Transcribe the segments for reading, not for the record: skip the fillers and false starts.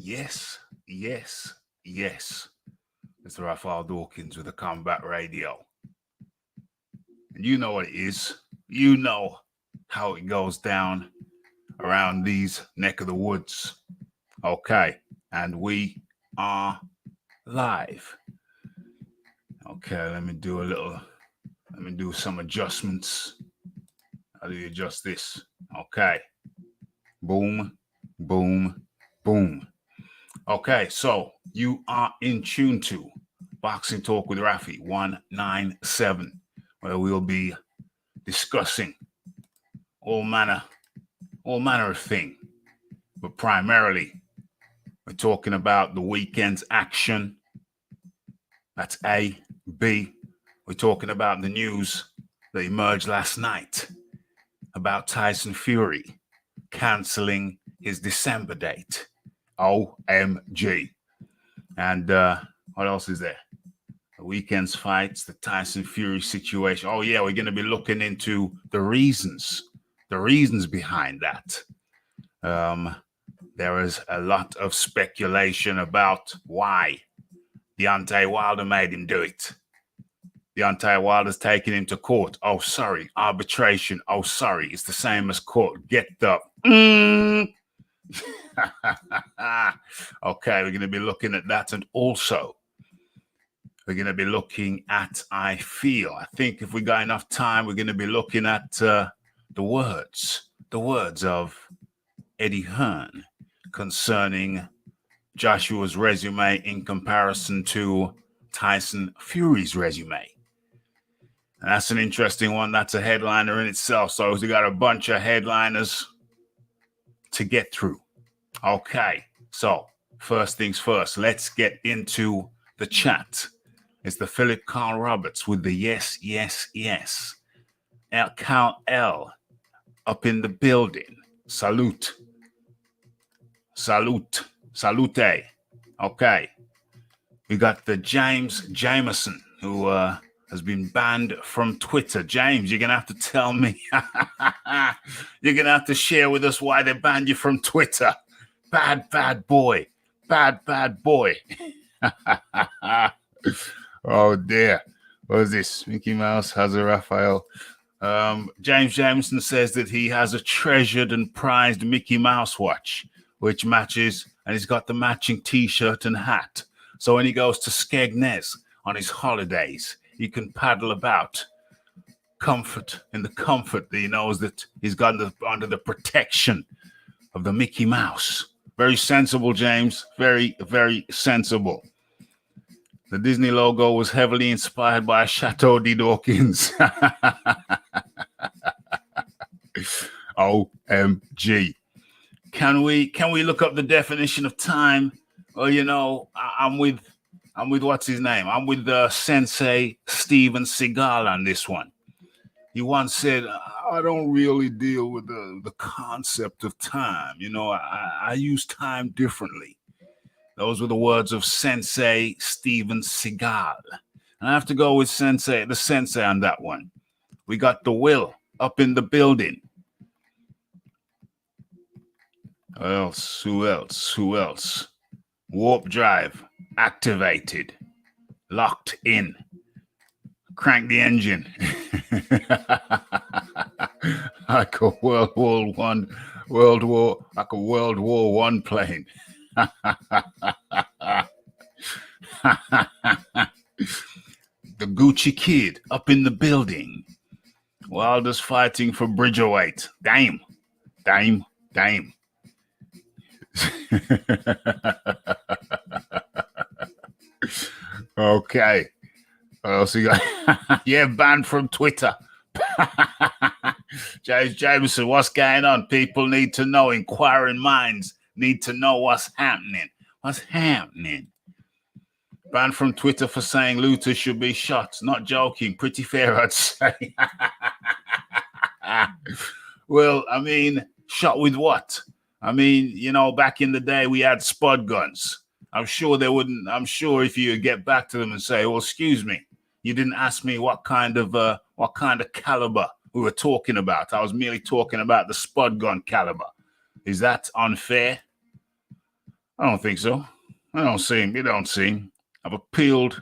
Yes, yes, yes. Mr. Raphael Dawkins with the Combat Radio. And you know what it is. You know how it goes down around these neck of the woods. Okay. And we are live. Okay, let me do some adjustments. How do you adjust this? Okay. Boom, boom, boom. Okay, so you are in tune to Boxing Talk with Rafi 197, where we'll be discussing all manner of thing. But primarily, we're talking about the weekend's action. That's A. B. We're talking about the news that emerged last night about Tyson Fury canceling his December date. OMG. And what else is there? The weekend's fights, the Tyson Fury situation. Oh, yeah, we're going to be looking into the reasons behind that. There is a lot of speculation about why Deontay Wilder made him do it. Deontay Wilder's taking him to court. Oh, sorry. Arbitration. Oh, sorry. It's the same as court. Get the... Okay, we're going to be looking at that. And also, we're going to be looking at, I think if we got enough time, we're going to be looking at the words of Eddie Hearn concerning Joshua's resume in comparison to Tyson Fury's resume. And that's an interesting one. That's a headliner in itself. So we got a bunch of headliners to get through. Okay, so first things first, let's get into the chat. It's the Philip Carl Roberts with the yes, yes, yes. Cal L up in the building. Salute. Salute. Salute. Okay. We got the James Jameson, who has been banned from Twitter. James, you're going to have to tell me. You're going to have to share with us why they banned you from Twitter. Bad boy. Bad boy. Oh, dear. What is this? Mickey Mouse has a Raphael. James Jameson says that he has a treasured and prized Mickey Mouse watch, which matches, and he's got the matching T-shirt and hat. So when he goes to Skegness on his holidays, he can paddle about in the comfort that he knows that he's got under the protection of the Mickey Mouse. Very sensible, James. Very, very sensible. The Disney logo was heavily inspired by Chateau de Dawkins. OMG. Can we look up the definition of time? Well, you know, I'm with what's his name? I'm with Sensei Steven Seagal on this one. He once said, I don't really deal with the concept of time. You know, I use time differently. Those were the words of Sensei Steven Seagal. And I have to go with the Sensei on that one. We got the Will up in the building. Who else? Warp drive activated. Locked in. Crank the engine. Like a World War I plane. The Gucci Kid up in the building. Wilder's fighting for Bridgerweight. Damn. Okay. What else you got? Yeah, banned from Twitter. James Jameson, what's going on? People need to know. Inquiring minds need to know what's happening. Banned from Twitter for saying Luther should be shot. Not joking. Pretty fair, I'd say. Well, I mean, shot with what? I mean, you know, back in the day, we had spud guns. I'm sure if you get back to them and say, well, excuse me, you didn't ask me what kind of caliber we were talking about. I was merely talking about the spud gun caliber. Is that unfair? I don't think so. I don't see him. You don't see him. I've appealed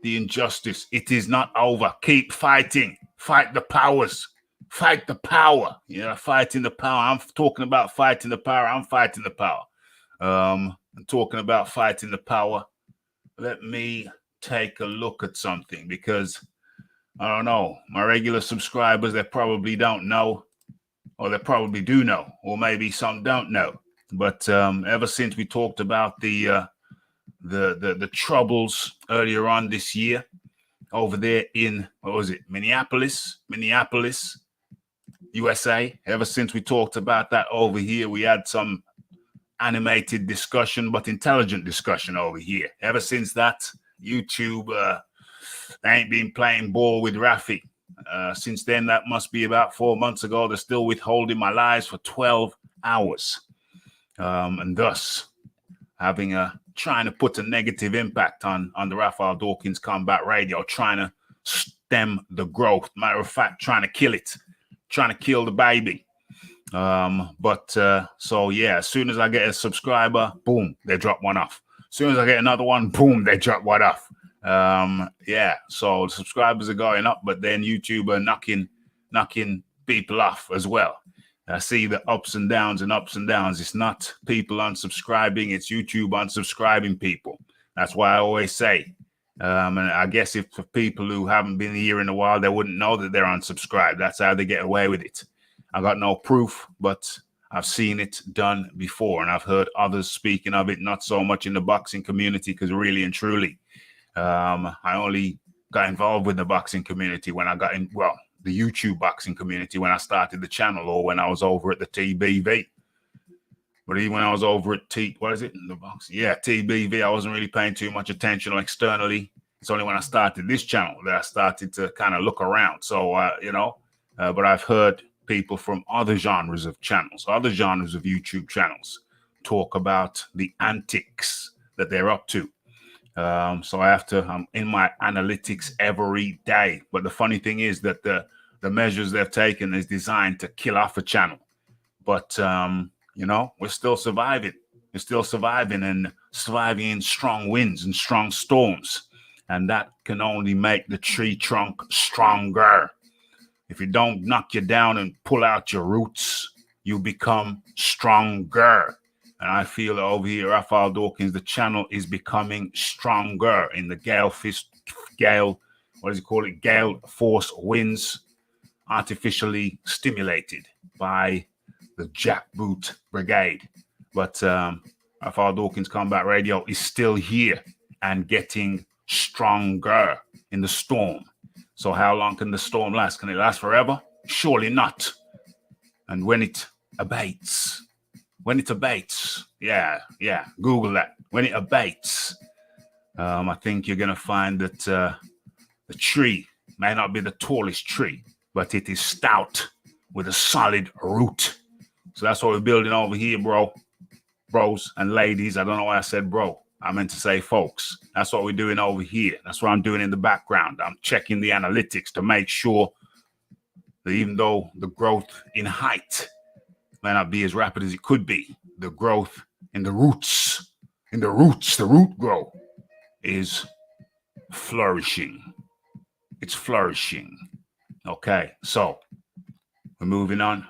the injustice. It is not over. Keep fighting. Fight the powers. Fight the power. Yeah, fighting the power. I'm talking about fighting the power. I'm fighting the power. I'm talking about fighting the power. Let me take a look at something because I don't know. My regular subscribers, they probably don't know, or they probably do know, or maybe some don't know. But ever since we talked about the troubles earlier on this year over there in, what was it, Minneapolis, USA. Ever since we talked about that over here, we had some animated discussion, but intelligent discussion over here. Ever since that, YouTube ain't been playing ball with Rafi. Since then, that must be about 4 months ago. They're still withholding my lives for 12 hours. And thus trying to put a negative impact on the Raphael Dawkins Combat Radio, trying to stem the growth. Matter of fact, trying to kill it, trying to kill the baby. So yeah, as soon as I get a subscriber, boom, they drop one off. As soon as I get another one, boom, they drop one off. Yeah, so the subscribers are going up, but then YouTube are knocking people off as well. I see the ups and downs. It's not people unsubscribing, it's YouTube unsubscribing people. That's why I always say, and I guess if for people who haven't been here in a while, they wouldn't know that they're unsubscribed. That's how they get away with it. I got no proof, but I've seen it done before, and I've heard others speaking of it, not so much in the boxing community, because really and truly, I only got involved with the boxing community when I got in, the YouTube boxing community when I started the channel, or when I was over at the TBV. But even when I was over at TBV, I wasn't really paying too much attention externally. It's only when I started this channel that I started to kind of look around. So, but I've heard people from other genres of channels, other genres of YouTube channels talk about the antics that they're up to. So I'm in my analytics every day. But the funny thing is that the measures they've taken is designed to kill off a channel. But, we're still surviving. We're still surviving, and surviving in strong winds and strong storms. And that can only make the tree trunk stronger. If you don't knock you down and pull out your roots, you become stronger. And I feel over here, Raphael Dawkins, the channel is becoming stronger in the gale force winds, artificially stimulated by the jackboot brigade. But Raphael Dawkins Combat Radio is still here and getting stronger in the storm. So how long can the storm last? Can it last forever? Surely not. And when it abates, yeah, Google that. When it abates, I think you're going to find that the tree may not be the tallest tree, but it is stout with a solid root. So that's what we're building over here, bros and ladies. I don't know why I said bro. I meant to say folks. That's what we're doing over here. That's what I'm doing in the background. I'm checking the analytics to make sure that even though the growth in height may not be as rapid as it could be, the growth in the roots, the root growth is flourishing. It's flourishing. Okay, so we're moving on.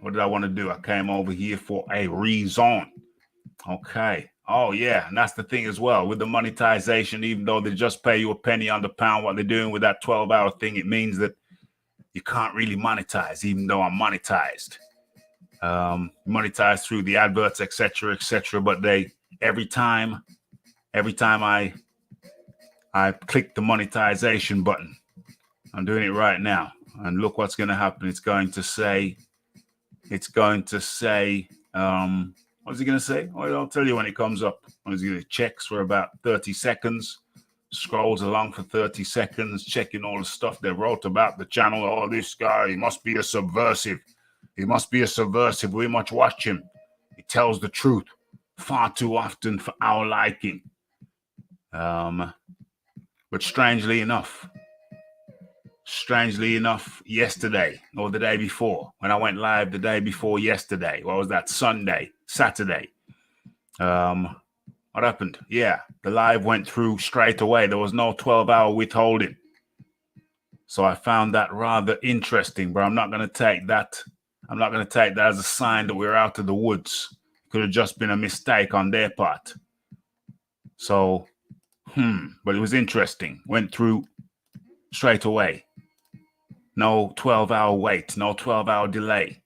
What did I want to do? I came over here for a reason. Okay. Oh, yeah. And that's the thing as well. With the monetization, even though they just pay you a penny on the pound, what they're doing with that 12-hour thing, it means that you can't really monetize, even though I'm monetized. Monetized through the adverts, etc., but they every time I click the monetization button, I'm doing it right now, and look what's going to happen. It's going to say what's it going to say? Well, I'll tell you when it comes up. It checks for about 30 seconds, scrolls along for 30 seconds, checking all the stuff they wrote about the channel. Oh, this guy, he must be a subversive. We must watch him. He tells the truth far too often for our liking. But strangely enough, yesterday or the day before, when I went live the day before yesterday, what was that? Saturday, What happened? Yeah, the live went through straight away. There was no 12-hour withholding. So I found that rather interesting, but I'm not going to take that. I'm not going to take that as a sign that we're out of the woods. Could have just been a mistake on their part. So, but it was interesting. Went through straight away. No 12-hour wait, no 12-hour delay.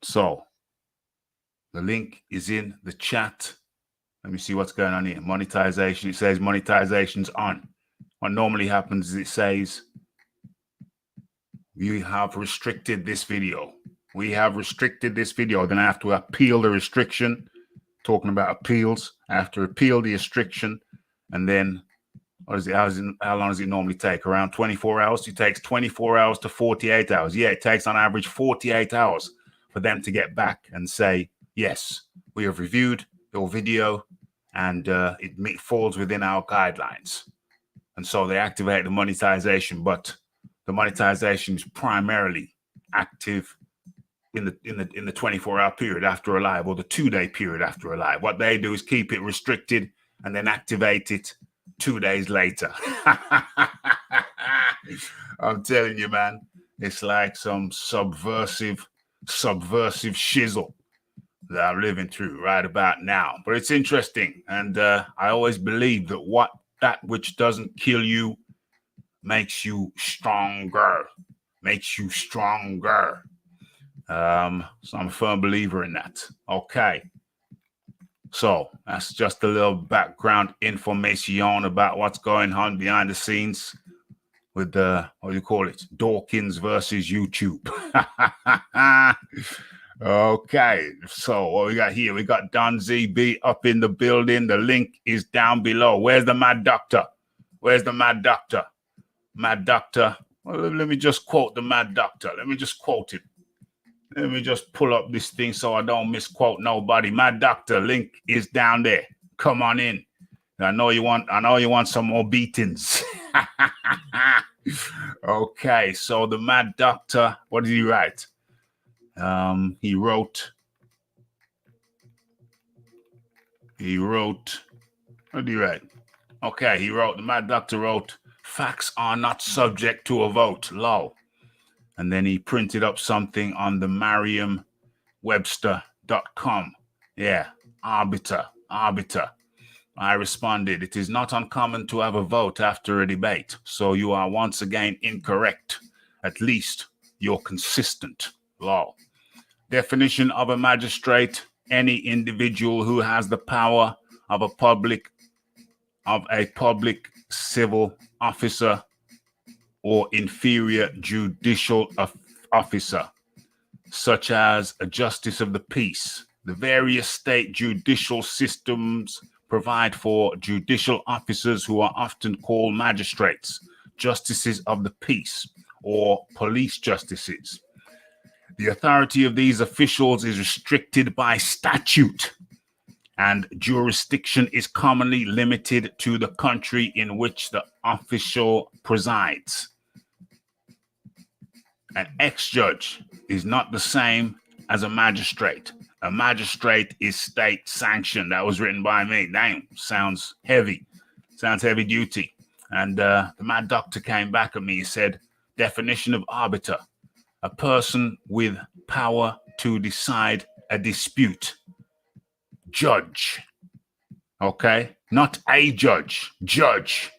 So, the link is in the chat. Let me see what's going on here. Monetization. It says monetization's on. What normally happens is it says, we have restricted this video. We have restricted this video. Then I have to appeal the restriction. Talking about appeals. I have to appeal the restriction. And then, what is it? How long does it normally take? Around 24 hours? It takes 24 hours to 48 hours. Yeah, it takes on average 48 hours for them to get back and say, yes, we have reviewed your video and it falls within our guidelines. And so they activate the monetization, but the monetization is primarily active in the 24-hour period after a live, or the 2-day period after a live. What they do is keep it restricted and then activate it 2 days later. I'm telling you, man, it's like some subversive shizzle that I'm living through right about now. But it's interesting, and I always believe that that which doesn't kill you makes you stronger. So I'm a firm believer in that. Okay. So that's just a little background information about what's going on behind the scenes with what do you call it? Dawkins versus YouTube. Okay. So what we got here? We got Don ZB up in the building. The link is down below. Where's the Mad Doctor? Mad Doctor. Well, let me just quote the Mad Doctor. Let me just quote him. Let me just pull up this thing so I don't misquote nobody. Mad Doctor, link is down there. Come on in. I know you want some more beatings. Okay, so the Mad Doctor, what did he write? He wrote, what did he write? Okay, the Mad Doctor wrote, facts are not subject to a vote, lol. And then he printed up something on the Merriam-Webster.com. Yeah, arbiter. I responded, it is not uncommon to have a vote after a debate. So you are once again incorrect. At least you're consistent. Lol. Definition of a magistrate, any individual who has the power of a public civil officer or inferior judicial officer, such as a justice of the peace. The various state judicial systems provide for judicial officers who are often called magistrates, justices of the peace, or police justices. The authority of these officials is restricted by statute, and jurisdiction is commonly limited to the country in which the official presides. An ex-judge is not the same as a magistrate. A magistrate is state sanctioned. That was written by me. Damn, sounds heavy. Sounds heavy duty. And the Mad Doctor came back at me and said, definition of arbiter, a person with power to decide a dispute. Judge. Okay? Not a judge. Judge.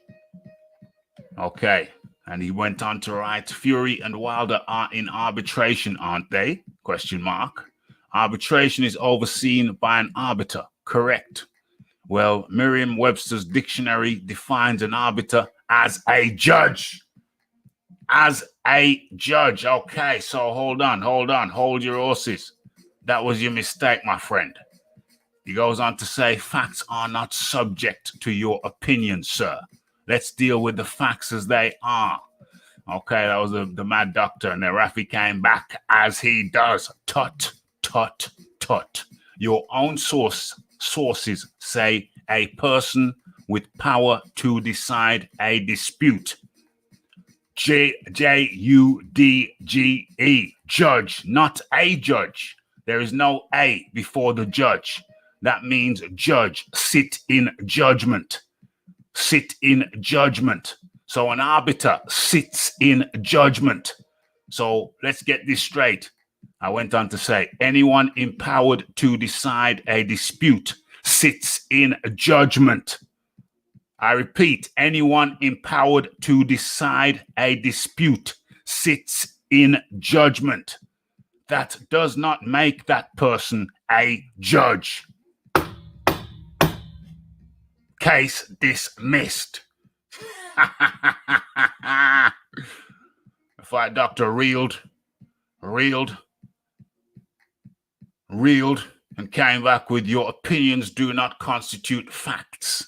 Okay. And he went on to write, Fury and Wilder are in arbitration, aren't they? Question mark. Arbitration is overseen by an arbiter. Correct. Well, Merriam-Webster's dictionary defines an arbiter as a judge. As a judge. Okay, so hold on. Hold your horses. That was your mistake, my friend. He goes on to say, facts are not subject to your opinion, sir. Let's deal with the facts as they are. Okay, that was the Mad Doctor. And then Rafi came back as he does. Tut. Your own sources say a person with power to decide a dispute. J-U-D-G-E. Judge, not a judge. There is no A before the judge. That means judge, sit in judgment. Sit in judgment. So an arbiter sits in judgment. So let's get this straight. I went on to say, anyone empowered to decide a dispute sits in judgment. I repeat, anyone empowered to decide a dispute sits in judgment. That does not make that person a judge. Case dismissed. If I, doctor, reeled, and came back with your opinions do not constitute facts.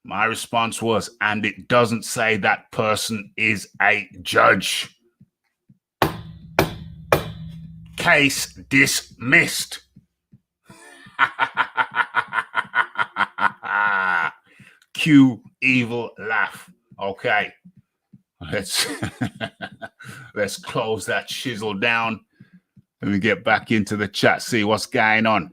My response was, and it doesn't say that person is a judge. Case dismissed. Cue evil laugh. Okay. Let's close that shizzle down. Let me get back into the chat, see what's going on.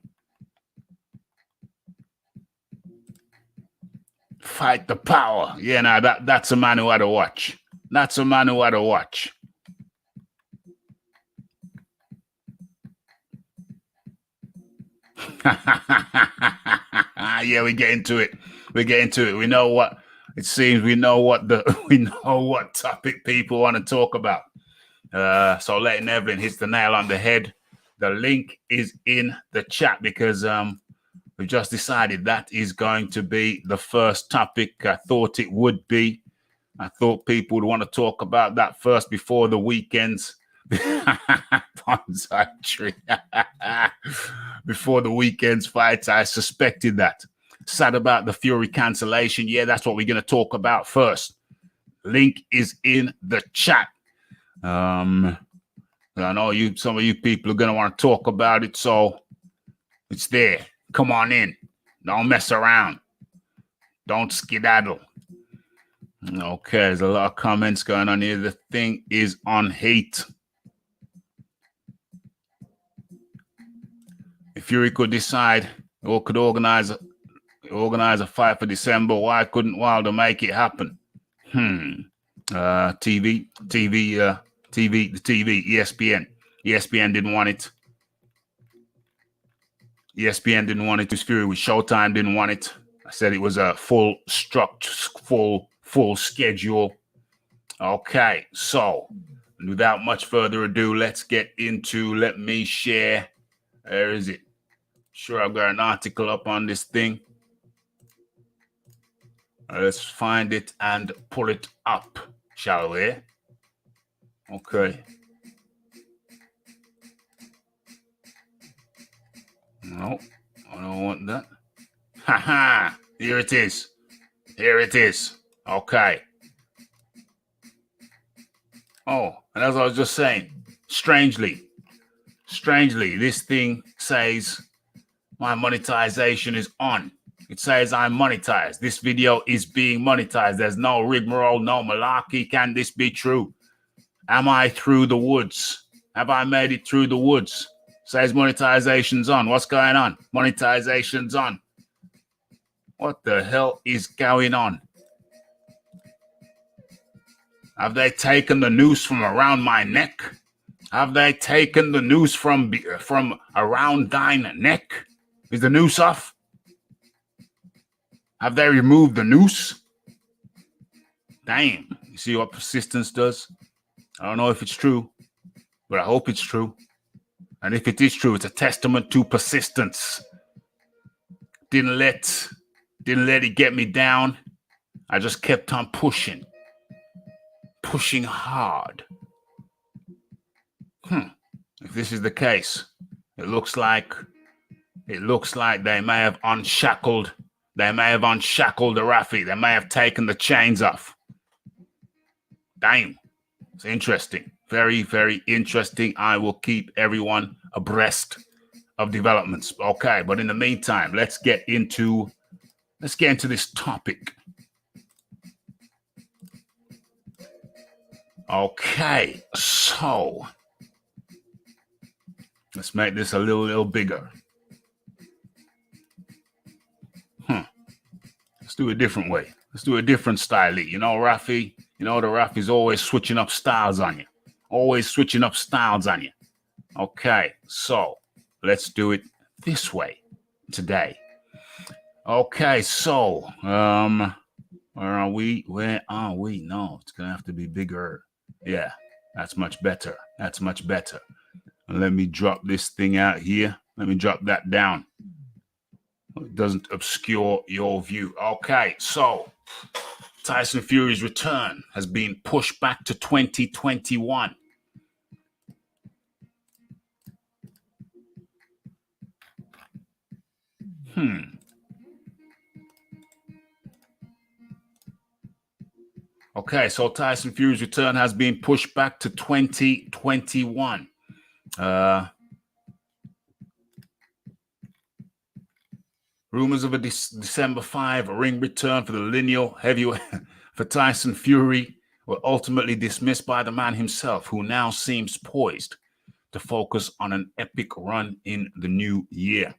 Fight the power. Yeah, now that's a man who had to watch. That's a man who had to watch. Yeah, we get into it. We know what it seems. We know what topic people want to talk about. So letting Evelyn hits the nail on the head. The link is in the chat because we just decided that is going to be the first topic. I thought it would be. I thought people would want to talk about that first before the weekends. Bonsai tree. Before the weekend's fights, I suspected that. Sad about the Fury cancellation. Yeah, that's what we're going to talk about first. Link is in the chat. I know some of you people are going to want to talk about it, so it's there. Come on in. Don't mess around. Don't skedaddle. Okay, there's a lot of comments going on here. The thing is on heat. If Fury could decide or could organize a fight for December, why couldn't Wilder make it happen? TV, ESPN. ESPN didn't want it. ESPN didn't want it. Fury with Showtime didn't want it. I said it was a full structure, full schedule. Okay, so without much further ado, let's get into. Let me share. Where is it? Sure, I've got an article up on this thing. Let's find it and pull it up, shall we? Okay. No, I don't want that. Haha, here it is. Here it is. Okay. Oh, and as I was just saying, strangely, this thing says my monetization is on. It says I'm monetized. This video is being monetized. There's no rigmarole, no malarkey. Can this be true? Am I through the woods? Have I made it through the woods? Says monetization's on. What's going on? Monetization's on. What the hell is going on? Have they taken the noose from around my neck? Have they taken the noose from around thine neck? Is the noose off? Have they removed the noose? Damn. You see what persistence does? I don't know if it's true, but I hope it's true. And if it is true, it's a testament to persistence. Didn't let it get me down. I just kept on pushing hard. If this is the case, it looks like they may have unshackled. They may have unshackled the Rafi. They may have taken the chains off. Damn. It's interesting. Very, very interesting. I will keep everyone abreast of developments. Okay, but in the meantime, let's get into this topic. Okay, so let's make this a little bigger. do it a different way. Let's do a different style. You know, Rafi, the Rafi's always switching up styles on you. Always switching up styles on you. Okay, so let's do it this way today. Okay, so where are we? Where are we? No, it's gonna have to be bigger. Yeah, that's much better. That's much better. Let me drop this thing out here. Let me drop that down. It doesn't obscure your view. Okay, so Tyson Fury's return has been pushed back to 2021. Okay, so Tyson Fury's return has been pushed back to 2021. Rumors of a December 5 ring return for the lineal heavyweight for Tyson Fury were ultimately dismissed by the man himself, who now seems poised to focus on an epic run in the new year.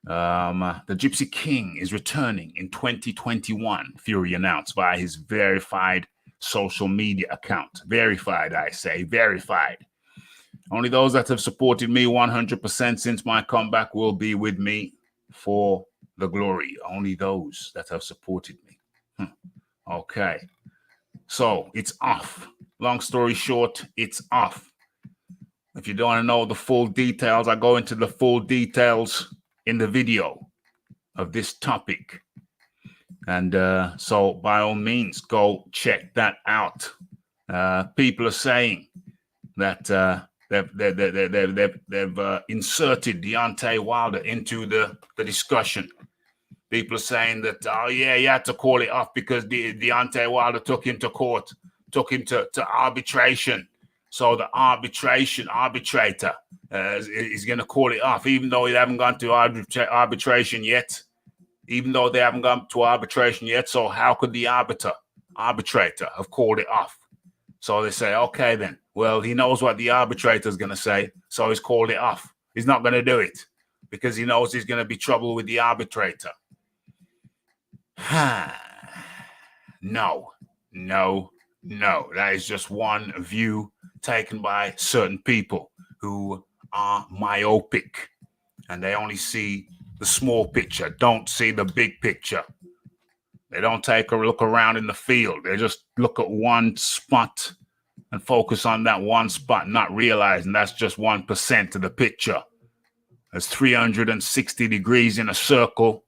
The Gypsy King is returning in 2021, Fury announced via his verified social media account. Verified, I say, verified. Only those that have supported me 100% since my comeback will be with me for the glory. Only those that have supported me. Okay. So it's off. Long story short, it's off. If you don't want to know the full details, I go into the full details in the video of this topic. And so by all means, go check that out. People are saying that they've inserted Deontay Wilder into the discussion. People are saying that, oh yeah, you had to call it off because Deontay Wilder took him to court, took him to arbitration. So the arbitrator is going to call it off, even though they haven't gone to arbitration yet. Even though they haven't gone to arbitration yet. So how could the arbitrator have called it off? So they say, okay, then. Well, he knows what the arbitrator is going to say, so he's called it off. He's not going to do it because he knows he's going to be trouble with the arbitrator. No. That is just one view taken by certain people who are myopic and they only see the small picture, don't see the big picture. They don't take a look around in the field. They just look at one spot and focus on that one spot, not realizing that's just 1% of the picture. There's 360 degrees in a circle.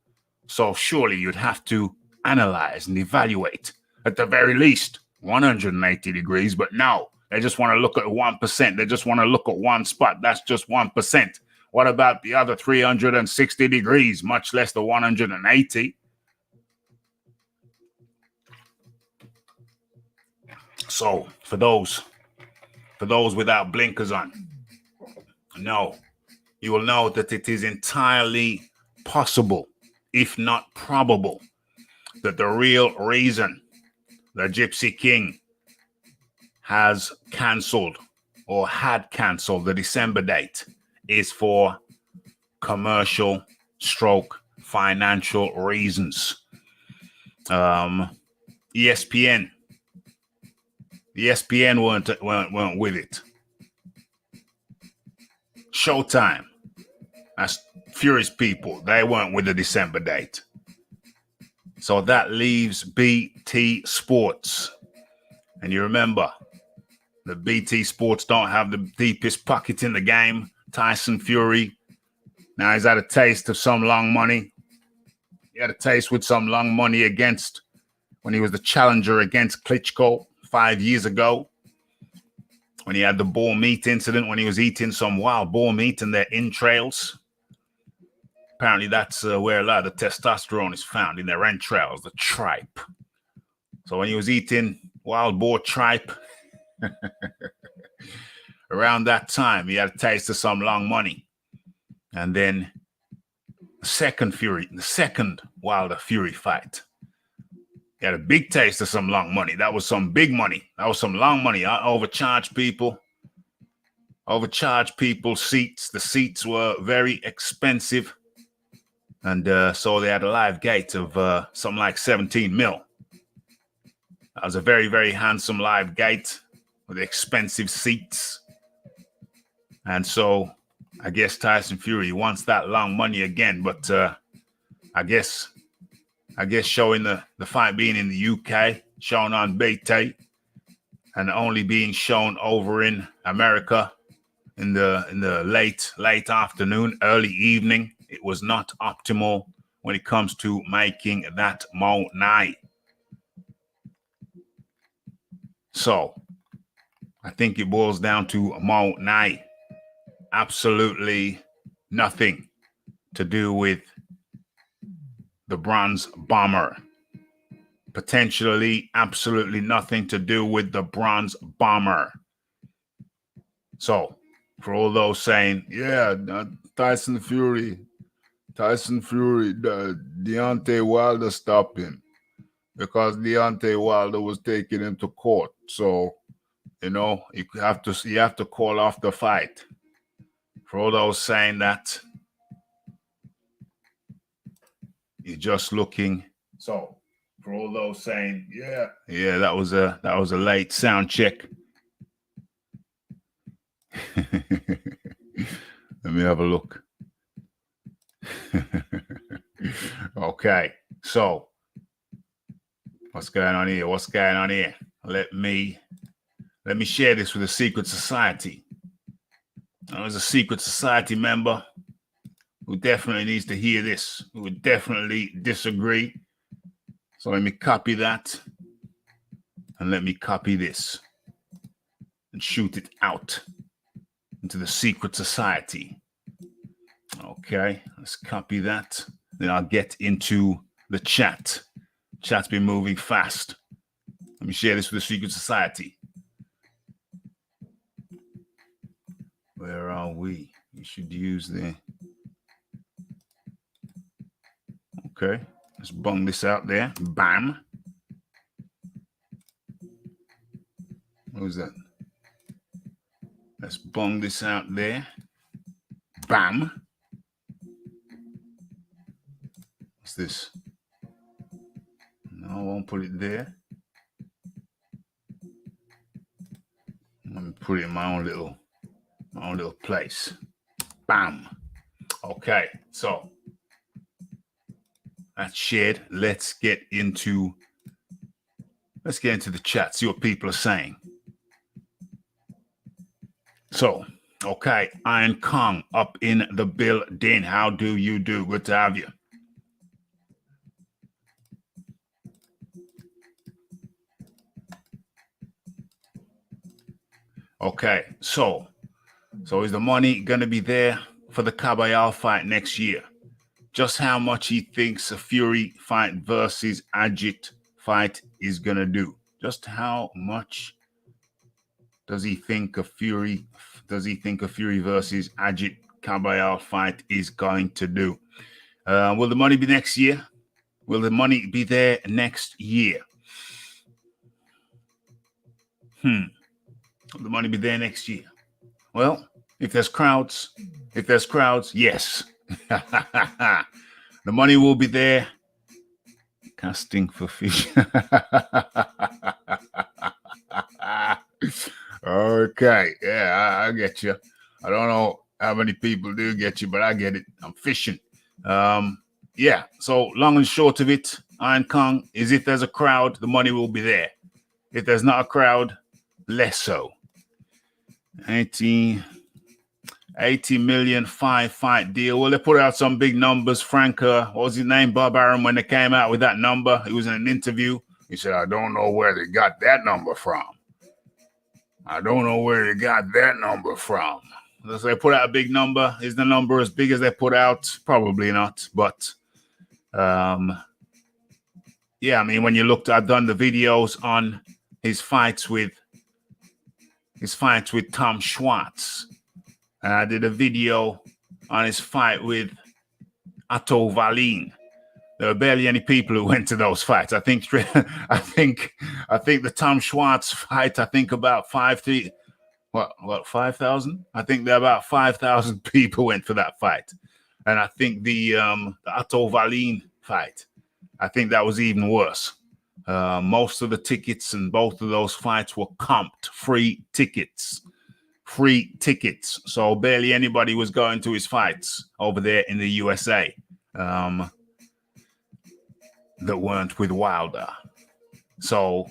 So surely you'd have to analyze and evaluate at the very least 180 degrees. But no, they just want to look at 1%. They just want to look at one spot. That's just 1%. What about the other 360 degrees, much less the 180? So for those without blinkers on, no, you will know that it is entirely possible, if not probable, that the real reason the Gypsy King has canceled or had canceled the December date is for commercial stroke financial reasons. ESPN weren't with it. Showtime, that's Fury's people, they weren't with the December date. So that leaves BT Sports. And you remember, the BT Sports don't have the deepest pocket in the game. Tyson Fury, now he's had a taste of some long money. He had a taste with some long money against when he was the challenger against Klitschko 5 years ago, when he had the boar meat incident, when he was eating some wild boar meat in their entrails. Apparently that's where a lot of the testosterone is found, in their entrails, the tripe. So when he was eating wild boar tripe, around that time, he had a taste of some long money. And then the second Wilder Fury fight, he had a big taste of some long money. That was some big money. That was some long money. I overcharged people seats. The seats were very expensive. And so they had a live gate of something like 17 mil. That was a very, very handsome live gate with expensive seats. And so I guess Tyson Fury wants that long money again. But I guess showing the fight being in the UK, shown on BT, and only being shown over in America in the late afternoon, early evening, it was not optimal when it comes to making that money. So I think it boils down to money. Absolutely nothing to do with the bronze bomber. Potentially absolutely nothing to do with the bronze bomber. So for all those saying, yeah, Tyson Fury, Deontay Wilder stopped him because Deontay Wilder was taking him to court. So, you have to call off the fight. For all those saying that, you're just looking. So, for all those saying, yeah, that was a late sound check. Let me have a look. Okay, so what's going on here? Let me share this with a secret society. There's a secret society member who definitely needs to hear this, who would definitely disagree. So let me copy that, and let me copy this and shoot it out into the secret society. Okay, let's copy that. Then I'll get into the chat. Chat's been moving fast. Let me share this with the secret society. Where are we? You should use the... Okay, let's bung this out there. Bam. What was that? Let's bung this out there. Bam. What's this? No, I won't put it there. Let me put it in my own little place. Bam. Okay, so that's shared. Let's get into the chat, see what people are saying. So, okay, Iron Kong up in the building. How do you do? Good to have you. Okay, so is the money gonna be there for the Caballero fight next year? Just how much he thinks a Fury fight versus Ajit fight is gonna do? Just how much does he think a Fury versus Ajit Caballero fight is going to do? Will the money be next year? Will the money be there next year? Will the money be there next year? Well, if there's crowds, yes. The money will be there. Casting for fish. Okay, yeah, I get you. I don't know how many people do get you, but I get it. I'm fishing. Yeah, so long and short of it, Iron Kong is if there's a crowd, the money will be there. If there's not a crowd, less so. 80 million 5-fight deal. Well, they put out some big numbers. Frank, what was his name? Bob Arum, when they came out with that number, he was in an interview. He said, I don't know where they got that number from. So they put out a big number. Is the number as big as they put out? Probably not. But yeah, I mean, when you looked, I've done the videos on his fights with Tom Schwartz. And I did a video on his fight with Otto Wallin. There were barely any people who went to those fights. I think the Tom Schwartz fight, about 5,000? I think there about 5,000 people went for that fight. And I think the Otto Wallin fight, I think that was even worse. Most of the tickets in both of those fights were comped, free tickets. So barely anybody was going to his fights over there in the USA that weren't with Wilder. So,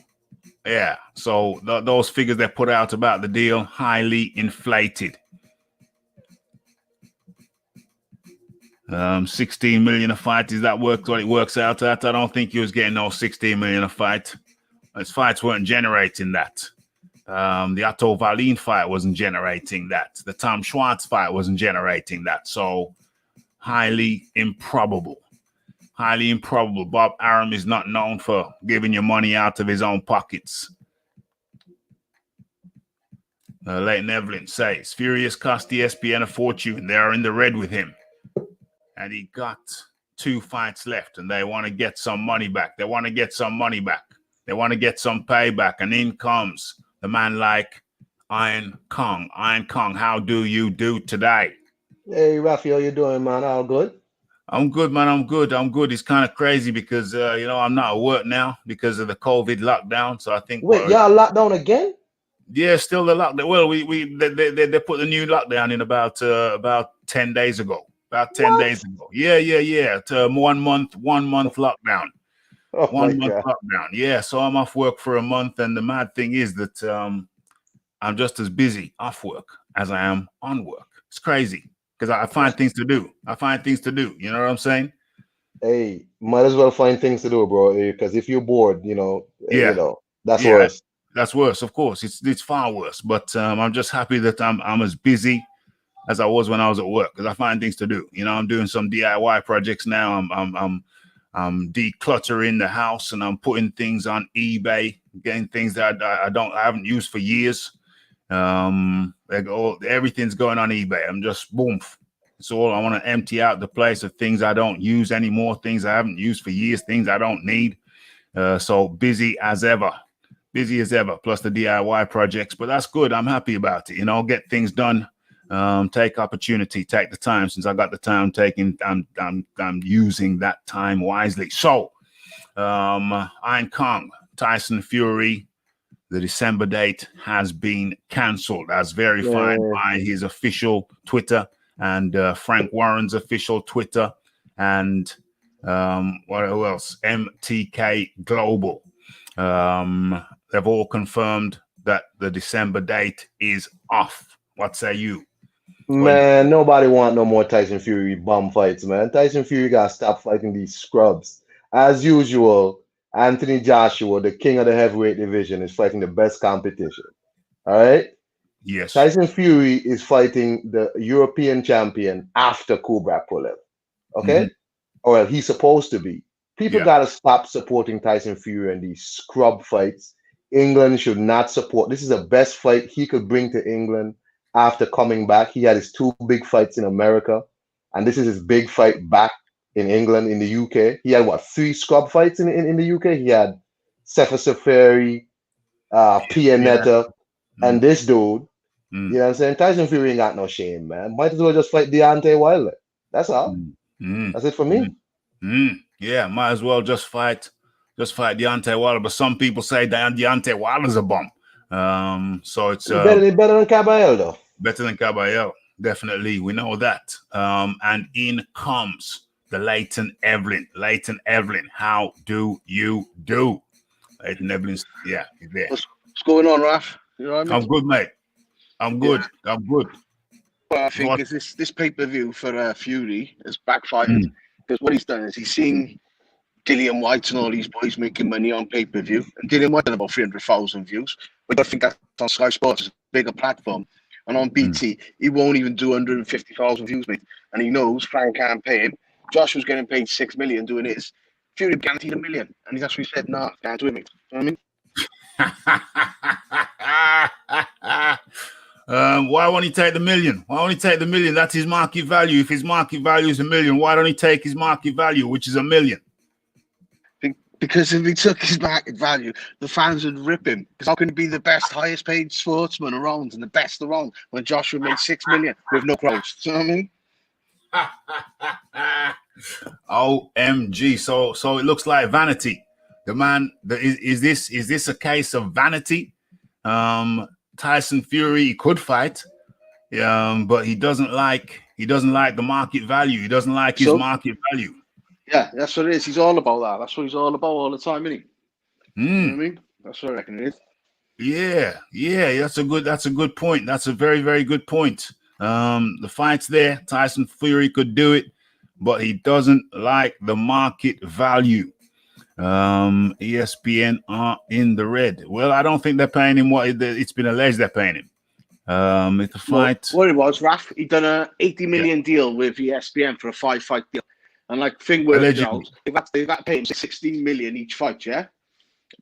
yeah. So those figures they put out about the deal, highly inflated. 16 million a fight. Is that what it works out at? I don't think he was getting no 16 million a fight. His fights weren't generating that. The Otto Wallin fight wasn't generating that. The Tom Schwartz fight wasn't generating that. So highly improbable. Highly improbable. Bob Arum is not known for giving you money out of his own pockets. Leighton Evelyn says, Furious cost ESPN a fortune. They are in the red with him. And he got 2 fights left, and they want to get some money back. They want to get some payback. And in comes the man like Iron Kong. Iron Kong, how do you do today? Hey, Rafi, how you doing, man? All good? I'm good, man. I'm good. It's kind of crazy because, I'm not at work now because of the COVID lockdown. So I think... Wait, y'all locked down again? Yeah, still the lockdown. Well, they put the new lockdown in about 10 days ago. About 10 days ago. Yeah. It's 1 month lockdown. Oh, 1 month lockdown. Yeah. So I'm off work for a month. And the mad thing is that I'm just as busy off work as I am on work. It's crazy because I find things to do. You know what I'm saying? Hey, might as well find things to do, bro. Because if you're bored, that's worse. That's worse, of course. It's far worse. But I'm just happy that I'm as busy as I was when I was at work because I find things to do. I'm doing some DIY projects now. I'm decluttering the house and I'm putting things on eBay, getting things that I haven't used for years. Everything's going on eBay. I'm just boom. So I want to empty out the place of things I don't use anymore, things I haven't used for years, things I don't need. So busy as ever, plus the DIY projects. But that's good. I'm happy about it. Get things done. Take opportunity, take the time. Since I got the time taking, I'm using that time wisely. So, Iron Kong, Tyson Fury, the December date has been cancelled as verified by his official Twitter and Frank Warren's official Twitter and who else? MTK Global. They've all confirmed that the December date is off. What say you? Man, nobody want no more Tyson Fury bum fights, man. Tyson Fury got to stop fighting these scrubs. As usual, Anthony Joshua, the king of the heavyweight division, is fighting the best competition. All right? Yes. Tyson Fury is fighting the European champion after Kubrat Pulev. Okay? Or well, he's supposed to be. People got to stop supporting Tyson Fury in these scrub fights. England should not support. This is the best fight he could bring to England. After coming back, he had his 2 big fights in America, and this is his big fight back in England, in the UK. He had 3 scrub fights in the UK. He had Sefa Safari, Pianetta, and this dude. You know what I'm saying? Tyson Fury ain't got no shame, man. Might as well just fight Deontay Wilder. That's all. That's it for me. Yeah, might as well just fight Deontay Wilder. But some people say Deontay Wilder's a bum. So it's better than Caballero, though. Better than Caballero, definitely. We know that. And in comes the Leighton Evelyn. Leighton Evelyn, how do you do? Leighton Evelyn's he's there. What's going on, Raf? You know what I mean? I'm good, mate. I'm good. Well, I think this pay-per-view for Fury has backfired because what he's done is he's seen Dillian White and all these boys making money on pay-per-view, and Dillian White had about 300,000 views. But I think that's on Sky Sports, it's a bigger platform. And on BT, he won't even do 150,000 views, mate. And he knows Frank can't pay him. Joshua's getting paid 6 million doing this. Fury guaranteed $1 million. And he's actually said, nah, can't do it, mate. You know what I mean? Why won't he take the million? That's his market value. If his market value is $1 million, why don't he take his market value, which is $1 million? Because if he took his market value, the fans would rip him. Because how can he be the best, highest paid sportsman around and the best around when Joshua made 6 million with no crowds? Do you know what I mean? OMG. So it looks like vanity. The man, is this a case of vanity? Tyson Fury, he could fight, but he doesn't like the market value. He doesn't like his market value. Yeah, that's what it is. He's all about that. That's what he's all about all the time, isn't he? You know what I mean? That's what I reckon it is. Yeah, that's a good point. That's a very, very good point. The fight's there. Tyson Fury could do it, but he doesn't like the market value. ESPN are in the red. Well, I don't think they're paying him what it's been alleged they're paying him. It's a fight. What it was, Raf, he done a 80 million deal with ESPN for a 5-fight deal. And like thing worked out, they've had to pay him 16 million each fight, yeah?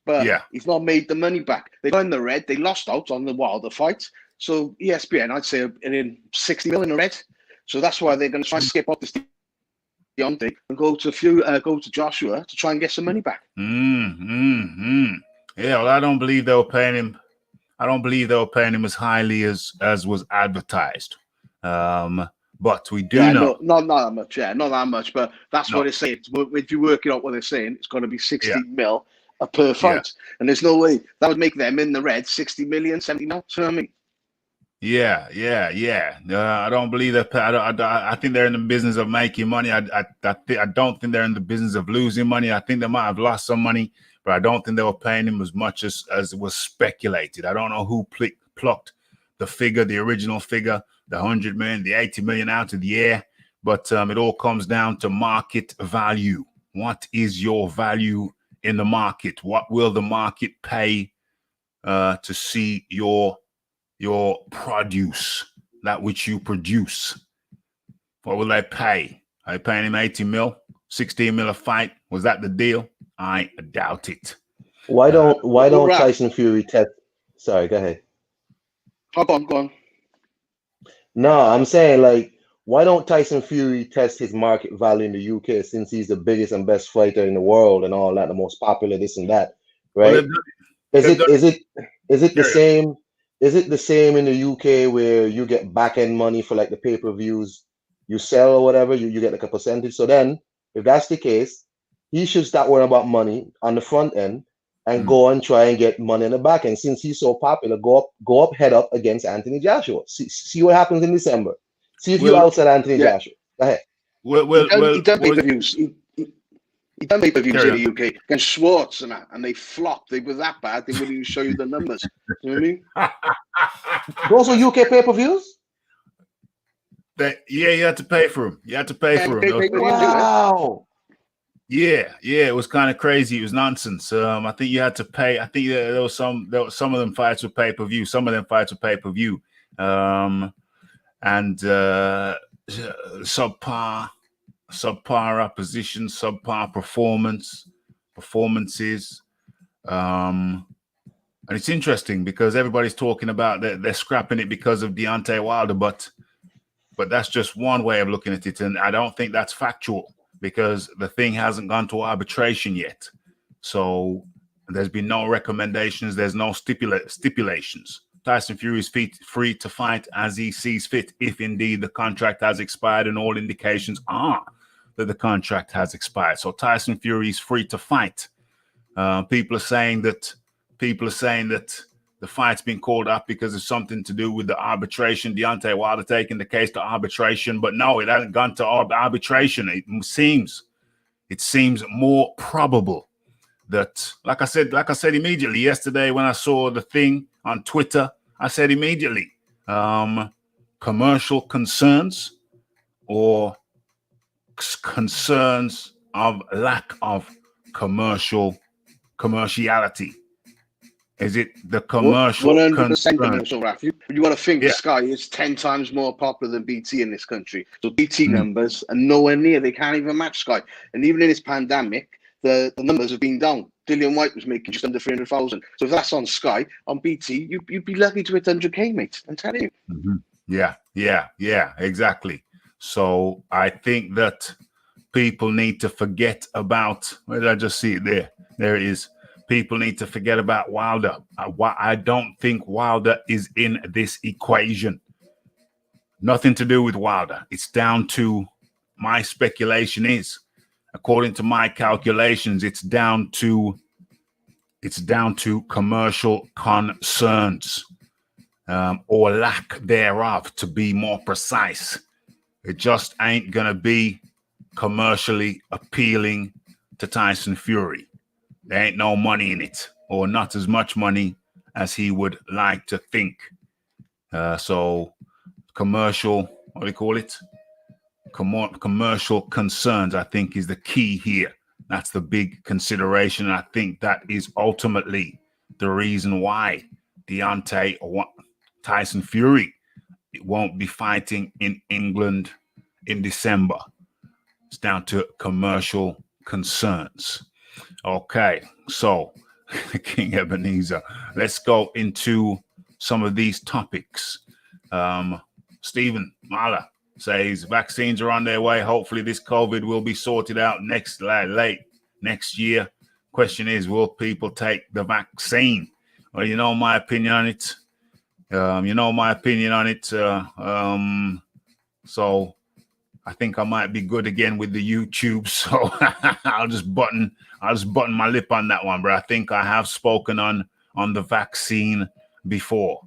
But he's not made the money back. They got in the red. They lost out on the Wilder fight. So ESPN, I'd say, in 60 million in the red. So that's why they're going to try and skip off this Deontay and go to Joshua to try and get some money back. Yeah, well, I don't believe they were paying him. I don't believe they were paying him as highly as was advertised. But we do know. Not that much, not that much. But that's what it's saying. If you work it out what they're saying, it's going to be 16 mil per fight. And there's no way that would make them in the red 60 million, 70 mil. So I mean, Yeah. I don't believe that. I think they're in the business of making money. I don't think they're in the business of losing money. I think they might have lost some money, but I don't think they were paying him as much as was speculated. I don't know who plucked the figure, the original figure, the 100 million, the 80 million out of the air. But it all comes down to market value. What is your value in the market? What will the market pay to see your produce, that which you produce? What will they pay? Are they paying him 80 mil, 16 mil a fight? Was that the deal? I doubt it. Why don't Tyson Fury test? Sorry, go ahead. Go on. No, I'm saying, like, why don't Tyson Fury test his market value in the UK, since he's the biggest and best fighter in the world and all that, the most popular, this and that, right? Is it the same? Is it the same in the UK where you get back end money for like the pay-per-views you sell or whatever? You get like a percentage. So then, if that's the case, he should start worrying about money on the front end and go and try and get money in the back end. Since he's so popular, go up head up against Anthony Joshua. See what happens in December. See if you outside Anthony Joshua. Go ahead. He done pay-per-views. He done pay-per-views in the UK against Schwartz and that, and they flopped. They were that bad, they wouldn't even show you the numbers. You know what I mean? Those were UK pay-per-views? You had to pay for them. You had to pay for them. Wow. Yeah, it was kind of crazy. It was nonsense. I think you had to pay. I think there was some of them fights were pay-per-view. Some of them fights were pay-per-view. And subpar opposition, subpar performances. And it's interesting because everybody's talking about that they're scrapping it because of Deontay Wilder, but that's just one way of looking at it, and I don't think that's factual because the thing hasn't gone to arbitration yet. So there's been no recommendations. There's no stipulations. Tyson Fury is free to fight as he sees fit, if indeed the contract has expired, and all indications are that the contract has expired. So Tyson Fury is free to fight. People are saying that the fight's been called up because of something to do with the arbitration. Deontay Wilder taking the case to arbitration, but no, it hasn't gone to arbitration. It seems more probable that, like I said immediately yesterday when I saw the thing on Twitter, I said immediately, commercial concerns or concerns of lack of commerciality. Is it the commercial 100% commercial, Raf? You got to think Sky is 10 times more popular than BT in this country. So BT numbers are nowhere near. They can't even match Sky. And even in this pandemic, the numbers have been down. Dillian White was making just under 300,000. So if that's on Sky, on BT, you'd be lucky to hit 100K, mate. I'm telling you. Yeah, exactly. So I think that people need to forget about, where did I just see it there? There it is. People need to forget about Wilder. I don't think Wilder is in this equation. Nothing to do with Wilder. It's down to my speculation is, according to my calculations, it's down to commercial concerns, or lack thereof, to be more precise. It just ain't gonna be commercially appealing to Tyson Fury. There ain't no money in it, or not as much money as he would like to think. So commercial, what do you call it? Commercial concerns, I think, is the key here. That's the big consideration. And I think that is ultimately the reason why Deontay or Tyson Fury won't be fighting in England in December. It's down to commercial concerns. Okay, so King Ebenezer, let's go into some of these topics. Stephen Mahler says vaccines are on their way. Hopefully this COVID will be sorted out late next year. Question is, will people take the vaccine? Well, you know my opinion on it. So I think I might be good again with the YouTube. So I'll just button my lip on that one, but I think I have spoken on the vaccine before.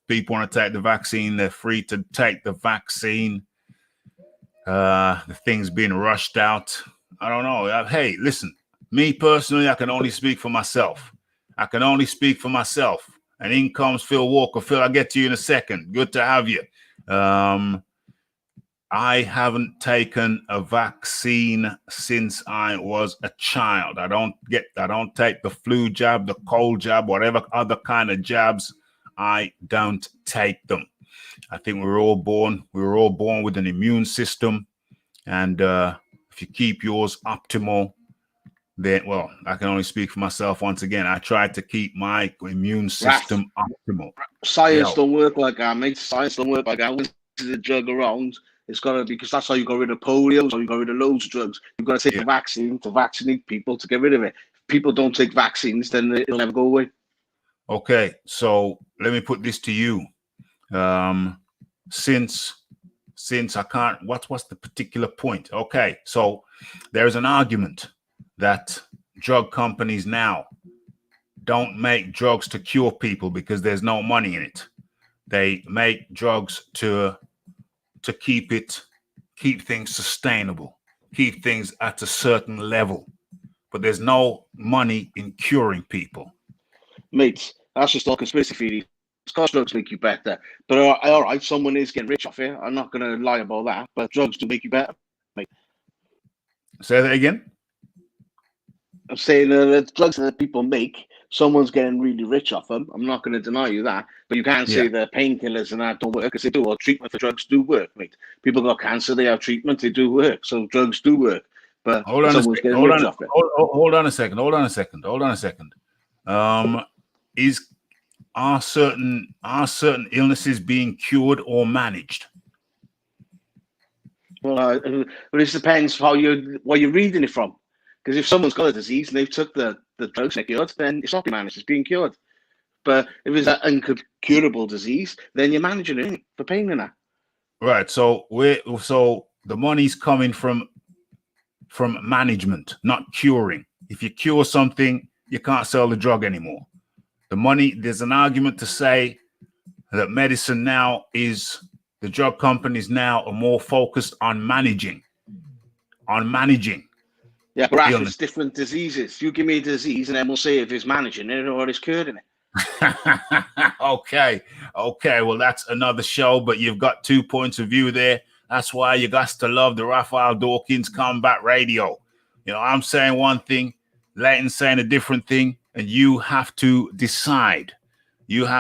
People want to take the vaccine, they're free to take the vaccine. The thing's being rushed out. I don't know. Hey, listen, me personally, I can only speak for myself. And in comes Phil Walker. Phil, I'll get to you in a second. Good to have you. I haven't taken a vaccine since I was a child. I don't take the flu jab, the cold jab, whatever other kind of jabs. I don't take them. I think we were all born with an immune system. And if you keep yours optimal, then, well, I can only speak for myself once again. I tried to keep my immune system optimal. Science don't work like that, mate. Science don't work like that. When there's a drug around, it's got to be, because that's how you got rid of polio, so you got rid of loads of drugs. You've got to take a vaccine to vaccinate people to get rid of it. If people don't take vaccines, then it'll never go away. Okay, so let me put this to you. Since I can't, what's the particular point? Okay, so there's an argument that drug companies now don't make drugs to cure people because there's no money in it. They make drugs to keep things sustainable, keep things at a certain level, but there's no money in curing people. Mate, that's just all conspiracy theory. Because drugs make you better. But all right, someone is getting rich off it. I'm not going to lie about that. But drugs do make you better, mate. Say that again? I'm saying the drugs that people make, someone's getting really rich off them. I'm not going to deny you that. But you can't say the painkillers and that don't work, because they do. Or treatment for drugs do work, mate. People got cancer, they have treatment, they do work. So drugs do work. But someone's getting rich off it. Hold on a second. Are certain illnesses being cured or managed? Well, it depends what you're reading it from. Because if someone's got a disease and they've took the drugs and cured, then it's not being managed, it's being cured. But if it's an incurable disease, then you're managing it for pain and that. Right. So the money's coming from management, not curing. If you cure something, you can't sell the drug anymore. The money, there's an argument to say that medicine now the drug companies now are more focused on managing. Yeah, but Raf, it's different diseases. You give me a disease and then we'll say if it's managing it or it's curing it. Okay. Well, that's another show, but you've got 2 points of view there. That's why you got to love the Raphael Dawkins Combat Radio. You know, I'm saying one thing, Leighton's saying a different thing, and you have to decide. Does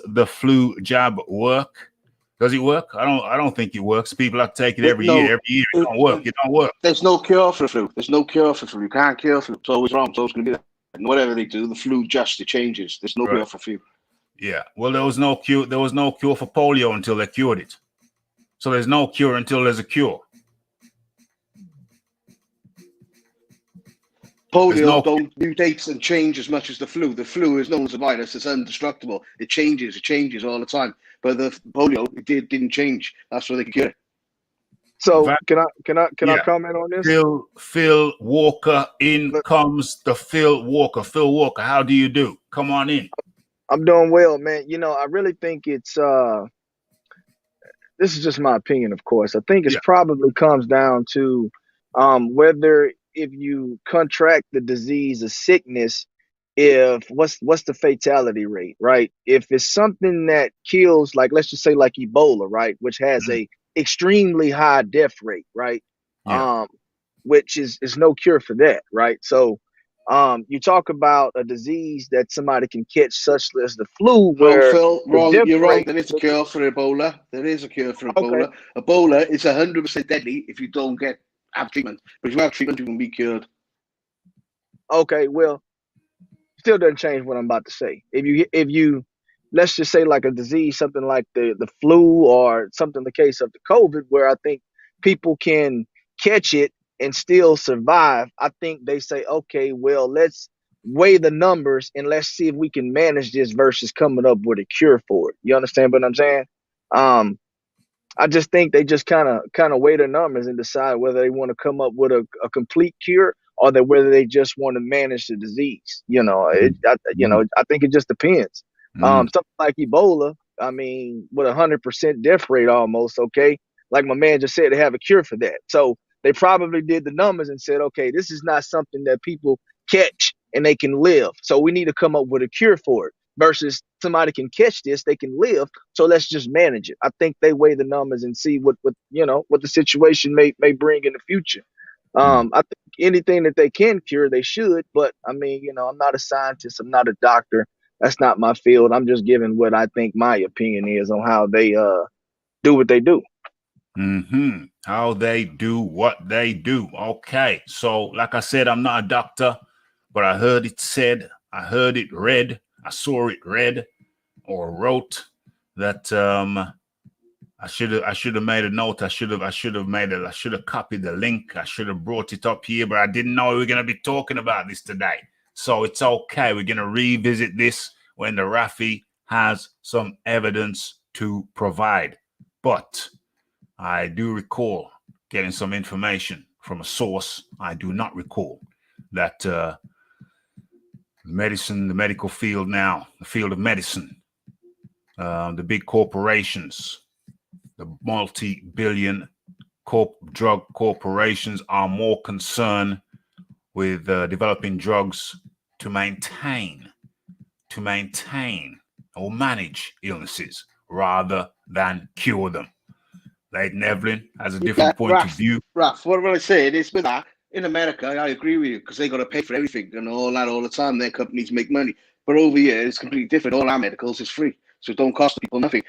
the flu jab work? Does it work? I don't think it works. People have to take it every year. Every year it don't work. There's no cure for flu. You can't cure flu. It's always wrong. It's always going to be that. And whatever they do, the flu it changes. There's no cure for flu. Yeah. Well, there was no cure for polio until they cured it. So there's no cure until there's a cure. Polio don't mutate and change as much as the flu. The flu is known as a virus. It's indestructible. It changes all the time. But the polio, it didn't change. That's why they could cure it. So can I comment on this? Phil Walker, in comes the Phil Walker. Phil Walker, how do you do? Come on in. I'm doing well, man. You know, I really think it's this is just my opinion, of course. I think it's probably comes down to whether if you contract the disease or sickness, if what's the fatality rate, right? If it's something that kills, like let's just say like Ebola, right, which has a extremely high death rate, right? Which is no cure for that, right? So you talk about a disease that somebody can catch, such as the flu. Where Phil, you're wrong. There is a cure for Ebola. There is a cure for Ebola. Okay. Ebola is 100% deadly if you don't have treatment. But if you have treatment, you can be cured. Okay, well, still doesn't change what I'm about to say. If you let's just say like a disease, something like the flu or something, the case of the COVID, where I think people can catch it and still survive. I think they say, okay, well, let's weigh the numbers and let's see if we can manage this versus coming up with a cure for it. You understand what I'm saying? I just think they just kind of weigh the numbers and decide whether they want to come up with a complete cure or whether they just want to manage the disease. You know, I think it just depends. Something like Ebola, I mean, with 100% death rate almost, okay, like my man just said, they have a cure for that. So they probably did the numbers and said, okay, this is not something that people catch and they can live. So we need to come up with a cure for it versus somebody can catch this, they can live. So let's just manage it. I think they weigh the numbers and see what the situation may bring in the future. I think anything that they can cure, they should. But I mean, I'm not a scientist. I'm not a doctor. That's not my field. I'm just giving what I think my opinion is on how they do what they do. How they do what they do. Okay. So, like I said, I'm not a doctor, but I heard it said, I heard it read, I saw it read or wrote that I should have made a note. I should have copied the link. I should have brought it up here, but I didn't know we were going to be talking about this today. So it's okay. We're going to revisit this when the Rafi has some evidence to provide. But I do recall getting some information from a source. I do not recall that the medical field now, the field of medicine, the big corporations, the multi-billion drug corporations are more concerned with developing drugs to maintain or manage illnesses rather than cure them. Leighton Evelyn has a different point of view. Raph, what I say is with that, in America, I agree with you because they got to pay for everything and all that all the time. Their companies make money. But over here, it's completely different. All our medicals is free. So it don't cost people nothing.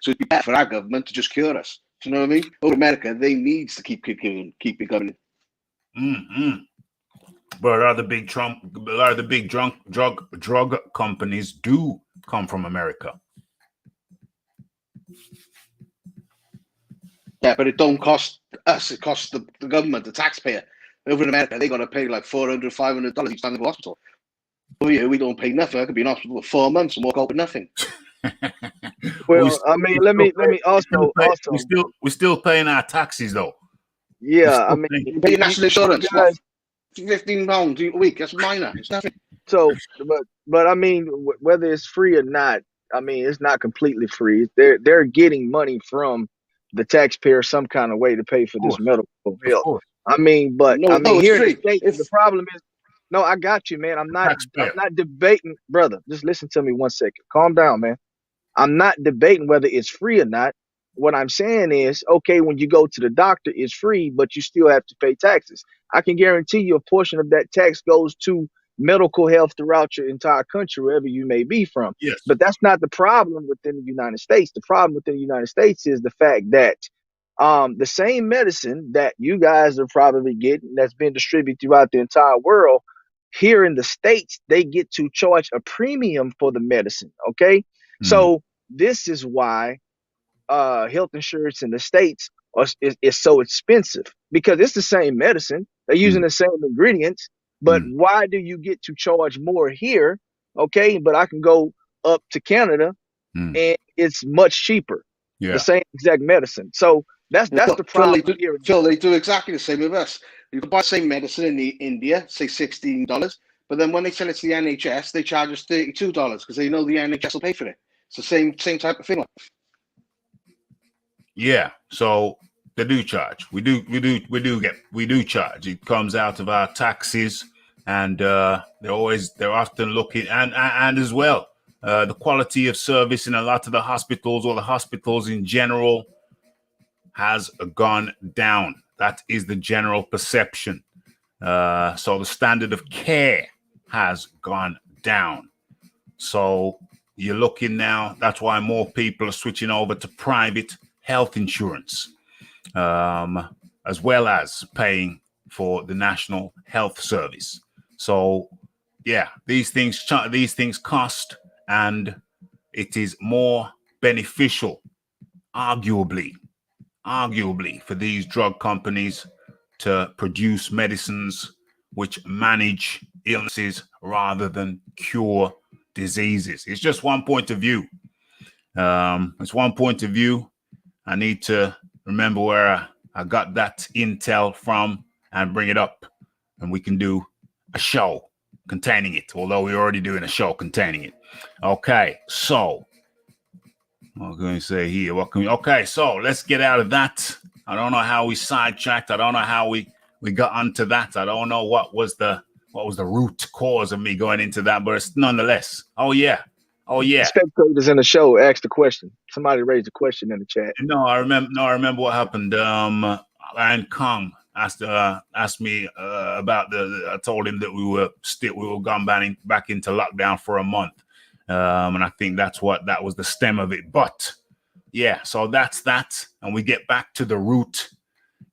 So it'd be better for our government to just cure us. Do you know what I mean? Over America, they need to keep it going. But a lot of the big drug companies do come from America. Yeah, but it don't cost us. It costs the government, the taxpayer. Over in America, they got to pay like $400, $500 each time they go to hospital. Over here, we don't pay nothing. I could be in hospital for 4 months and walk out with nothing. Well, I mean, let me also. We're still paying our taxes though. Yeah, I mean, you pay national insurance. £15 a week. That's minor. It's nothing. So, but I mean, whether it's free or not, I mean, it's not completely free. They're getting money from the taxpayer some kind of way to pay for this medical help. I mean, but here in the States, the problem is, no, I got you, man. I'm not debating, brother. Just listen to me 1 second. Calm down, man. I'm not debating whether it's free or not. What I'm saying is, okay, when you go to the doctor, it's free, but you still have to pay taxes. I can guarantee you a portion of that tax goes to medical health throughout your entire country, wherever you may be from. Yes. But that's not the problem within the United States. The problem within the United States is the fact that the same medicine that you guys are probably getting that's been distributed throughout the entire world, here in the States, they get to charge a premium for the medicine. Okay. So this is why health insurance in the States is so expensive, because it's the same medicine. They're using the same ingredients, But why do you get to charge more here? Okay, but I can go up to Canada and it's much cheaper. Yeah. The same exact medicine. So that's the problem here. Phil, they do exactly the same with us. You can buy the same medicine in India, say $16, but then when they sell it to the NHS, they charge us $32 because they know the NHS will pay for it. It's the same type of thing. Yeah. So they do charge. We do charge. It comes out of our taxes, and they're often looking and as well the quality of service in a lot of the hospitals, or the hospitals in general, has gone down. That is the general perception. So the standard of care has gone down. So you're looking now, that's why more people are switching over to private health insurance, as well as paying for the National Health Service. So yeah, these things cost, and it is more beneficial, arguably, for these drug companies to produce medicines which manage illnesses rather than cure diseases. It's just one point of view. It's one point of view. I need to remember where I got that intel from and bring it up, and we can do a show containing it, although we're already doing a show containing it. Okay, so what can we say here? Okay, so let's get out of that. I don't know how we sidetracked. I don't know how we got onto that. I don't know what was the root cause of me going into that, but it's nonetheless. Oh yeah. Spectators in the show asked the question. Somebody raised a question in the chat. No, I remember what happened. And Kong asked me about I told him that we were gone back into lockdown for a month. And I think that was the stem of it. But yeah, so that's that. And we get back to the root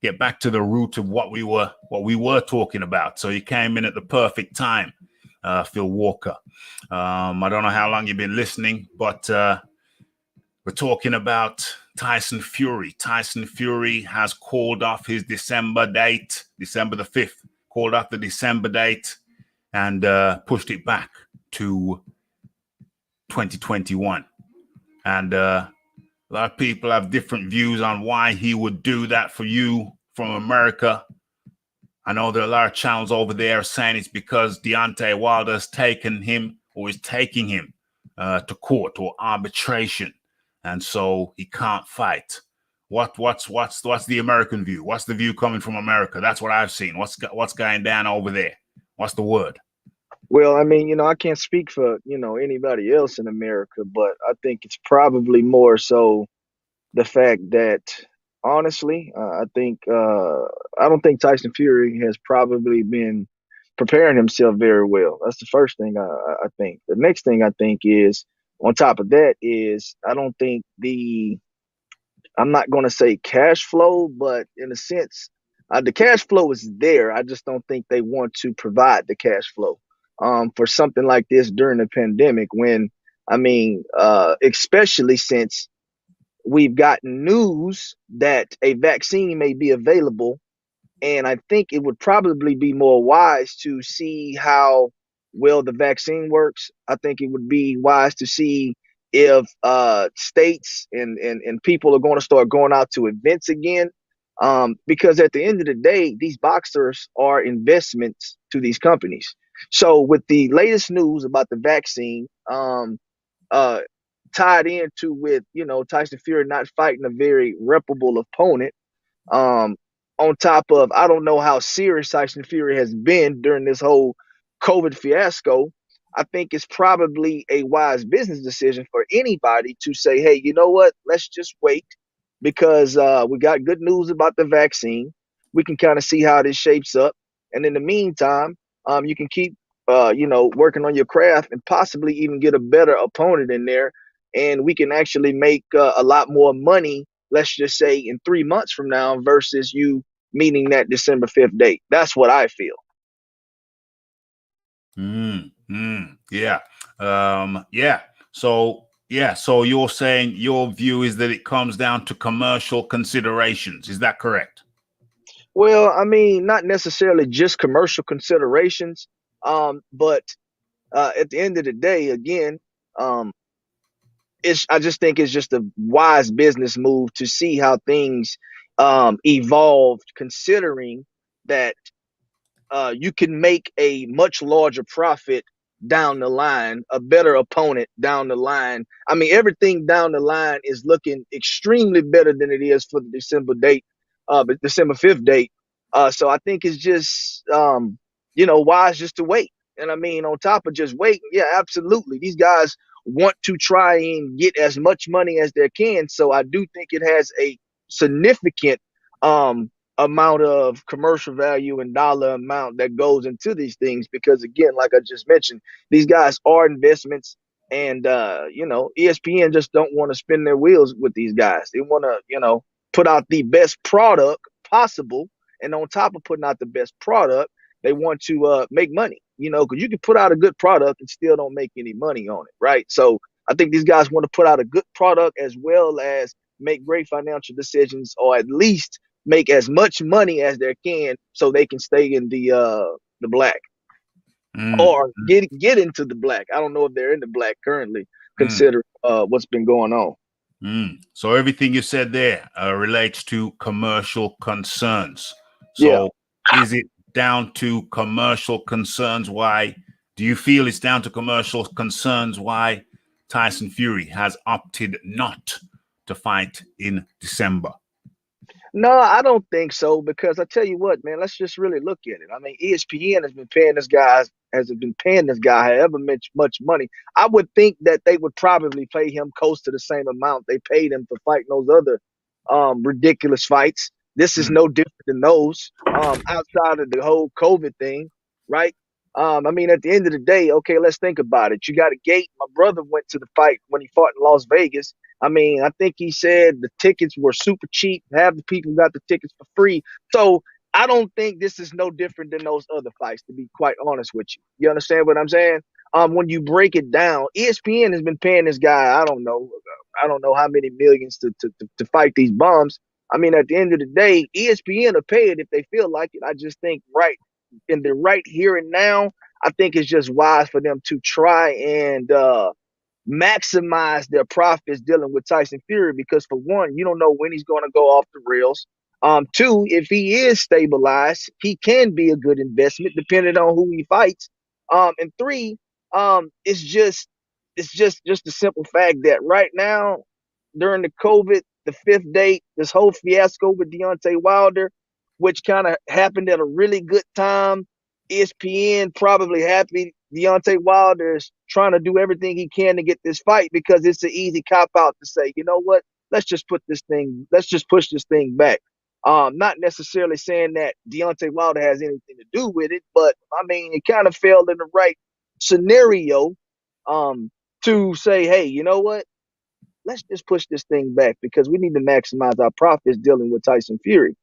of what we were talking about. So you came in at the perfect time, Phil Walker. I don't know how long you've been listening, but we're talking about Tyson Fury. Tyson Fury has called off his December date, December the 5th, called off the December date and pushed it back to 2021. And a lot of people have different views on why he would do that for you from America. I know there are a lot of channels over there saying it's because Deontay Wilder has taken him, or is taking him to court or arbitration, and so he can't fight. What's the American view? What's the view coming from America? That's what I've seen. What's going down over there? What's the word? Well, I mean, I can't speak for, anybody else in America, but I think it's probably more so the fact that, honestly, I don't think Tyson Fury has probably been preparing himself very well. That's the first thing I think. The next thing I think is, on top of that, is I don't think I'm not going to say cash flow, but in a sense, the cash flow is there. I just don't think they want to provide the cash flow for something like this during the pandemic, when, especially since we've gotten news that a vaccine may be available. And I think it would probably be more wise to see how well the vaccine works. I think it would be wise to see if states and people are going to start going out to events again. Because at the end of the day, these boxers are investments to these companies. So with the latest news about the vaccine, tied into with, Tyson Fury not fighting a very reputable opponent, on top of, I don't know how serious Tyson Fury has been during this whole COVID fiasco, I think it's probably a wise business decision for anybody to say, hey, you know what? Let's just wait, because we got good news about the vaccine. We can kind of see how this shapes up. And in the meantime, you can keep, working on your craft and possibly even get a better opponent in there. And we can actually make a lot more money, let's just say in 3 months from now, versus you meeting that December 5th date. That's what I feel. Yeah. So you're saying your view is that it comes down to commercial considerations. Is that correct? Well, I mean, not necessarily just commercial considerations, but at the end of the day, again, um, I just think it's just a wise business move to see how things evolved, considering that you can make a much larger profit down the line, a better opponent down the line. I mean, everything down the line is looking extremely better than it is for the December date, but December 5th date. So I think it's just, wise just to wait. And I mean, on top of just waiting, yeah, absolutely. These guys want to try and get as much money as they can. So I do think it has a significant um, amount of commercial value and dollar amount that goes into these things, because again, like I just mentioned, these guys are investments, and ESPN just don't want to spin their wheels with these guys. They want to put out the best product possible, and on top of putting out the best product, they want to make money, because you can put out a good product and still don't make any money on it, right? So I think these guys want to put out a good product as well as make great financial decisions, or at least make as much money as they can so they can stay in the black, or get into the black. I don't know if they're in the black currently, considering what's been going on. So everything you said there relates to commercial concerns. Yeah. So is it down to commercial concerns? Why do you feel it's down to commercial concerns why Tyson Fury has opted not to fight in December? No, I don't think so, because I tell you what, man, let's just really look at it. I mean, ESPN has been paying this guy, however much money. I would think that they would probably pay him close to the same amount they paid him for fighting those other ridiculous fights. This is no different than those, outside of the whole COVID thing, right? I mean, at the end of the day, okay, let's think about it. You got a gate. My brother went to the fight when he fought in Las Vegas. I mean, I think he said the tickets were super cheap. Half the people got the tickets for free. So I don't think this is no different than those other fights, to be quite honest with you. You understand what I'm saying? When you break it down, ESPN has been paying this guy, I don't know how many millions to fight these bums. I mean, at the end of the day, ESPN will pay it if they feel like it. I just think right here and now, I think it's just wise for them to try and maximize their profits dealing with Tyson Fury, because for one, you don't know when he's going to go off the rails. Two, if he is stabilized, he can be a good investment depending on who he fights. And three, it's just the simple fact that right now, during the COVID, the 5th date, this whole fiasco with Deontay Wilder, which kind of happened at a really good time. ESPN probably happy Deontay Wilder is trying to do everything he can to get this fight, because it's an easy cop out to say, you know what, let's just push this thing back. Not necessarily saying that Deontay Wilder has anything to do with it, but I mean, it kind of fell in the right scenario to say, hey, you know what, let's just push this thing back, because we need to maximize our profits dealing with Tyson Fury.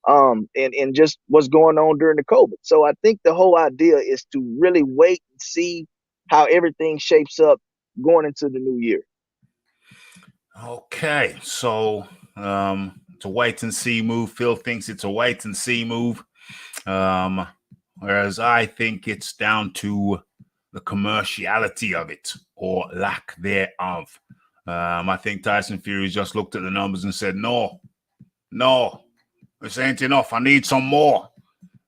And just what's going on during the COVID. So I think the whole idea is to really wait and see how everything shapes up going into the new year. Okay, so it's a wait and see move. Phil thinks it's a wait and see move, whereas I think it's down to the commerciality of it, or lack thereof. I think Tyson Fury just looked at the numbers and said, no, this ain't enough. I need some more.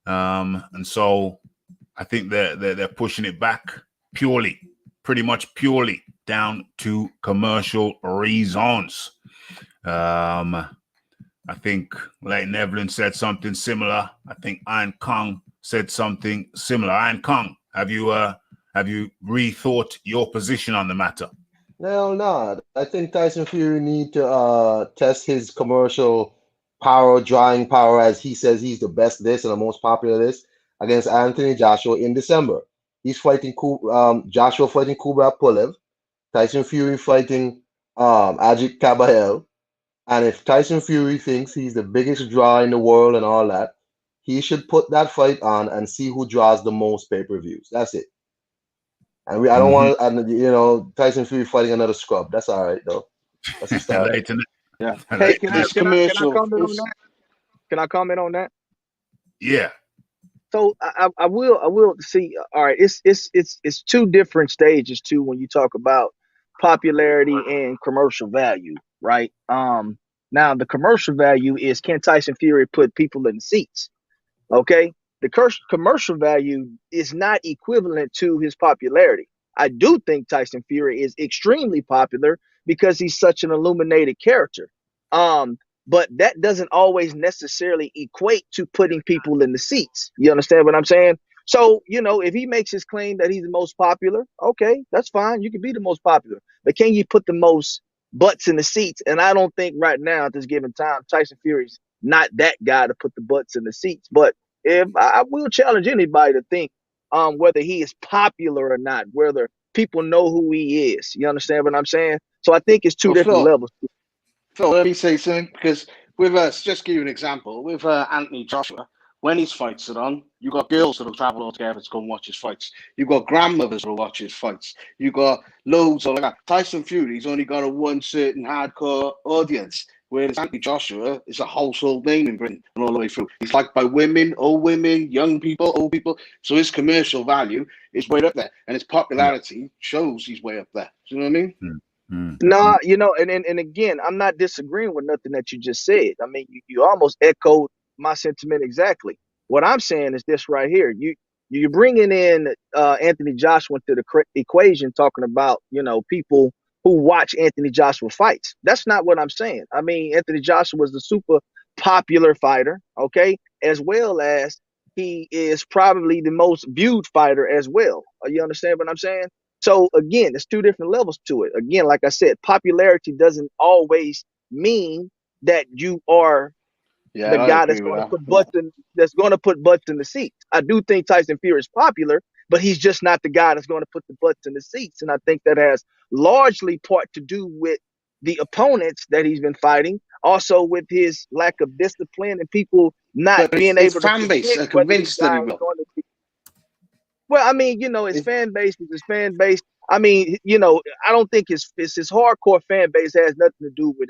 And so I think they're pushing it back pretty much purely down to commercial reasons. I think Leighton Evelyn said something similar. I think Iron Kong said something similar. Iron Kong, have you rethought your position on the matter? No. I think Tyson Fury need to test his commercial power, drawing power, as he says he's the best this and the most popular this, against Anthony Joshua in December. He's fighting Joshua fighting Kubrat Pulev, Tyson Fury fighting Ajit Kabahel. And if Tyson Fury thinks he's the biggest draw in the world and all that, he should put that fight on and see who draws the most pay-per-views. That's it. And I don't want Tyson Fury fighting another scrub. That's all right though. That's a start. Yeah. Hey, can I commercial. comment on that? Can I comment on that? Yeah. So I will see. All right, it's two different stages too when you talk about popularity and commercial value, right? Now the commercial value is, can Tyson Fury put people in the seats? Okay, the commercial value is not equivalent to his popularity. I do think Tyson Fury is extremely popular because he's such an illuminated character. Um, but that doesn't always necessarily equate to putting people in the seats. You understand what I'm saying? So, if he makes his claim that he's the most popular, okay, that's fine. You can be the most popular. But can you put the most butts in the seats? And I don't think right now at this given time, Tyson Fury's not that guy to put the butts in the seats. But if I will challenge anybody to think whether he is popular or not, whether people know who he is. You understand what I'm saying? So I think it's two different levels. Phil, let me say something, because with us, just give you an example, with Anthony Joshua, when his fights are on, you've got girls that'll travel all together to go and watch his fights. You've got grandmothers that'll watch his fights. You've got loads of like that. Tyson Fury's only got a one certain hardcore audience, whereas Anthony Joshua is a household name in Britain and all the way through. He's liked by women, old women, young people, old people. So his commercial value is way up there, and his popularity shows he's way up there. Do you know what I mean? No, and again, I'm not disagreeing with nothing that you just said. I mean, you almost echoed my sentiment exactly. What I'm saying is this right here. You're bringing in Anthony Joshua to the equation, talking about people who watch Anthony Joshua fights. That's not what I'm saying. I mean, Anthony Joshua was the super popular fighter, okay, as well as he is probably the most viewed fighter as well. You understand what I'm saying? So again, there's two different levels to it. Again, like I said, popularity doesn't always mean that you are the guy that's going to put butts in the seats. I do think Tyson Fury is popular, but he's just not the guy that's going to put the butts in the seats. And I think that has largely part to do with the opponents that he's been fighting, also with his lack of discipline and people not being able to fan base are convinced that he will. Well, I mean, his fan base is his fan base. I mean, I don't think his hardcore fan base has nothing to do with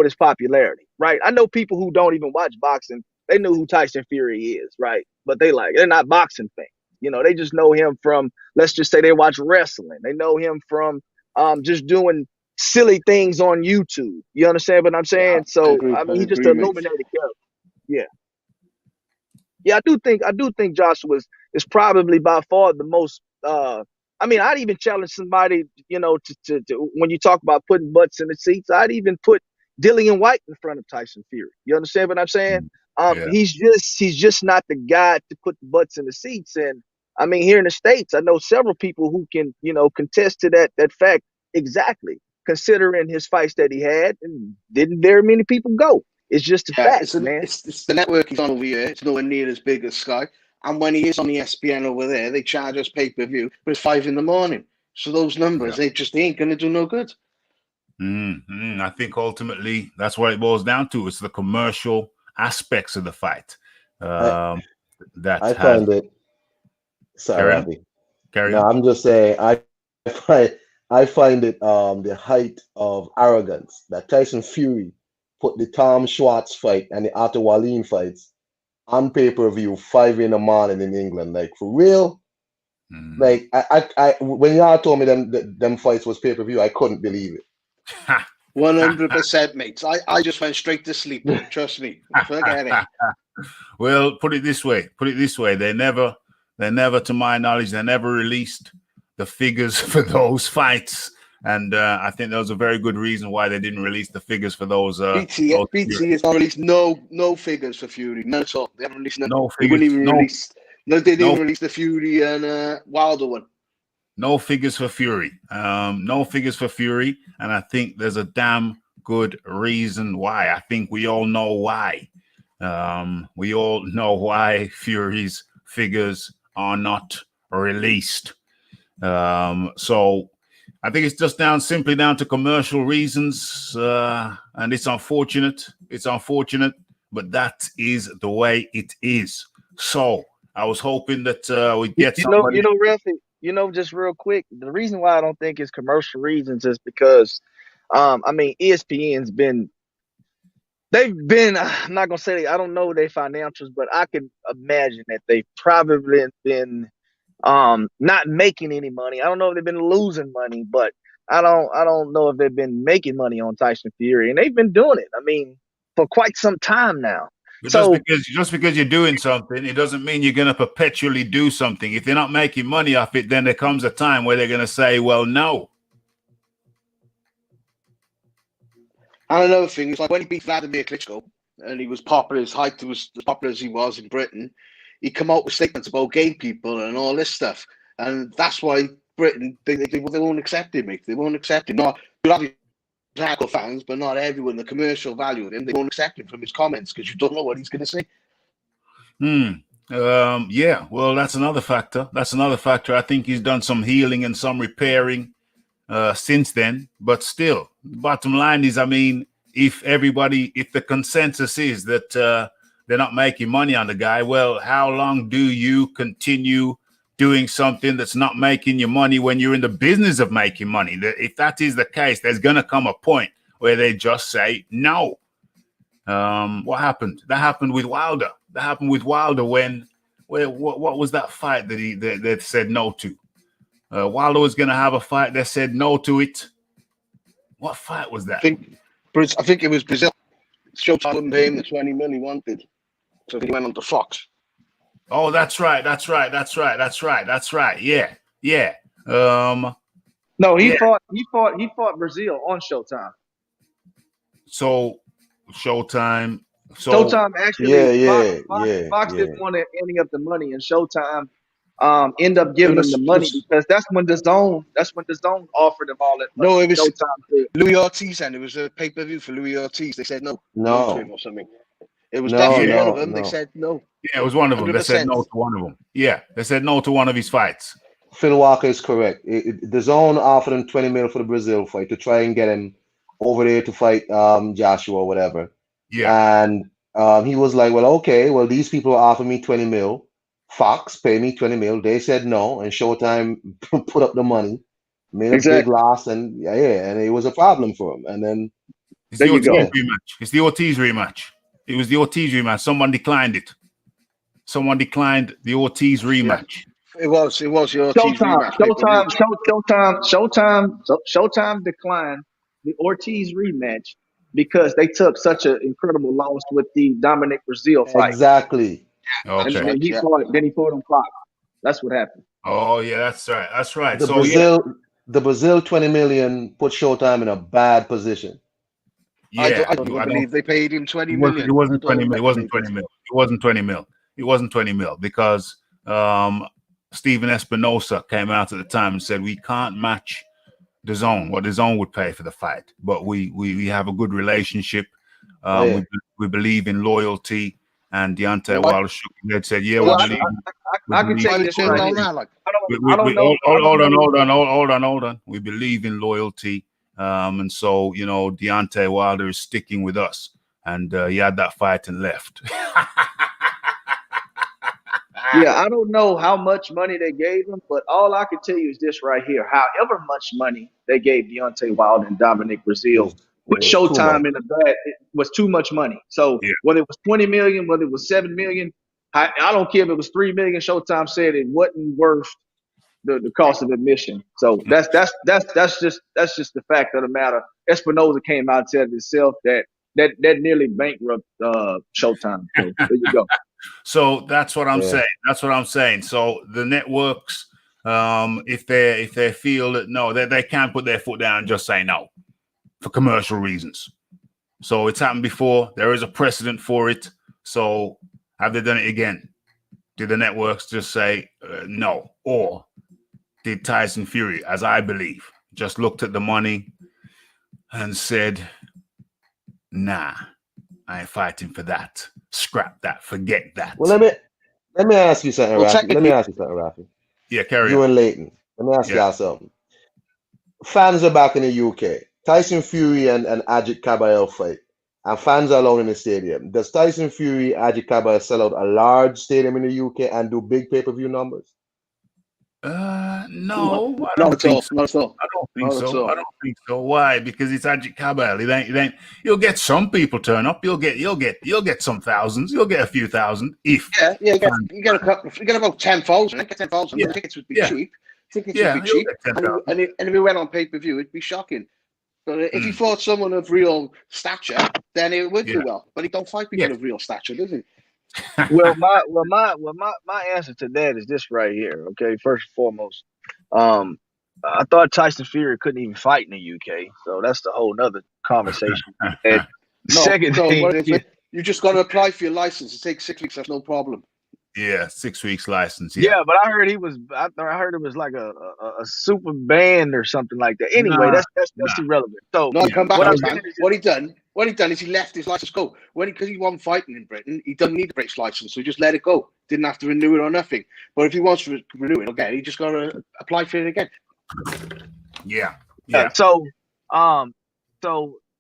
his popularity, right? I know people who don't even watch boxing. They know who Tyson Fury is, right? But they're not boxing fans. They just know him from, let's just say they watch wrestling. They know him from just doing silly things on YouTube. You understand what I'm saying? So I mean, he's just an illuminated character. Yeah. Yeah, I do think Joshua is probably by far the most. I mean, I'd even challenge somebody, to when you talk about putting butts in the seats, I'd even put Dillian White in front of Tyson Fury. You understand what I'm saying? He's just not the guy to put the butts in the seats. And I mean, here in the States, I know several people who can, contest to that fact exactly, considering his fights that he had, and didn't very many people go. It's just a fact, man. It's the network he's on over here. It's nowhere near as big as Sky. And when he is on ESPN over there, they charge us pay-per-view, but it's 5 a.m. So those numbers, they ain't going to do no good. I think ultimately that's what it boils down to. It's the commercial aspects of the fight. I find it. Sorry, Abby. No, I'm just saying. I find it the height of arrogance that Tyson Fury put the Tom Schwartz fight and the Otto Wallin fights on pay-per-view 5 a.m. in England. Like, for real? Like, I when y'all told me them fights was pay-per-view, I couldn't believe it. 100%, mates. I just went straight to sleep. Trust me. Forget it. Well, put it this way. They never, to my knowledge, they never released the figures for those fights. And I think there was a very good reason why they didn't release the figures for those. BT has not released no figures for Fury. None at all. They haven't released no figures. They wouldn't even release. No, they didn't release the Fury and Wilder one. No figures for Fury. No figures for Fury. And I think there's a damn good reason why. I think we all know why. We all know why Fury's figures are not released. So I think it's just simply down to commercial reasons, and it's unfortunate. But that is the way it is. So I was hoping that we'd get somebody. Rafi, just real quick, the reason why I don't think it's commercial reasons is because, I mean, ESPN's been they've been. I'm not gonna say I don't know their financials, but I can imagine that they've probably been not making any money. I don't know if they've been losing money, but I don't know if they've been making money on Tyson Fury, and they've been doing it. I mean, for quite some time now. But So just because you're doing something, it doesn't mean you're going to perpetually do something. If they're not making money off it, then there comes a time where they're going to say, "Well, no." And another thing is, like when he beat Vladimir Klitschko and he was popular, his height was as popular as he was in Britain, he come out with statements about gay people and all this stuff. And that's why Britain, they won't accept him, mate. They won't accept him. Not, you'll have your hardcore fans, but not everyone. The commercial value of him, they won't accept him from his comments because you don't know what he's going to say. Yeah, well, that's another factor. I think he's done some healing and some repairing since then. But still, bottom line is, I mean, if the consensus is that they're not making money on the guy, well, how long do you continue doing something that's not making you money when you're in the business of making money? If that is the case, there's going to come a point where they just say no. What happened? That happened with Wilder. When what was that fight that they said no to? Wilder was going to have a fight. They said no to it. What fight was that? I think it was Brazil. Showtime wouldn't pay him the 20 million he wanted, so he went on to Fox. Oh, that's right. Yeah. no, he fought Brazil on Showtime. So Showtime. Showtime actually, Fox yeah. didn't want any of the money, and Showtime end up giving them the money because that's when the zone offered them all that money. No, it was Showtime. Louis Ortiz, and it was a pay-per-view for Louis Ortiz. They said no to him or something. It was definitely one of them. They said no. Yeah, it was one of them. 100%. They said no to one of them. Yeah, they said no to one of his fights. Phil Walker is correct. The zone offered him 20 million for the Brazil fight to try and get him over there to fight Joshua or whatever. Yeah. And he was like, well, okay, well, these people offer me 20 mil. Fox pay me 20 mil. They said no, and Showtime put up the money, made a big loss, and and it was a problem for him. And then it's the Ortiz rematch. It's the Ortiz rematch. It was the Ortiz rematch. Someone declined it. Someone declined the Ortiz rematch. Yeah. It was the Ortiz rematch. Showtime declined the Ortiz rematch because they took such an incredible loss with the Dominic Brazil fight. Exactly. Okay. And then he fought on Fox. That's what happened. Oh yeah, that's right. The Brazil 20 million put Showtime in a bad position. Yeah, I don't believe they paid him 20 million. It wasn't 20 mil. It wasn't 20 mil because Steven Espinosa came out at the time and said we can't match the zone, what the zone would pay for the fight, but we have a good relationship. We believe in loyalty. And Deontay Wilder shook his head, said, "Yeah, I can tell you this right here. I don't know. Hold on. We believe in loyalty, and so Deontay Wilder is sticking with us, and he had that fight and left." Yeah, I don't know how much money they gave him, but all I can tell you is this right here. However much money they gave Deontay Wilder and Dominic Brazil, put Showtime in the bag, it was too much money. So whether it was 20 million, whether it was 7 million, I don't care if it was 3 million. Showtime said it wasn't worth the cost of admission. So that's just the fact of the matter. Espinosa came out and said itself that nearly bankrupt Showtime. So there you go. So that's what I'm saying. So the networks, if they feel that no, they can't put their foot down and just say no for commercial reasons. So it's happened before. There is a precedent for it. So have they done it again? Did the networks just say no? Or did Tyson Fury, as I believe, just looked at the money and said, nah, I ain't fighting for that. Scrap that. Forget that. Well, let me ask you something, Rafi. Yeah, carry you on. and Leighton. Let me ask y'all something. Fans are back in the UK. Tyson Fury and Ajit Kabayel fight. And fans are alone in the stadium. Does Tyson Fury, Ajit Kabayel sell out a large stadium in the UK and do big pay-per-view numbers? No, not at all. I don't think Not at so. all. I don't think so. Why? Because it's Ajit Cabal. It ain't. You'll get some people turn up. You'll get some thousands. You'll get a few thousand if. Yeah. You get a couple. You get about 10,000. Get 10,000. Yeah. The tickets would be Yeah. cheap. Tickets Yeah, would be you'll cheap. get And 10,000. if we went on pay-per-view, it'd be shocking. But if he fought someone of real stature, then it would do well. But he don't fight people of real stature, does he? Well, my answer to that is this right here. Okay, first and foremost, I thought Tyson Fury couldn't even fight in the UK, so that's the whole nother conversation. And second thing, you just got to apply for your license. It takes 6 weeks. That's no problem. Yeah, 6 weeks license. yeah, but I heard I heard it was like a super band or something like that. Anyway, that's irrelevant. So No, come back. what he done is he left his license go. Because he wasn't fighting in Britain, he doesn't need a British license, so he just let it go. Didn't have to renew it or nothing. But if he wants to renew it again, he just got to apply for it again. Yeah. So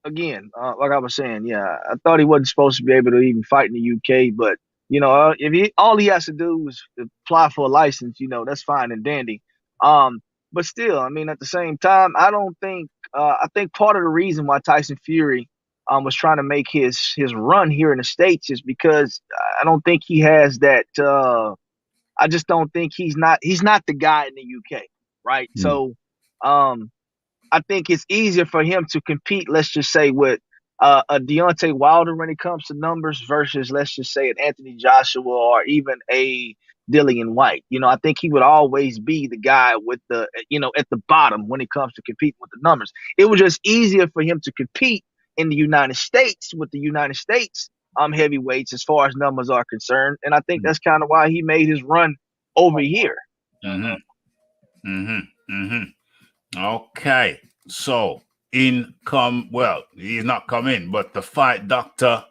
again, like I was saying, I thought he wasn't supposed to be able to even fight in the UK, but if all he has to do is apply for a license, that's fine and dandy. But still, I mean, at the same time, I don't think. I think part of the reason why Tyson Fury was trying to make his run here in the States is because I don't think he has that. I just don't think he's not the guy in the UK, right? So, I think it's easier for him to compete. Let's just say with a Deontay Wilder when it comes to numbers versus, let's just say, an Anthony Joshua or even a Dillian White. I think he would always be the guy with the, at the bottom when it comes to competing with the numbers. It was just easier for him to compete in the United States with the United States heavyweights as far as numbers are concerned. And I think that's kind of why he made his run over here. Okay. So he's not come in, but the fight doctor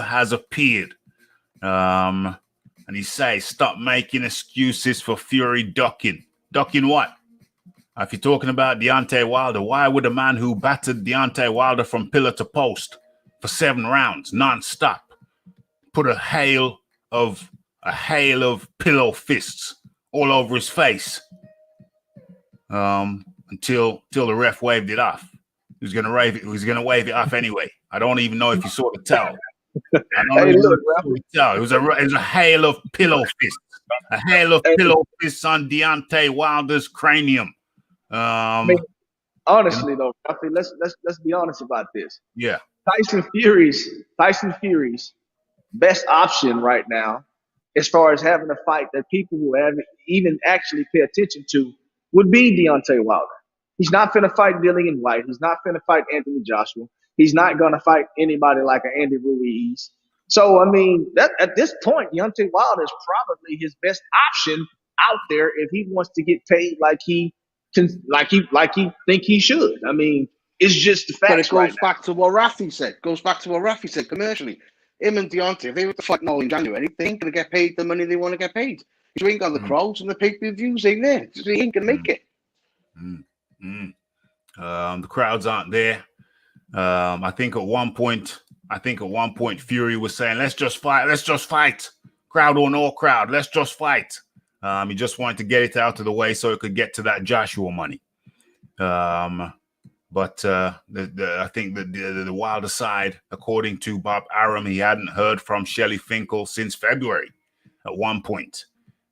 has appeared. And he says, stop making excuses for Fury ducking. Ducking what? If you're talking about Deontay Wilder, why would a man who battered Deontay Wilder from pillar to post for 7 rounds non-stop put a hail of pillow fists all over his face until the ref waved it off? He was gonna wave it off anyway. I don't even know if you saw the towel. It was a hail of pillow fists. A hail of pillow fists on Deontay Wilder's cranium. Honestly, though, Rafi, let's be honest about this. Yeah. Tyson Fury's best option right now, as far as having a fight that people will even actually pay attention to, would be Deontay Wilder. He's not finna fight Dillian White. He's not finna fight Anthony Joshua. He's not gonna fight anybody like an Andy Ruiz. So, I mean, at this point, Deontay Wilder is probably his best option out there if he wants to get paid like he think he should. I mean, it's just the fact. But it goes back to what Rafi said. Commercially, him and Deontay, if they were to fight now in January, they ain't gonna get paid the money they want to get paid. You ain't got the crowds and the pay-per-views ain't there. So he ain't gonna make it. The crowds aren't there. I think at one point Fury was saying, let's just fight. Crowd or no crowd, let's just fight. He just wanted to get it out of the way so he could get to that Joshua money. But I think the Wilder side, according to Bob Arum, he hadn't heard from Shelley Finkel since February at one point.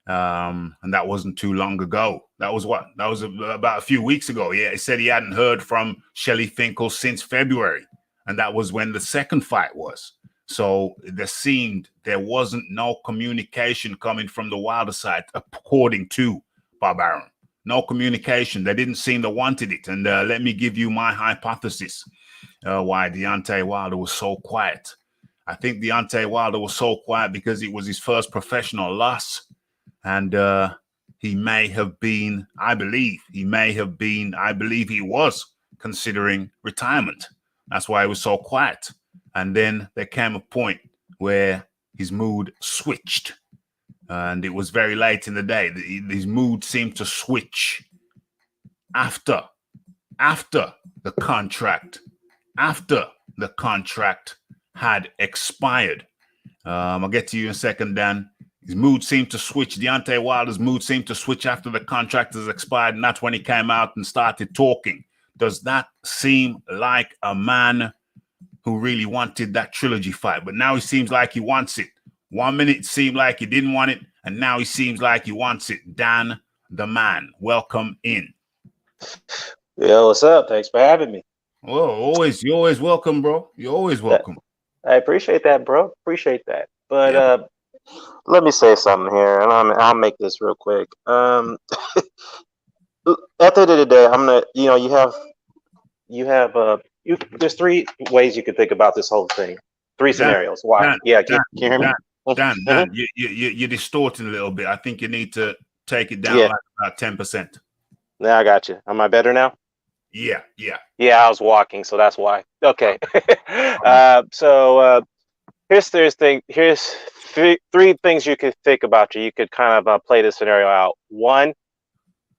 And that wasn't too long ago. That was about a few weeks ago. Yeah, he said he hadn't heard from Shelley Finkel since February. And that was when the second fight was. So there wasn't no communication coming from the Wilder side, according to Bob Arum. No communication. They didn't seem to wanted it. And let me give you my hypothesis why Deontay Wilder was so quiet. I think Deontay Wilder was so quiet because it was his first professional loss. And he was considering retirement. That's why he was so quiet. And then there came a point where his mood switched. And it was very late in the day. His mood seemed to switch after the contract had expired. I'll get to you in a second, Dan. His mood seemed to switch. Deontay Wilder's mood seemed to switch after the contract has expired, and that's when he came out and started talking. Does that seem like a man who really wanted that trilogy fight? But now he seems like he wants it. 1 minute it seemed like he didn't want it, and now he seems like he wants it. Dan, the man, welcome in. Yo, what's up? Thanks for having me. Well, you're always welcome, bro. You're always welcome. I appreciate that, bro. Appreciate that. But let me say something here, and I'll make this real quick. At the end of the day, I'm gonna, there's three ways you can think about this whole thing. Three scenarios. Why? Dan, can you hear me? Dan, you're distorting a little bit. I think you need to take it down like about 10%. Yeah, I got you. Am I better now? Yeah. Yeah, I was walking, so that's why. Okay. Here's three things you could think about. You could kind of play this scenario out. One,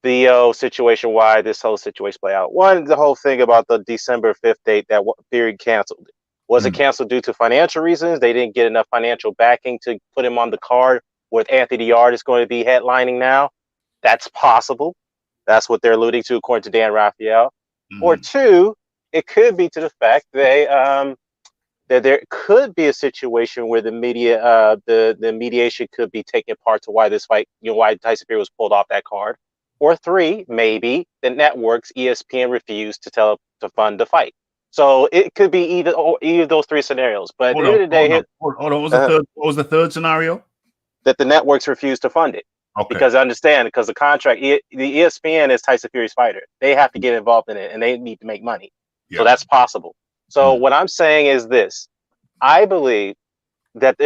the situation, why this whole situation play out. One, the whole thing about the December 5th date that Theory canceled. Was it canceled due to financial reasons? They didn't get enough financial backing to put him on the card with Anthony Yard is going to be headlining now. That's possible. That's what they're alluding to, according to Dan Raphael. Or two, it could be to the fact that there could be a situation where the media, the mediation could be taking part to why this fight, why Tyson Fury was pulled off that card. Or three, maybe the networks, ESPN refused to fund the fight. So it could be either of those three scenarios. But at the end of the day, hold on. What was the third scenario? That the networks refused to fund it. Okay. Because I understand, because the contract, the ESPN is Tyson Fury's fighter. They have to get involved in it, and they need to make money. Yeah. So that's possible. So what I'm saying is this: I believe that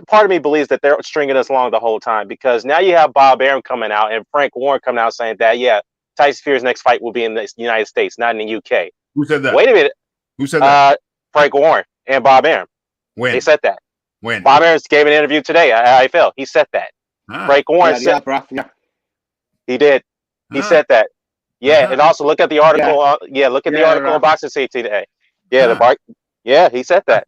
part of me believes that they're stringing us along the whole time, because now you have Bob Arum coming out and Frank Warren coming out saying that Tyson Fury's next fight will be in the United States, not in the UK. Who said that? Wait a minute. Who said that? Frank Warren and Bob Arum. When? They said that. When? Bob Arum gave an interview today at IFL. He said that. Frank Warren said he did. He said that. Yeah, and also look at the article. Look at the article on Boxing Safety today. Yeah, he said that.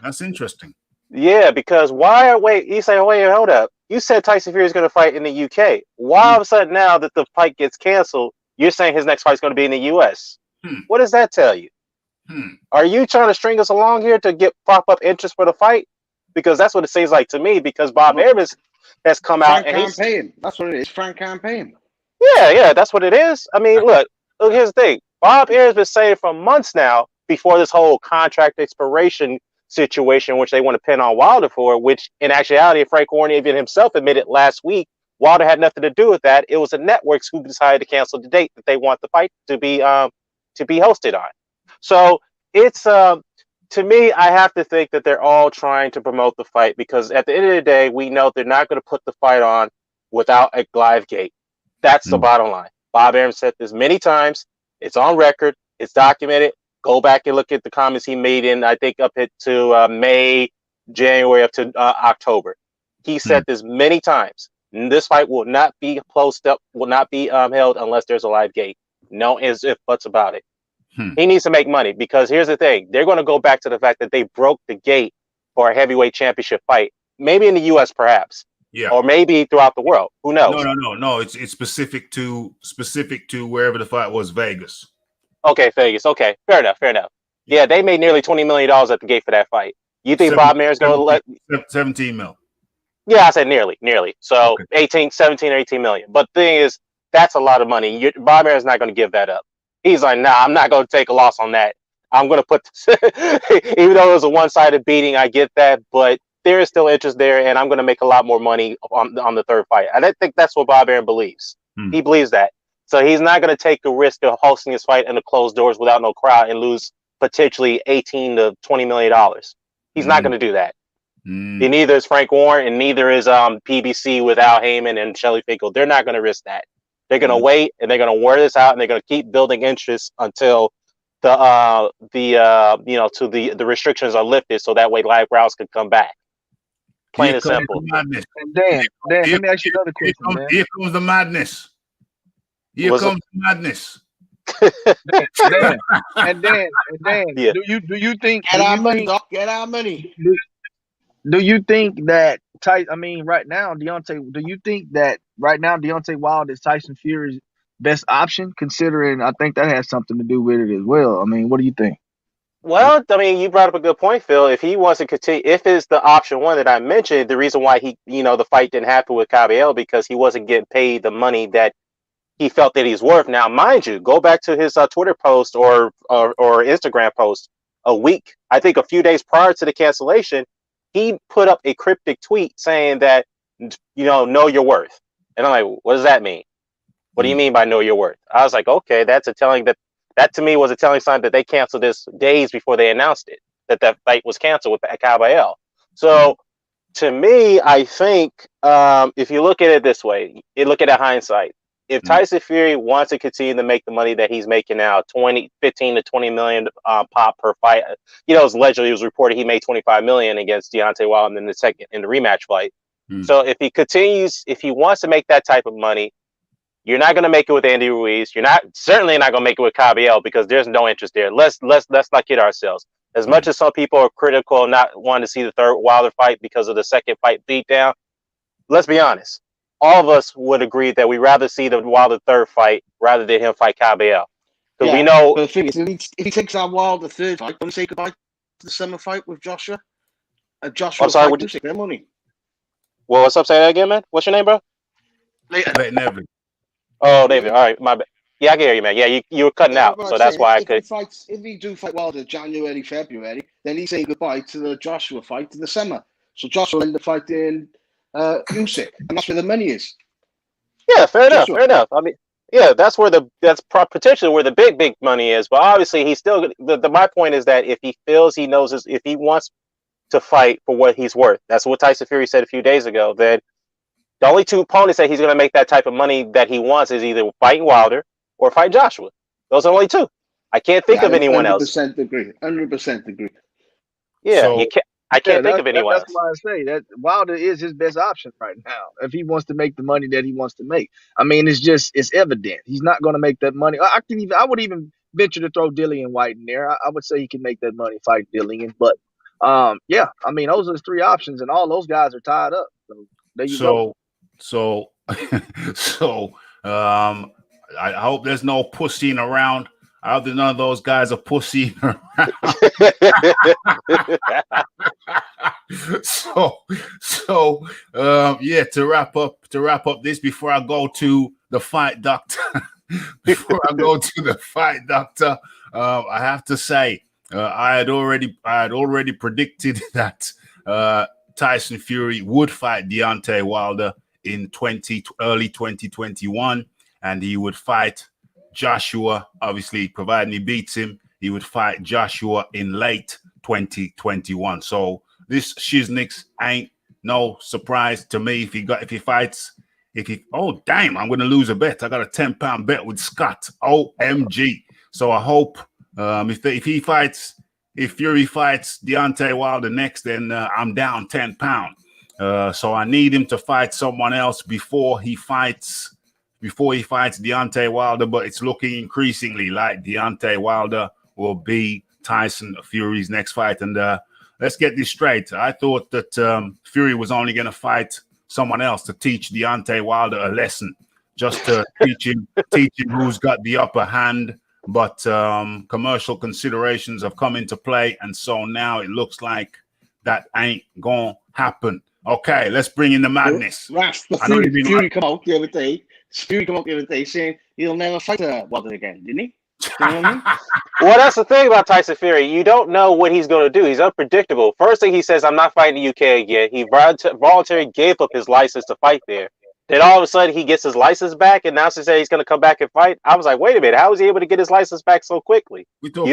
That's interesting. Yeah, because you say, wait, hold up. You said Tyson Fury is going to fight in the UK. Why all of a sudden now that the fight gets canceled, you're saying his next fight is going to be in the US? What does that tell you? Are you trying to string us along here to prop up interest for the fight? Because that's what it seems like to me. Because Bob Arum has come out and that's what it is. Frank campaign. Yeah, that's what it is. I mean, look, here's the thing. Bob Arum's been saying for months now, before this whole contract expiration situation, which they want to pin on Wilder for, which in actuality, Frank Warren even himself admitted last week, Wilder had nothing to do with that. It was the networks who decided to cancel the date that they want the fight to be hosted on. So it's to me, I have to think that they're all trying to promote the fight, because at the end of the day, we know they're not going to put the fight on without a live gate. That's the bottom line. Bob Arum said this many times. It's on record. It's documented. Go back and look at the comments he made in, I think, up to May, January, up to October. He said this many times. This fight will not be closed up, will not be held unless there's a live gate. No ifs, buts about it. He needs to make money, because here's the thing. They're going to go back to the fact that they broke the gate for a heavyweight championship fight. Maybe in the U.S., perhaps. Yeah. Or maybe throughout the world. Who knows? No. It's specific to wherever the fight was, Vegas. Okay, Vegas. Okay, fair enough. Yeah, they made nearly $20 million at the gate for that fight. You think Bob Arum is going to let 17 mil? Yeah, I said nearly. So okay. 17 or 18 million. But the thing is, that's a lot of money. Bob Arum is not going to give that up. He's like, nah, I'm not going to take a loss on that. I'm going to put, even though it was a one-sided beating, I get that, but there is still interest there, and I'm going to make a lot more money on the third fight. And I think that's what Bob Arum believes. He believes that. So he's not going to take the risk of hosting his fight in the closed doors without no crowd and lose potentially $18 to $20 million. He's not going to do that. And neither is Frank Warren, and neither is PBC with Al Heyman and Shelley Finkel. They're not going to risk that. They're going to wait, and they're going to wear this out, and they're going to keep building interest until the restrictions are lifted, so that way live crowds can come back. Plain and simple. And Dan, let me ask you another question. Here comes the madness. Here comes the madness. Dan, yeah. do you think get our money, Doc? Get our money. Do you think that right now, Deontay? Do you think that right now Deontay Wilder is Tyson Fury's best option? Considering, I think that has something to do with it as well. I mean, what do you think? Well, I mean, you brought up a good point, Phil. If he wants to continue, if it's the option one that I mentioned, the reason why the fight didn't happen with Cabell because he wasn't getting paid the money that he felt that he's worth. Now, mind you, go back to his Twitter post or Instagram post I think a few days prior to the cancellation, he put up a cryptic tweet saying that, know your worth. And I'm like, what does that mean? What do you mean by know your worth? I was like, okay, that to me was a telling sign that they canceled this days before they announced it, that fight was canceled with Cabell. So to me, I think if you look at it this way, you look at it hindsight. If Tyson Fury wants to continue to make the money that he's making now, 15 to 20 million pop per fight, allegedly it was reported he made 25 million against Deontay Wilder in the rematch fight. So if he wants to make that type of money, you're not going to make it with Andy Ruiz. You're certainly not going to make it with Cabell because there's no interest there. Let's not kid ourselves. As much as some people are critical, not wanting to see the third Wilder fight because of the second fight beatdown, let's be honest. All of us would agree that we'd rather see the Wilder third fight rather than him fight Cabell. Because we know. But the thing is, if he takes our Wilder third fight, don't say goodbye to the summer fight with Joshua. Joshua, I'm sorry, would you take their money? Well, what's up? Say that again, man. What's your name, bro? Leighton Evans. Oh, David. All right, my bad. Yeah, I can hear you, man. Yeah, you were cutting out, so that's why I could. If he do fight Wilder January, February, then he's saying goodbye to the Joshua fight in the summer. So Joshua will end up fighting Usyk, and that's where the money is. Yeah, fair enough. I mean, yeah, that's potentially where the big money is. But obviously, he's still. My point is that if he feels if he wants to fight for what he's worth, that's what Tyson Fury said a few days ago. Then the only two opponents that he's going to make that type of money that he wants is either fighting Wilder or fight Joshua. Those are only two. I can't think of anyone else. 100% agree. 100% agree. Yeah, so, you can't. I can't think of anyone else. That's why I say that Wilder is his best option right now if he wants to make the money that he wants to make. I mean, it's evident he's not going to make that money. I would even venture to throw Dillian White in there. I would say he can make that money fighting Dillian, but yeah, I mean, those are the three options, and all those guys are tied up. So there you go. So, I hope there's no pussying around. I hope that none of those guys are pussying around. Yeah. To wrap up this before I go to the fight doctor. I have to say, I had already predicted that Tyson Fury would fight Deontay Wilder in early 2021, and he would fight Joshua, obviously, providing he beats him, he would fight Joshua in late 2021. So this Shiznix ain't no surprise to me. Oh damn, I'm gonna lose a bet. I got a 10-pound bet with Scott. OMG. So I hope if Fury fights Deontay Wilder next, then I'm down 10 pounds. So I need him to fight someone else before he fights Deontay Wilder, but it's looking increasingly like Deontay Wilder will be Tyson Fury's next fight. And let's get this straight. I thought that Fury was only going to fight someone else to teach Deontay Wilder a lesson, just to teach him who's got the upper hand. But commercial considerations have come into play, and so now it looks like that ain't gonna happen. Okay, let's bring in the madness. Fury come out the other day saying he'll never fight Wilder again, didn't he? You know what I mean? Well, that's the thing about Tyson Fury. You don't know what he's going to do. He's unpredictable. First thing he says, I'm not fighting the UK again. He voluntarily gave up his license to fight there. Then all of a sudden he gets his license back, and now he says he's going to come back and fight. I was like, wait a minute, how was he able to get his license back so quickly? We talked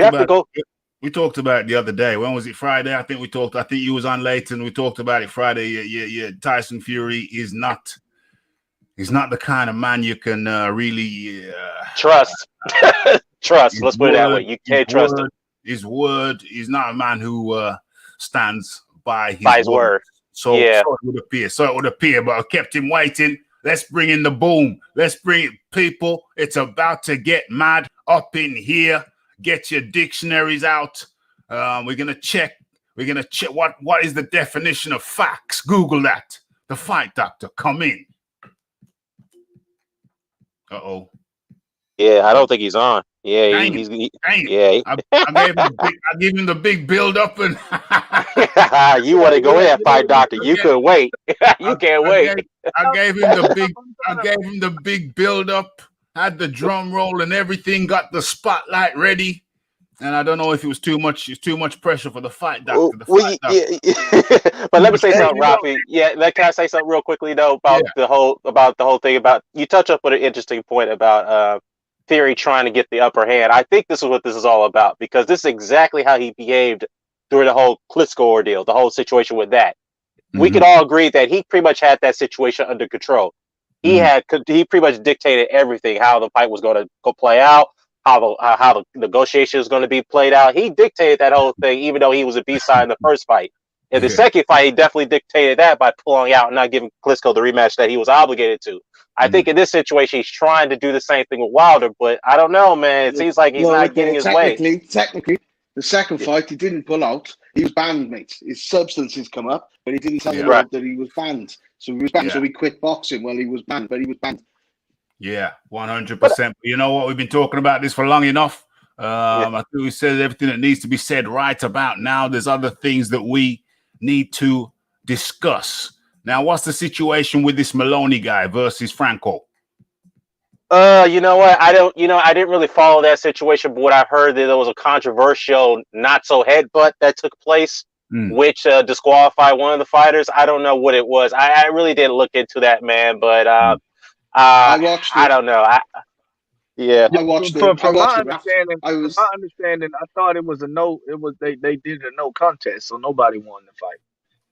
about it the other day. When was it? Friday? I think you was on Leighton. We talked about it Friday. Yeah. Tyson Fury is not. He's not the kind of man you can really trust. Trust. Let's put it that way. You can't trust him. His word. He's not a man who stands by his word. So it would appear, but I kept him waiting. Let's bring in the boom. Let's bring it, people. It's about to get mad up in here. Get your dictionaries out. We're gonna check We're gonna check what is the definition of facts. Google that. The fight doctor, come in. Uh-oh. Yeah, I don't think he's on. Yeah, Dang he's Dang it. yeah. I gave him the big build up and You want to go in, fight doctor? You could wait. You can't wait. I gave him the big build up, had the drum roll and everything, got the spotlight ready. And I don't know if it was too much. It's too much pressure for the fight doctor. But let me say something, Rafi. Yeah, can I say something real quickly though about the whole thing about you touch up with an interesting point about Theory trying to get the upper hand. I think this is what this is all about because this is exactly how he behaved during the whole Klitschko ordeal, the whole situation with that. We could all agree that he pretty much had that situation under control. He pretty much dictated everything, how the fight was going to go play out, how the negotiation is going to be played out. He dictated that whole thing, even though he was a B-side in the first fight. In the second fight, he definitely dictated that by pulling out and not giving Klitschko the rematch that he was obligated to. I think in this situation, he's trying to do the same thing with Wilder, but I don't know, man. It seems like he's not getting his way. Technically, the second fight, he didn't pull out. He was banned, mate. His substances come up, but he didn't tell the world that he was banned. So he was banned. So he quit boxing while he was banned, but he was banned. Yeah, 100%. You know what? We've been talking about this for long enough. I think we said everything that needs to be said right about now. There's other things that we need to discuss. Now, what's the situation with this Maloney guy versus Franco? You know what? I didn't really follow that situation, but what I heard that there was a controversial not so headbutt that took place, which disqualified one of the fighters. I don't know what it was. I really didn't look into that, man, but I don't know. I watched it. From my understanding, I thought it was they did a no contest, so nobody won the fight.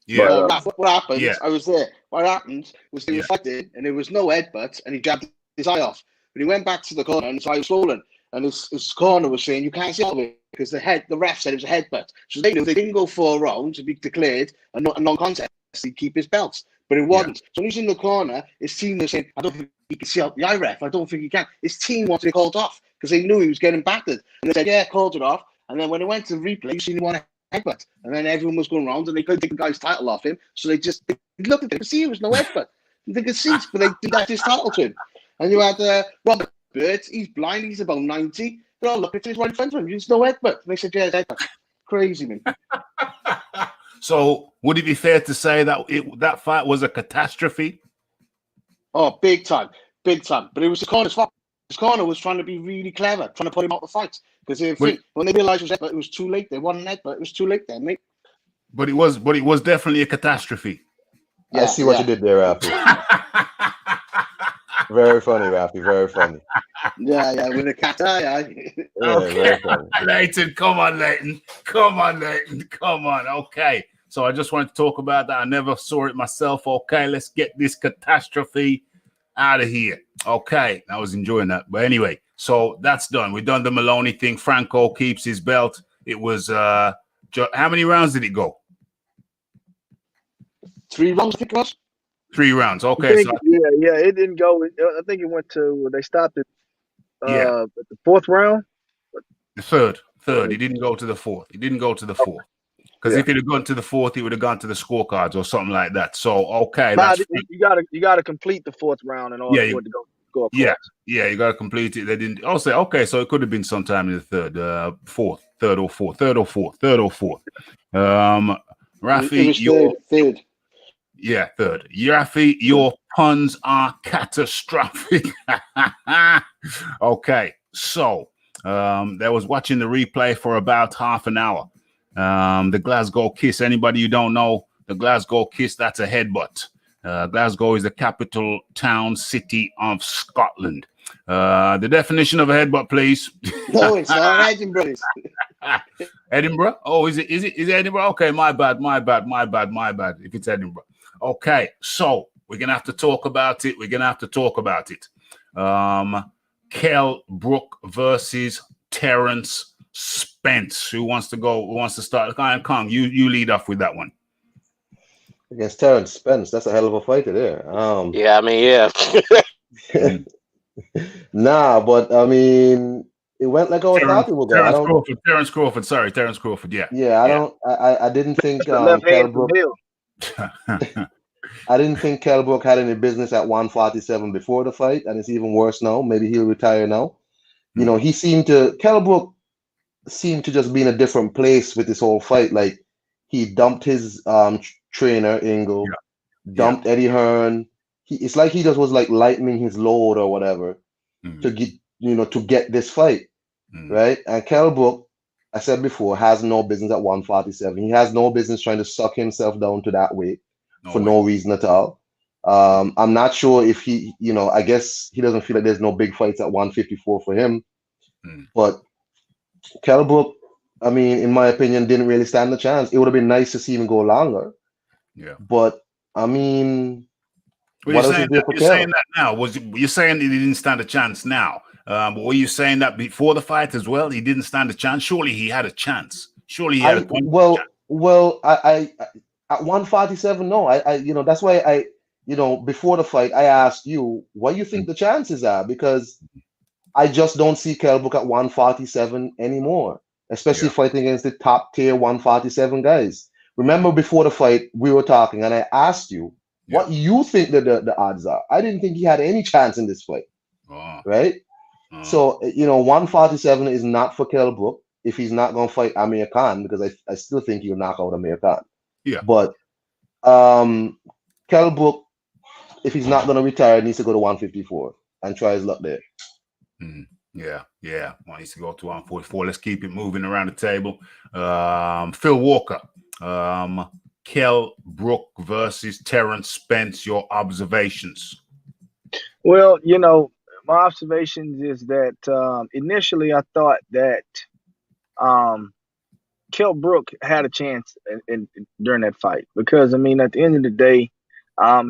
Yeah. But, what happened? Yeah. I was there. What happened was they were fighting, and there was no headbutt, and he jabbed his eye off. But he went back to the corner, and his eye was swollen. And his corner was saying, "You can't see all of it because the ref said it was a headbutt." So they knew they didn't go 4 rounds to be declared a non-contest. He'd keep his belt, but it wasn't. So when he's in the corner, his team was saying, "I don't think he can see out the eye ref. I don't think he can." His team wanted it called off because they knew he was getting battered, and they said, "Yeah, called it off." And then when it went to replay, you seen him on a headbutt, and then everyone was going around, and they couldn't take the guy's title off him, so they looked at it. They could see it was no headbutt. They could see, but they did that his title to him. And you had Robert Burt. He's blind. He's about 90. They're all looking at his right in front of him. There's no headbutt. They said, "Yeah, headbutt." Crazy, man. So, would it be fair to say that that fight was a catastrophe? Oh, big time. But it was the corner's fault. His corner was trying to be really clever, trying to put him out the fight. Because when they realized it was too late. They won an headbutt. It was too late then, mate. But it was definitely a catastrophe. Yeah, I see what you did there, Rafi. Very funny, Rafi. Very funny. Yeah, with a cat eye. Okay. Leighton, come on, Leighton. Come on. Okay. So I just wanted to talk about that. I never saw it myself. Okay, let's get this catastrophe out of here. Okay, I was enjoying that. But anyway, so that's done. We've done the Maloney thing. Franco keeps his belt. It was, how many rounds did it go? 3 rounds, I think it was. 3 rounds. Okay. It didn't go. I think it went to, they stopped it at the 4th round. The third. He didn't go to the 4th. Because if he'd have gone to the 4th, he would have gone to the scorecards or something like that. So, okay. You gotta complete the 4th round in order for it to go across. Yeah, you got to complete it. They didn't. I'll say, okay, so it could have been sometime in the third or fourth. Rafi, your third. Yeah, third. Rafi, your puns are catastrophic. Okay, so I was watching the replay for about half an hour. The Glasgow Kiss. Anybody you don't know, the Glasgow Kiss, that's a headbutt. Glasgow is the capital town city of Scotland. The definition of a headbutt, please. No, it's not Edinburgh. Edinburgh? Oh, is it Edinburgh? Okay, my bad. If it's Edinburgh. Okay, so we're gonna have to talk about it. Kel Brooke versus Terence Spence. Who wants to start? Kong, you lead off with that one. Against Terence Spence, that's a hell of a fighter there. Yeah. Nah, but I mean, it went like I thought it would go. Terence Crawford. Sorry, Terence Crawford. Yeah. Yeah, I didn't think Kel Brooke. I didn't think Kel Brooke had any business at 147 before the fight, and it's even worse now. Maybe he'll retire now. You know, Kel Brooke seemed to just be in a different place with this whole fight. Like, he dumped his trainer Ingle, dumped Eddie Hearn. It's like he just was like lightening his load or whatever to get this fight, right? And Kel Brooke, I said before, has no business at 147. He has no business trying to suck himself down to that weight no reason at all. I'm not sure if he, I guess he doesn't feel like there's no big fights at 154 for him. But Kel Brooke, I mean, in my opinion, didn't really stand a chance. It would have been nice to see him go longer. Yeah. But I mean, you're saying that now. You're saying he didn't stand a chance now? But were you saying that before the fight as well? He didn't stand a chance. Surely he had a chance. Surely he had a chance. Well, I at 147, no. That's why before the fight, I asked you what you think the chances are, because I just don't see Kel Brooke at 147 anymore, especially fighting against the top tier 147 guys. Remember, before the fight, we were talking, and I asked you what you think the odds are. I didn't think he had any chance in this fight, right? So, 147 is not for Kel Brooke if he's not going to fight Amir Khan, because I still think he'll knock out Amir Khan. Yeah. But Kel Brooke, if he's not going to retire, needs to go to 154 and try his luck there. Yeah. Well, he needs to go to 144. Let's keep it moving around the table. Phil Walker, Kel Brooke versus Terence Spence. Your observations? Well, my observations is that initially I thought that Kel Brooke had a chance during that fight, because, I mean, at the end of the day,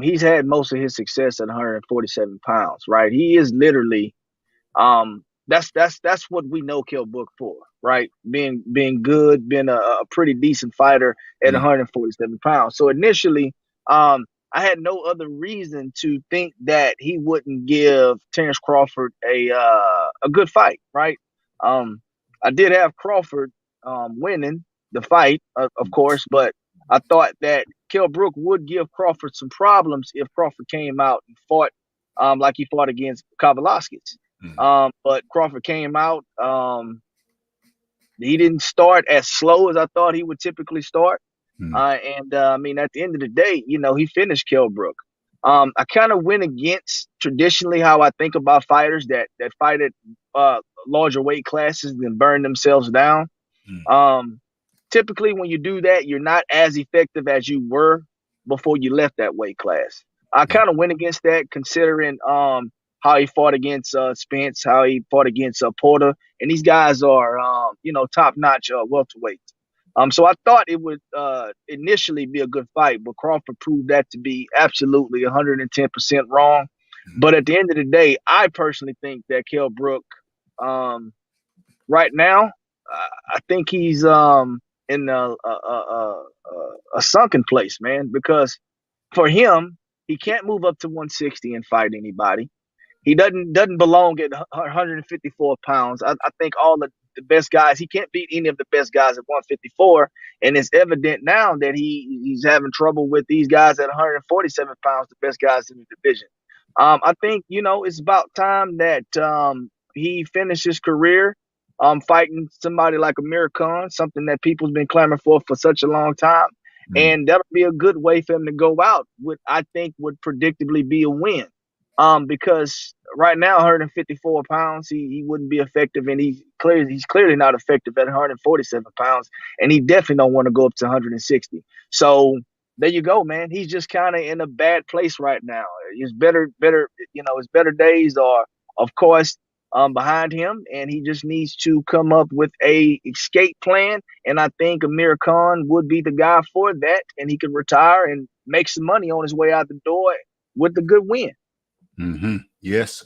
he's had most of his success at 147 pounds, right? He is literally that's what we know Kel Brooke for, right? Being good, being a pretty decent fighter at 147 pounds. So initially, I had no other reason to think that he wouldn't give Terence Crawford a good fight, right? I did have Crawford winning the fight, of course, but I thought that Kel Brooke would give Crawford some problems if Crawford came out and fought like he fought against Kavaliauskas. But Crawford came out. He didn't start as slow as I thought he would typically start. I mean, at the end of the day, he finished Kel Brooke. I kind of went against traditionally how I think about fighters that fight at larger weight classes and burn themselves down. Typically, when you do that, you're not as effective as you were before you left that weight class. I kind of went against that, considering how he fought against Spence, how he fought against Porter, and these guys are top-notch welterweights. So I thought it would initially be a good fight, but Crawford proved that to be absolutely 110% wrong. But at the end of the day, I personally think that Kel Brooke, right now, I think he's in a sunken place, man, because for him, he can't move up to 160 and fight anybody. He doesn't belong at 154 pounds. I think all the best guys, he can't beat any of the best guys at 154. And it's evident now that he's having trouble with these guys at 147 pounds, the best guys in the division. I think, it's about time that he finished his career fighting somebody like Amir Khan, something that people's been clamoring for such a long time. And that'll be a good way for him to go out, I think would predictably be a win. Because right now, 154 pounds, he wouldn't be effective, and he's clearly not effective at 147 pounds, and he definitely don't want to go up to 160. So there you go, man. He's just kind of in a bad place right now. His better days are, of course, behind him, and he just needs to come up with a escape plan. And I think Amir Khan would be the guy for that, and he could retire and make some money on his way out the door with a good win. Yes.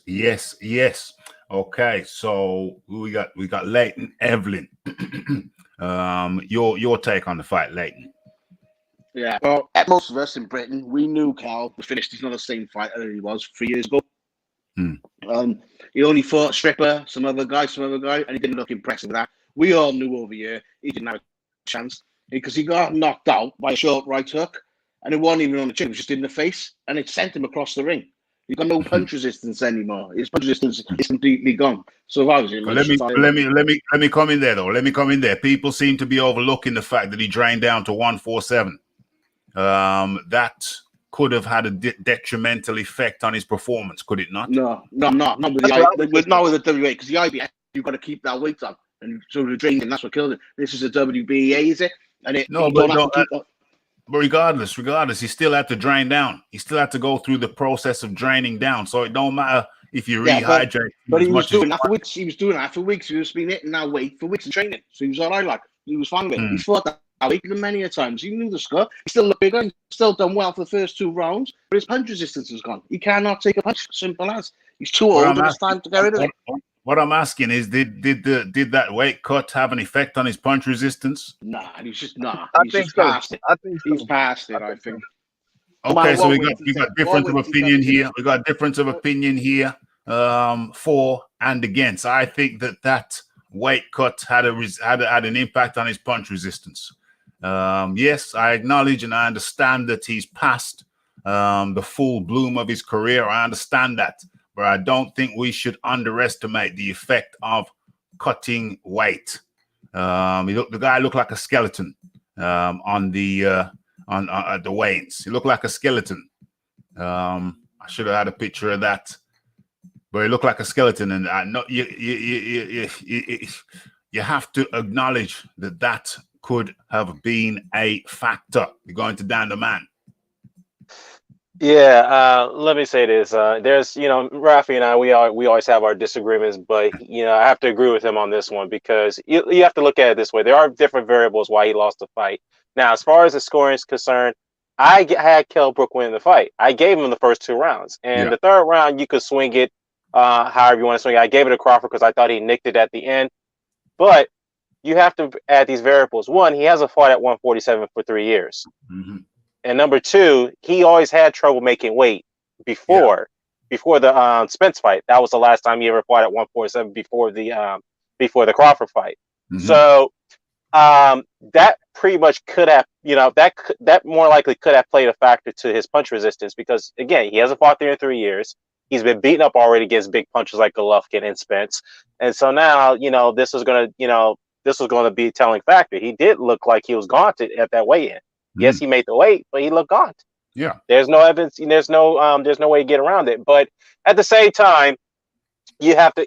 Okay, so we got Leighton Evelyn. Your take on the fight, Leighton? Yeah, well, at most of us in Britain, we knew Kel finished. He's not the same fighter that he was 3 years ago. He only fought Stripper, some other guy, and he didn't look impressive with that. We all knew over here he didn't have a chance because he got knocked out by a short right hook, and it wasn't even on the chin; it was just in the face, and it sent him across the ring. He's got no punch resistance anymore. His punch resistance is completely gone. So if I was in, let me come in there though. Let me come in there. People seem to be overlooking the fact that he drained down to 147. That could have had a detrimental effect on his performance, could it not? No, not with the WA, because the IBF you've got to keep that weight up, and so the draining, that's what killed it. This is a WBA, is it? And it but regardless, he still had to drain down. He still had to go through the process of draining down. So it don't matter if you rehydrate. But he was doing that for weeks. He was doing that for weeks. He was been hitting that weight for weeks and training. So he was all right. Like he was fine with it. He fought that weight many a times. He knew the score. He still looked bigger. He still done well for the first 2 rounds. But his punch resistance is gone. He cannot take a punch. Simple as. He's too old. And it's time to get rid of it. What I'm asking is, did that weight cut have an effect on his punch resistance? Nah, he's just past it. I think he's past it. I think. Okay, so we got difference of opinion here. We got difference of opinion here. For and against. I think that weight cut had an impact on his punch resistance. Yes, I acknowledge and I understand that he's past the full bloom of his career. I understand that. But I don't think we should underestimate the effect of cutting weight. The guy looked like a skeleton on the weigh-ins. He looked like a skeleton. I should have had a picture of that, but he looked like a skeleton. And I know you have to acknowledge that could have been a factor. You're going to down the man. Yeah, let me say this. There's, Rafi and I, we always have our disagreements, but I have to agree with him on this one because you have to look at it this way. There are different variables why he lost the fight. Now, as far as the scoring is concerned, I had Kel Brooke win the fight. I gave him the first 2 rounds, and the 3rd round you could swing it however you want to swing it. I gave it to Crawford because I thought he nicked it at the end, but you have to add these variables. One, he hasn't fought at 147 for 3 years. Mm-hmm. And number 2, he always had trouble making weight before the Spence fight. That was the last time he ever fought at 147 before the Crawford fight. Mm-hmm. So that pretty much could have, that more likely could have played a factor to his punch resistance because again, he hasn't fought there in 3 years. He's been beaten up already against big punches like Golovkin and Spence, and so now this was going to be a telling factor. He did look like he was gaunt at that weigh-in. Yes, he made the weight, but he looked gaunt. Yeah. There's no evidence. There's no way to get around it. But at the same time, you have to,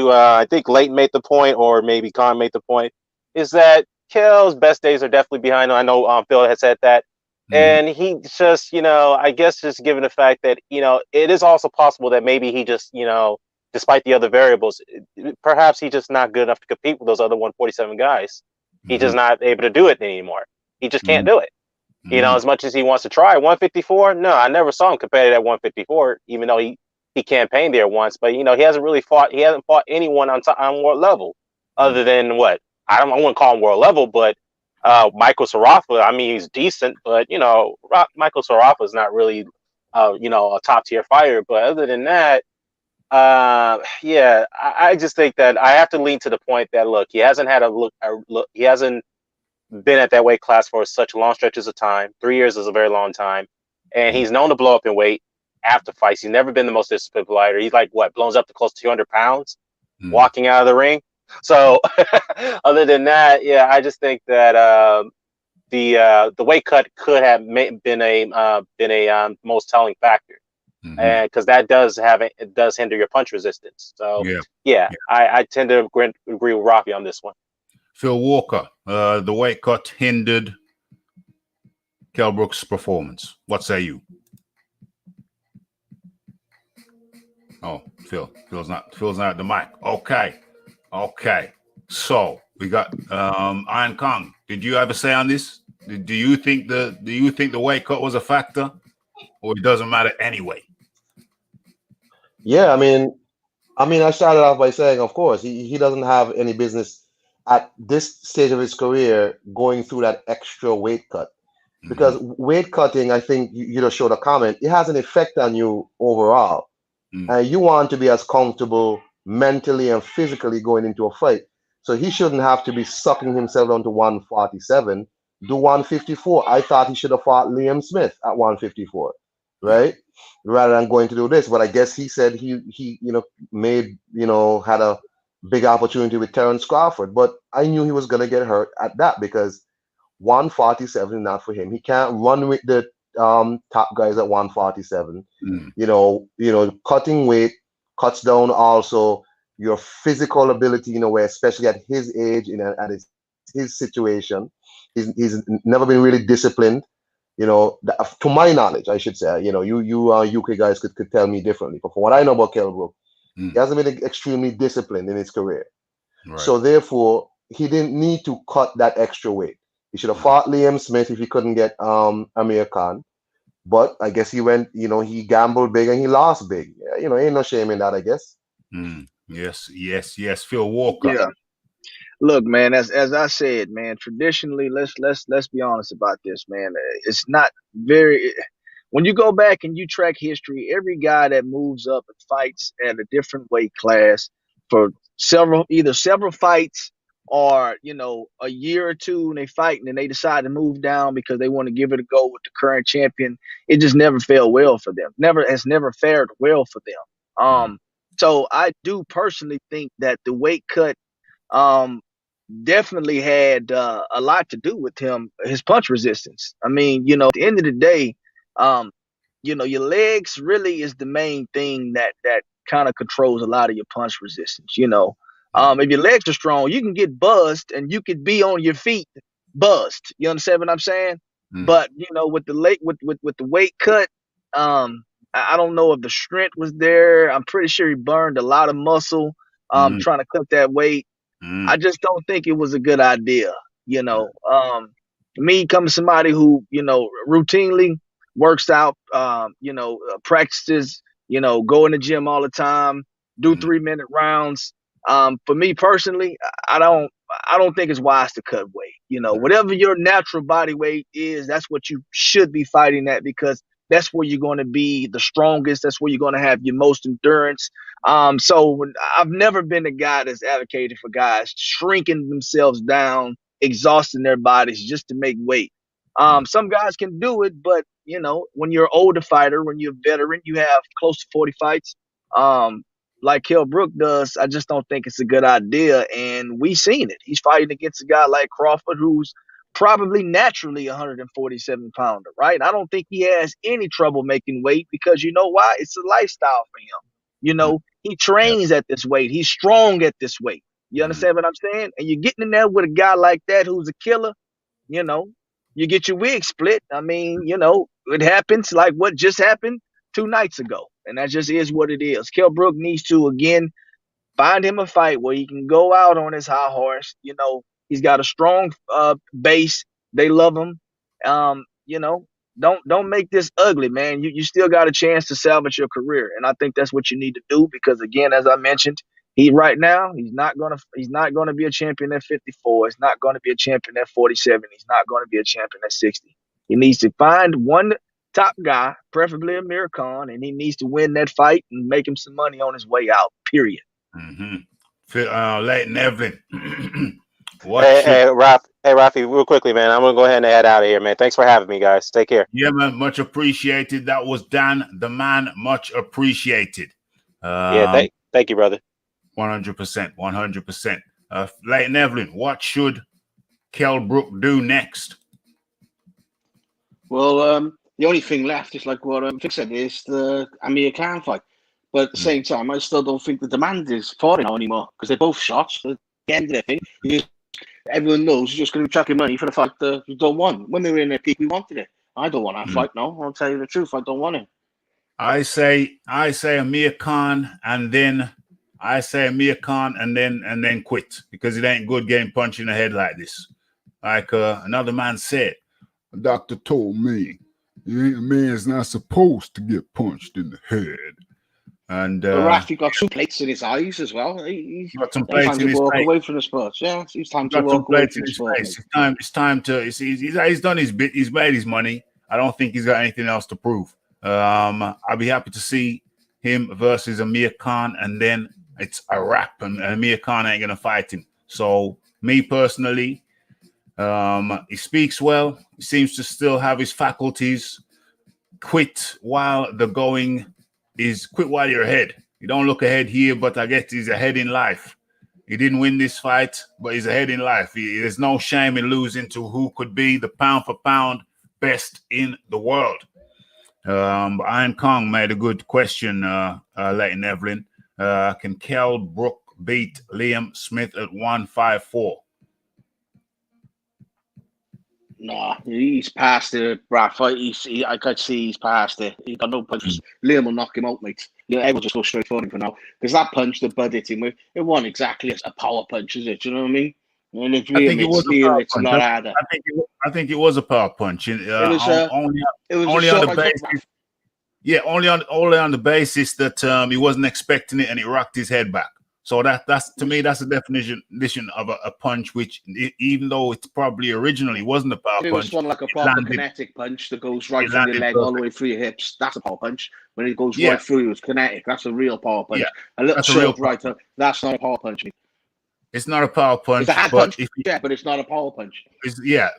I think Leighton made the point, or maybe Khan made the point, is that Kell's best days are definitely behind him. I know Phil had said that. And he just, I guess just given the fact that, it is also possible that maybe he just, despite the other variables, perhaps he's just not good enough to compete with those other 147 guys. He's just not able to do it anymore. He just can't do it. As much as he wants to try 154, no, I never saw him competitive at 154, even though he campaigned there once. But he hasn't fought anyone on world level, other than what I wouldn't call him world level, but Michael Sarafa. I mean, he's decent, but Michael Sarafa is not really a top tier fighter. But other than that, I just think that I have to lean to the point that look, he hasn't had he hasn't been at that weight class for such long stretches of time. 3 years is a very long time, and he's known to blow up in weight after fights. He's never been the most disciplined fighter. He's like blows up to close to 200 pounds walking out of the ring. So other than that, I just think that the weight cut could have been a most telling factor, and because that does hinder your punch resistance. So I tend to agree with Rafi on this one. Phil Walker, the weight cut hindered Kel Brooke's performance. What say you? Oh, Phil's not at the mic. Okay. So we got Iron Kong. Did you have a say on this? Do you think the weight cut was a factor, or it doesn't matter anyway? Yeah, I mean, I started off by saying, of course, he doesn't have any business at this stage of his career going through that extra weight cut, because weight cutting, I think you just showed a comment, it has an effect on you overall, and you want to be as comfortable mentally and physically going into a fight. So he shouldn't have to be sucking himself down to 147. Do 154. I thought he should have fought Liam Smith at 154, right? Rather than going to do this. But I guess he said he had a big opportunity with Terence Crawford. But I knew he was gonna get hurt at that because 147 is not for him. He can't run with the top guys at 147. Cutting weight cuts down also your physical ability in a way, especially at his age, at his situation. He's never been really disciplined, to my knowledge, I should say. You UK guys could tell me differently, but from what I know about Kel Brooke, he hasn't been extremely disciplined in his career. Right. So therefore, he didn't need to cut that extra weight. He should have fought Liam Smith if he couldn't get Amir Khan. But I guess he went, he gambled big and he lost big. Ain't no shame in that, I guess. Yes. Phil Walker. Yeah. Look, man, as I said, man, traditionally, let's be honest about this, man. It's not very. When you go back and you track history, every guy that moves up and fights at a different weight class for several fights or a year or two, and they fight and then they decide to move down because they want to give it a go with the current champion. It just never fared well for them. Has never fared well for them. So I do personally think that the weight cut definitely had a lot to do with his punch resistance. I mean, at the end of the day, your legs really is the main thing that kind of controls a lot of your punch resistance. If your legs are strong, you can get buzzed and you could be on your feet buzzed. You understand what I'm saying? But with the weight cut, I don't know if the strength was there. I'm pretty sure he burned a lot of muscle trying to cut that weight. I just don't think it was a good idea. Me coming somebody who, routinely works out, practices, go in the gym all the time, do 3-minute rounds. For me personally, I don't think it's wise to cut weight. Whatever your natural body weight is, that's what you should be fighting at, because that's where you're going to be the strongest. That's where you're going to have your most endurance. So I've never been a guy that's advocated for guys shrinking themselves down, exhausting their bodies just to make weight. Some guys can do it, but when you're an older fighter, when you're a veteran, you have close to 40 fights, like Kel Brooke does. I just don't think it's a good idea. And we've seen it. He's fighting against a guy like Crawford, who's probably naturally 147 pounder, right? I don't think he has any trouble making weight, because you know why? It's a lifestyle for him. He trains at this weight. He's strong at this weight. You understand what I'm saying? And you're getting in there with a guy like that who's a killer, you get your wig split. I mean, it happens like what just happened 2 nights ago. And that just is what it is. Kel Brooke needs to, again, find him a fight where he can go out on his high horse. He's got a strong base. They love him. Don't make this ugly, man. You still got a chance to salvage your career, and I think that's what you need to do, because again, as I mentioned, he's not gonna be a champion at 54. He's not gonna be a champion at 47. He's not gonna be a champion at 60. He needs to find one top guy, preferably Amir Khan, and he needs to win that fight and make him some money on his way out. Period. Leighton Evelyn. Hey, Rafi, real quickly, man. I'm gonna go ahead and head out of here, man. Thanks for having me, guys. Take care. Yeah, man. Much appreciated. That was Dan, the man. Much appreciated. Thank you, brother. 100%. 100%. Leighton Evelyn, what should Kel Brooke do next? Well, the only thing left is like what Vic said, is the Amir Khan fight. But at the same time, I still don't think the demand is for it anymore, because they're both shots. At the end of the thing, everyone knows you're just going to be chucking money for the fight that you don't want. When they were in their peak, we wanted it. I don't want that fight now. I'll tell you the truth. I don't want it. I say Amir Khan, and then quit, because it ain't good getting punched in the head like this. Like another man said, a doctor told me, a man's not supposed to get punched in the head. And Rafi got 2 plates in his eyes as well. He's got some plates in his walk face. Away from the sport. Yeah, it's time to walk away from the sport. It's time to. He's done his bit. He's made his money. I don't think he's got anything else to prove. I'll be happy to see him versus Amir Khan, and then it's a wrap, and Amir Khan ain't gonna fight him. So me personally, he speaks well. He seems to still have his faculties. Quit while the going is quit while you're ahead. You don't look ahead here, but I guess he's ahead in life. He didn't win this fight, but he's ahead in life. There's no shame in losing to who could be the pound for pound best in the world. Iron Kong made a good question, Leighton Evelyn. Can Kel Brooke beat Liam Smith at 154? Nah, he's past the Brad fight. I could see he's past it. He got no punches. Liam will knock him out, mate. Everyone just go straight for him for now. Because that punch that Bud hit him with, it wasn't exactly a power punch, is it? Do you know what I mean? And if Liam hits Liam, it's a lot harder. I think it was a power punch. Only on the basis. Yeah, only on the basis that he wasn't expecting it and it rocked his head back. So that's to me, that's the definition of a punch, which even though it's probably originally wasn't a power punch. It was one like a proper kinetic punch that goes right from your leg all the way through your hips. That's a power punch. When it goes right through you, it's kinetic. That's a real power punch. A little short right up. That's not a power punch. It's not a power punch. It's a hand punch. But it's not a power punch.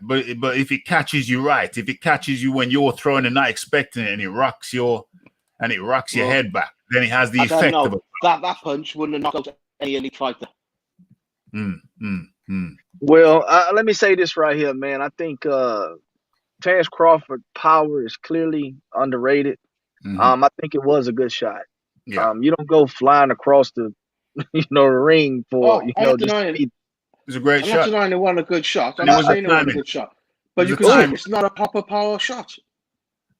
But if it catches you right, if it catches you when you're throwing and not expecting it, and it rocks your head back, then it has the effect of it. That punch wouldn't have knocked out any elite fighter. Well, let me say this right here, man. I think Terence Crawford power is clearly underrated. I think it was a good shot. Yeah. You don't go flying across the the ring for it was a great shot. I'm not denying it wasn't a good shot. I'm not saying it wasn't a good shot. But you can say it's not a proper power shot.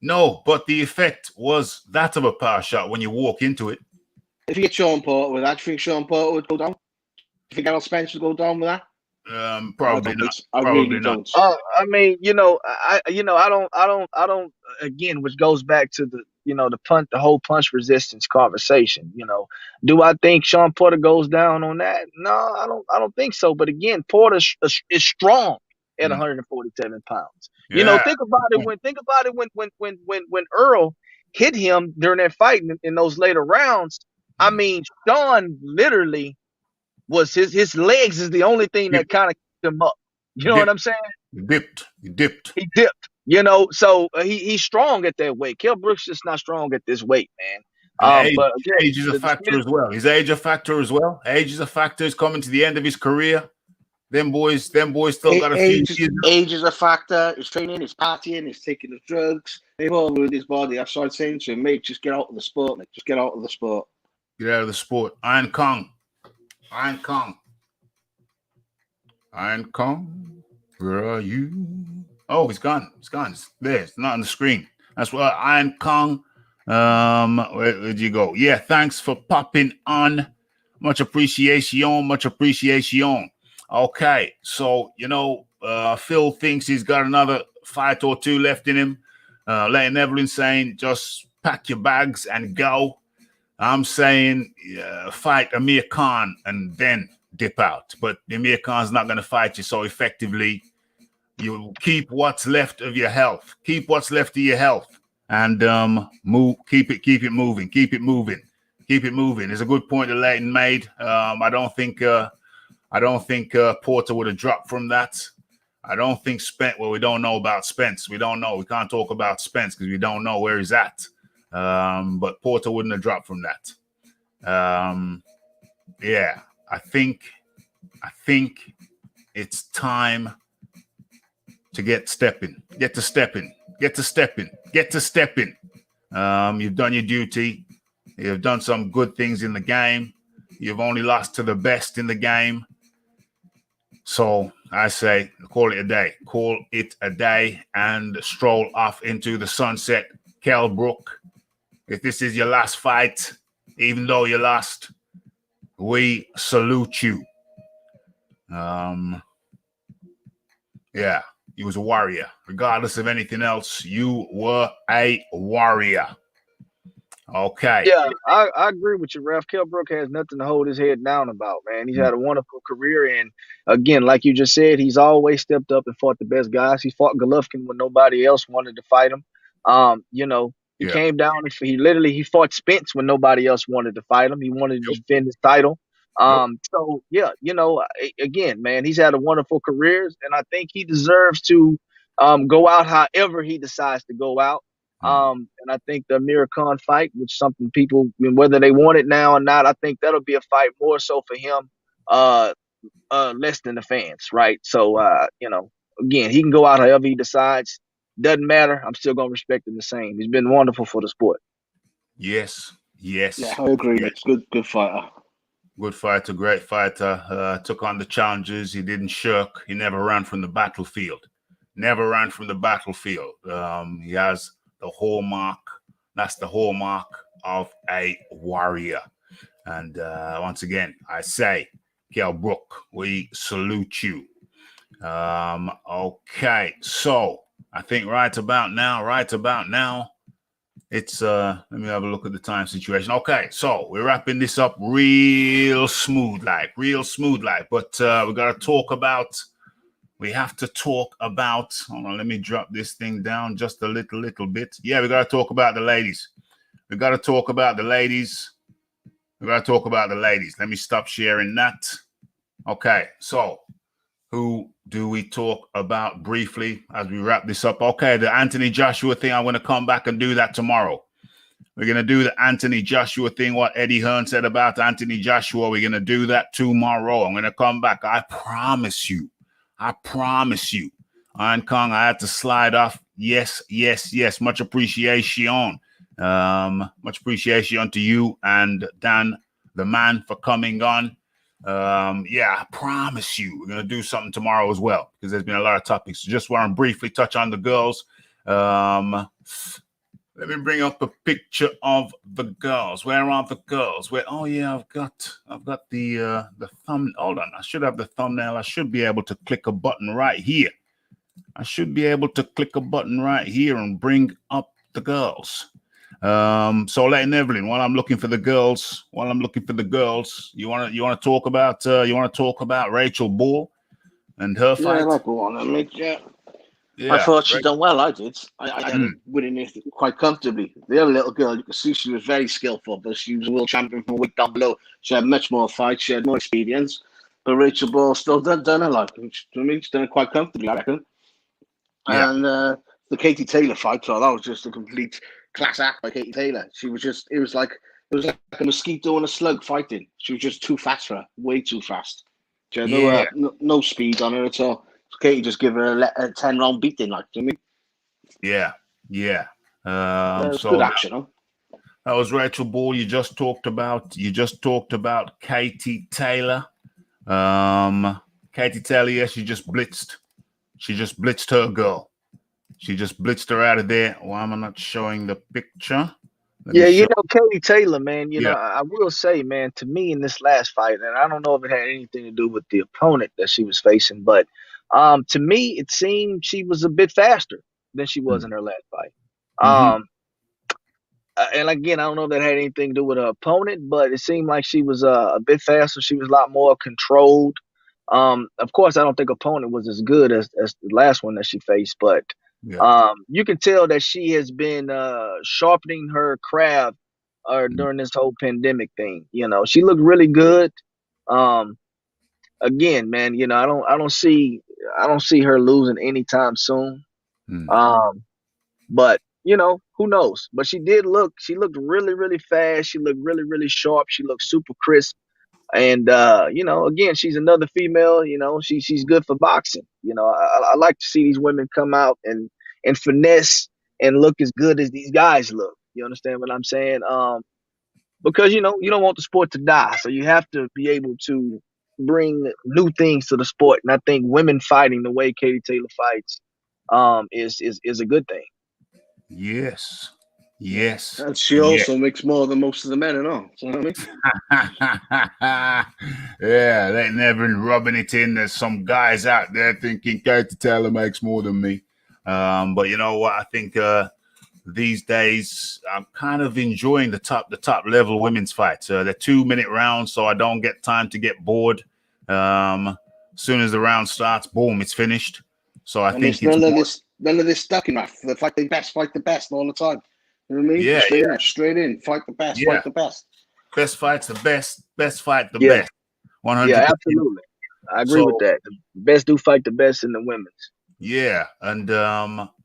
No, but the effect was that of a power shot when you walk into it. If you get Sean Porter with that, do you think Sean Porter would go down? Do you think Terence Spence would go down with that? Probably not. Probably not. I mean, I don't. Again, which goes back to the whole punch resistance conversation. Do I think Sean Porter goes down on that? No, I don't think so. But again, Porter is strong at 147 pounds. Yeah. Think about it when Earl hit him during that fight in those later rounds. I mean, Sean literally was his legs is the only thing that kind of kept him up. You know what I'm saying? He dipped. He dipped. So he's strong at that weight. Kel Brooke's just not strong at this weight, man. But age is a factor as well. His age a factor as well. Age is a factor. He's coming to the end of his career. Them boys still got a few years. Age is a factor. His training, his partying, his taking the drugs. They've all ruined his body. That's why I'm saying to him, mate, just get out of the sport, mate. Just get out of the sport. Get out of the sport. Iron Kong. Where are you? Oh, he's gone. It's there. It's not on the screen. That's why Iron Kong. Where'd you go? Yeah, thanks for popping on. Much appreciation. Okay, so Phil thinks he's got another fight or two left in him. Leighton Evelyn saying just pack your bags and go. I'm saying fight Amir Khan and then dip out. But Amir Khan's not going to fight you, so effectively you keep what's left of your health. Keep what's left of your health and move. Keep it moving. It's a good point that Leighton made. I don't think Porter would have dropped from that. I don't think Spence. Well, we don't know about Spence. We don't know. We can't talk about Spence because we don't know where he's at. But Porter wouldn't have dropped from that. Yeah, I think it's time to get to stepping. You've done your duty. You've done some good things in the game. You've only lost to the best in the game. So I say, call it a day and stroll off into the sunset. Kel Brooke, if this is your last fight, even though you lost, we salute you. Yeah, you was a warrior. Regardless of anything else, you were a warrior. Okay. Yeah, I agree with you, Ref. Kel Brooke has nothing to hold his head down about, man. He's had a wonderful career. And again, like you just said, he's always stepped up and fought the best guys. He fought Golovkin when nobody else wanted to fight him. He came down and he fought Spence when nobody else wanted to fight him. He wanted to defend his title. So yeah, again, man, he's had a wonderful career, and I think he deserves to go out however he decides to go out. And I think the Amir Khan fight, which something people, whether they want it now or not, I think that'll be a fight more so for him, less than the fans, right? So again, he can go out however he decides. Doesn't matter. I'm still gonna respect him the same. He's been wonderful for the sport. Yes. Yeah, I agree. It's good fighter. Good fighter, great fighter. Took on the challenges. He didn't shirk. He never ran from the battlefield. He has the hallmark. That's the hallmark of a warrior. And once again, I say, Kel Brooke, we salute you. Okay, so I think right about now, it's let me have a look at the time situation. Okay, so we're wrapping this up real smooth like, but we have to talk about, hold on, let me drop this thing down just a little bit. Yeah, we got to talk about the ladies. Let me stop sharing that. Okay, so who do we talk about briefly as we wrap this up? Okay, the Anthony Joshua thing, I'm going to come back and do that tomorrow. We're going to do the Anthony Joshua thing, what Eddie Hearn said about Anthony Joshua. We're going to do that tomorrow. I'm going to come back. I promise you. Iron Kong, I had to slide off. Yes. Much appreciation. Much appreciation to you and Dan, the man, for coming on. I promise you we're going to do something tomorrow as well, because there's been a lot of topics. So just want to briefly touch on the girls. Let me bring up a picture of the girls. Where are the girls? I've got the thumb. Hold on, I should have the thumbnail. I should be able to click a button right here. And bring up the girls. So Leighton Evelyn, while I'm looking for the girls, you want to talk about Rachel Ball and her fight? Yeah, like one. I thought she done well. I did. I had her winning it quite comfortably. The other little girl, you could see she was very skillful, but she was a world champion from a week down below. She had much more fights. She had more experience. But Rachel Ball still done her like. She's done it quite comfortably, I reckon. Yeah. And the Katie Taylor fight, so that was just a complete class act by Katie Taylor. It was like a mosquito and a slug fighting. She was just too fast for her, way too fast. She had no speed on her at all. So Katie just give her a 10-round beating, like, to me. Yeah. So good action, huh? That was Rachel Ball. You just talked about Katie Taylor. Katie Taylor, yes, she just blitzed her girl. She just blitzed her out of there. Why am I not showing the picture? Katie Taylor, man, I will say, man, to me in this last fight, and I don't know if it had anything to do with the opponent that she was facing, but to me, it seemed she was a bit faster than she was in her last fight. And again, I don't know if that had anything to do with her opponent, but it seemed like she was a bit faster. She was a lot more controlled. Of course, I don't think opponent was as good as the last one that she faced, but you can tell that she has been sharpening her craft during this whole pandemic thing. She looked really good. Again, man, I don't see her losing anytime soon. But who knows? But she looked really, really fast. She looked really, really sharp. She looked super crisp. And again, she's another female. She's good for boxing. I like to see these women come out and finesse and look as good as these guys look. You understand what I'm saying? Because you don't want the sport to die, so you have to be able to bring new things to the sport. And I think women fighting the way Katie Taylor fights is a good thing. Yes. And she also makes more than most of the men and all. You know what I mean? Yeah, they never rubbing it in. There's some guys out there thinking Katie Taylor makes more than me. But you know what? I think these days I'm kind of enjoying the top level women's fights. They're 2-minute rounds, so I don't get time to get bored. As soon as the round starts, boom, it's finished. So I think none of this stuck in that. They fight the best all the time. You know what I mean? Yeah, straight in. Fight the best. Yeah. Fight the best. Best fight's the best. Best fight the Yeah. best. 100%. Yeah, absolutely. I agree with that. The best do fight the best in the women's. Yeah, and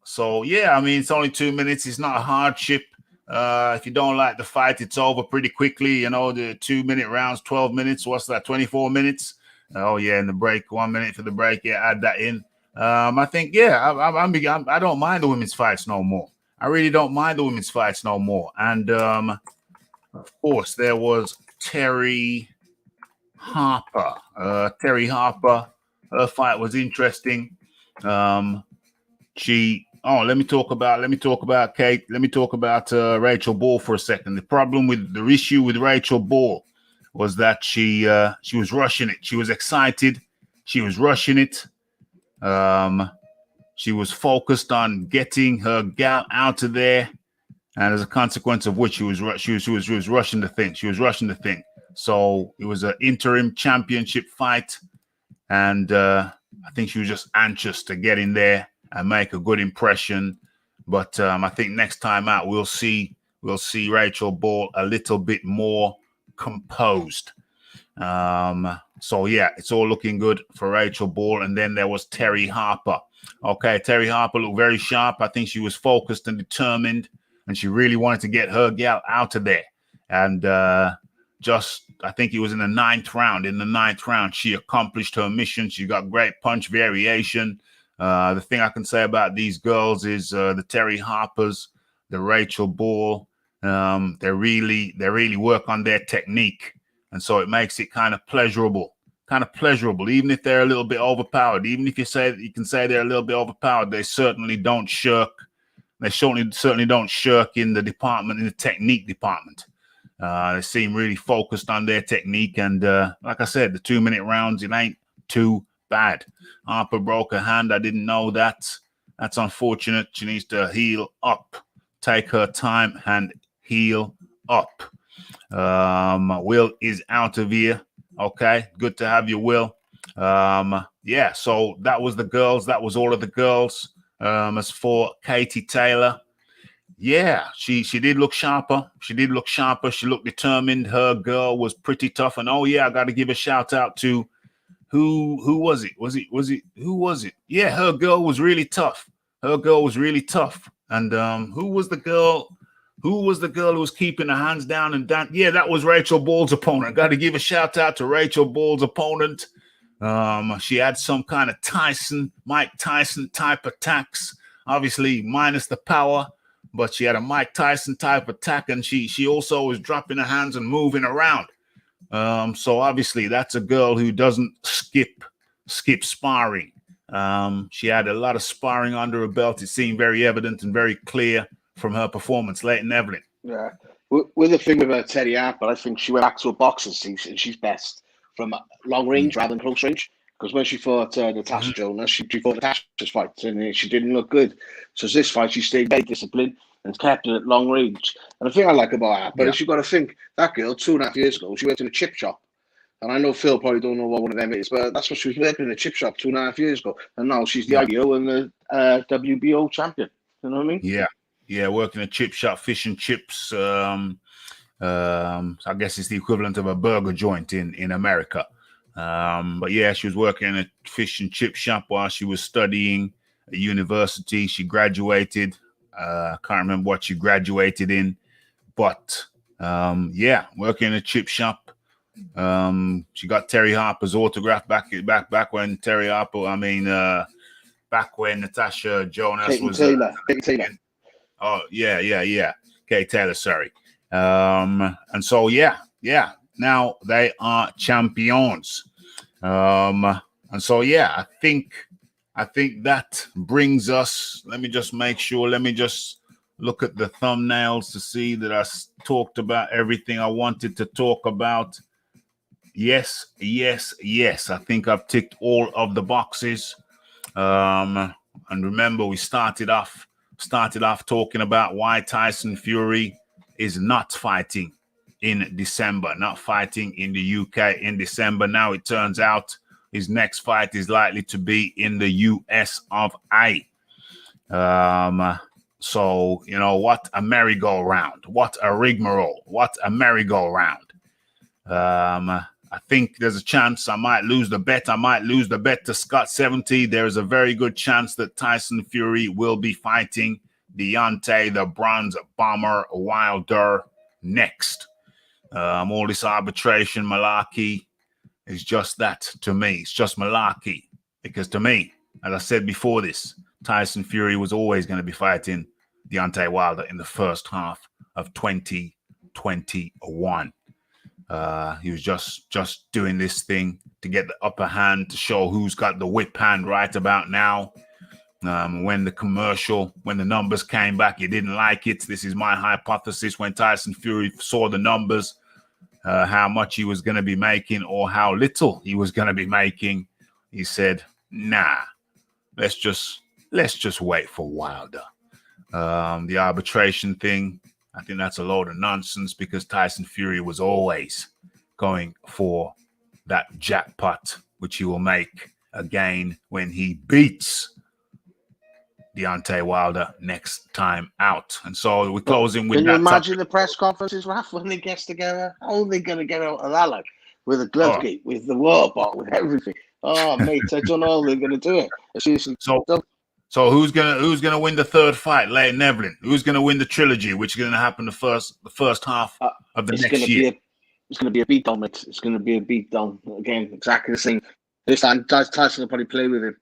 so yeah, I mean, it's only 2 minutes. It's not a hardship. If you don't like the fight, it's over pretty quickly. You know, the 2 minute rounds, 12 minutes. What's that? 24 minutes. Oh yeah, and the break, 1 minute for the break. Yeah, add that in. I think I don't mind the women's fights no more. I really don't mind the women's fights no more. And of course, there was Terry Harper. Terry Harper. Her fight was interesting. Let me talk about Kate. Let me talk about Rachel Ball for a second. The issue with Rachel Ball was that she was rushing it. She was excited. She was rushing it. She was focused on getting her gal out of there, and as a consequence of which she was rushing the thing. She was rushing the thing. So it was an interim championship fight, and I think she was just anxious to get in there and make a good impression. But I think next time out we'll see Rachel Ball a little bit more composed. So yeah, it's all looking good for Rachel Ball. And then there was Terry Harper. Okay, Terry Harper looked very sharp. I think she was focused and determined, and she really wanted to get her gal out of there. And I think it was in the ninth round. In the ninth round, she accomplished her mission. She got great punch variation. The thing I can say about these girls is the Terry Harpers, the Rachel Ball, they really work on their technique. And so it makes it kind of pleasurable, even if they're a little bit overpowered. Even if you can say they're a little bit overpowered, they certainly don't shirk. They certainly don't shirk in the technique department. They seem really focused on their technique. And like I said, the 2 minute rounds, it ain't too bad. Harper broke her hand. I didn't know that. That's unfortunate. She needs to heal up. Take her time and heal up. Will is out of here. Okay, good to have you, Will. Yeah, so that was the girls. That was all of the girls. As for Katie Taylor, yeah, she did look sharper. She looked determined. Her girl was pretty tough. And oh yeah, I got to give a shout out to who was it? Who was it? Yeah, her girl was really tough. And who was the girl? Who was the girl who was keeping her hands down and down? Yeah, that was Rachel Ball's opponent. Got to give a shout out to Rachel Ball's opponent. She had some kind of Mike Tyson type attacks, obviously minus the power, but she had a Mike Tyson type attack, and she also was dropping her hands and moving around. So obviously that's a girl who doesn't skip sparring. She had a lot of sparring under her belt. It seemed very evident and very clear from her performance. Leighton Evelyn. Yeah. With the thing with Terry Harper, I think she went back to a boxer, and she's best from long range rather than close range. Because when she fought Natasha Jonas, she fought Natasha's fight, and she didn't look good. So this fight, she stayed very disciplined and kept it at long range. And the thing I like about Harper is you got to think, that girl, 2.5 years ago, she went in a chip shop. And I know Phil probably don't know what one of them is, but that's what she was working in a chip shop 2.5 years ago. And now she's the IBO and the WBO champion. You know what I mean? Yeah, working a chip shop, fish and chips. I guess it's the equivalent of a burger joint in America. But yeah, she was working in a fish and chip shop while she was studying at university. She graduated. I can't remember what she graduated in, but working in a chip shop. She got Terry Harper's autograph back when Terry Harper. Back when Natasha Jonas was Taylor. Oh, yeah. Kate Taylor, sorry. And so, now they are champions. And so, I think that brings us, let me just look at the thumbnails to see that I talked about everything I wanted to talk about. Yes. I think I've ticked all of the boxes. And remember, we started off talking about why Tyson Fury is not fighting in December, not fighting in the UK in December. Now it turns out his next fight is likely to be in the US of A. So, you know, what a merry-go-round. What a rigmarole. What a merry-go-round. I think there's a chance I might lose the bet. I might lose the bet to Scott 70. There's a very good chance that Tyson Fury will be fighting Deontay, the Bronze Bomber Wilder, next. All this arbitration malarkey is just that to me. It's just malarkey. Because to me, as I said before this, Tyson Fury was always going to be fighting Deontay Wilder in the first half of 2021. He was just doing this thing to get the upper hand, to show who's got the whip hand right about now. When the numbers came back, he didn't like it. This is my hypothesis. When Tyson Fury saw the numbers, how much he was going to be making or how little he was going to be making, he said, nah, let's just wait for Wilder. The arbitration thing, I think that's a load of nonsense, because Tyson Fury was always going for that jackpot, which he will make again when he beats Deontay Wilder next time out. And so we're closing with Can that. you imagine the press conferences, Raf, when they get together? How are they going to get out of that, like, with a glove gate, with the water bottle, with everything? Oh, mate, I don't know how they're going to do it. So who's gonna win the third fight, Leighton Evelyn? Who's gonna win the trilogy, which is gonna happen the first half of the next year? It's gonna be a beatdown, mate. It's gonna be a beatdown again, exactly the same. This time, Tyson will probably play with him.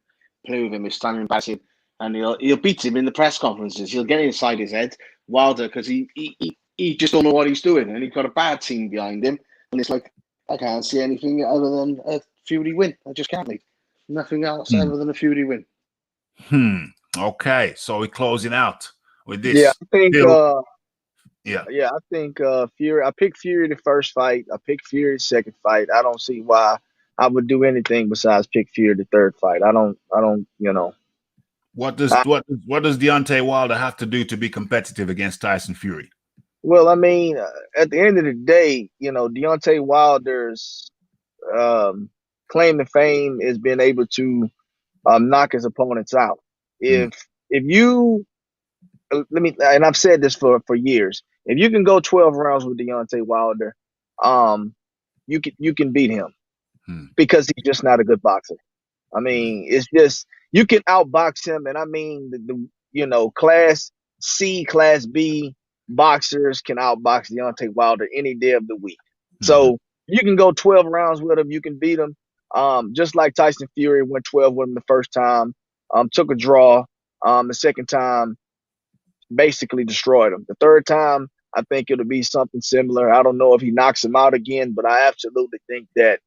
He's standing back him, and he'll beat him in the press conferences. He'll get inside his head, Wilder, because he just don't know what he's doing, and he's got a bad team behind him, and it's like, I can't see anything other than a Fury win. I just can't, mate. Nothing else other than a Fury win. Okay, so we're closing out with this. Yeah, I think. I think Fury. I picked Fury the first fight. I picked Fury the second fight. I don't see why I would do anything besides pick Fury the third fight. I don't. You know. What does Deontay Wilder have to do to be competitive against Tyson Fury? Well, I mean, at the end of the day, you know, Deontay Wilder's claim to fame is being able to knock his opponents out. If you and I've said this for years, if you can go 12 rounds with Deontay Wilder, you can beat him because he's just not a good boxer. I mean, it's just, you can outbox him, and I mean the class C, class B boxers can outbox Deontay Wilder any day of the week. So you can go 12 rounds with him, you can beat him. Just like Tyson Fury went 12 with him the first time, took a draw. The second time, basically destroyed him. The third time, I think it'll be something similar. I don't know if he knocks him out again, but I absolutely think that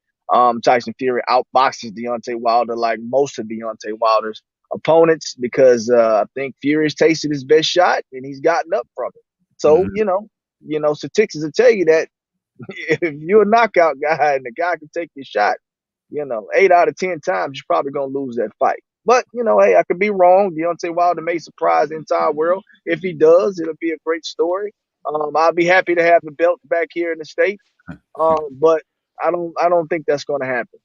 Tyson Fury outboxes Deontay Wilder like most of Deontay Wilder's opponents, because I think Fury's tasted his best shot and he's gotten up from it. So, statistics will tell you that if you're a knockout guy and the guy can take your shot, 8 out of 10 times, you're probably going to lose that fight. But, hey, I could be wrong. Deontay Wilder may surprise the entire world. If he does, it'll be a great story. I'll be happy to have the belt back here in the States. But I don't think that's going to happen.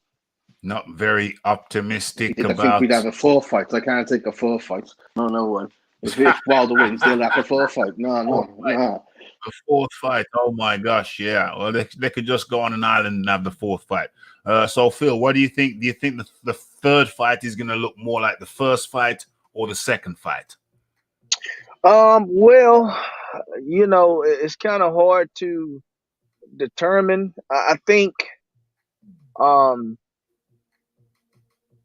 Not very optimistic I think we'd have a 4 fight. I can't take a 4 fight. No one. If Wilder wins, they'll have a 4 fight. No. The fourth fight. Oh my gosh, yeah. Well, they could just go on an island and have the fourth fight. So Phil, what do you think? Do you think the third fight is going to look more like the first fight or the second fight? Well, it's kind of hard to determine. I think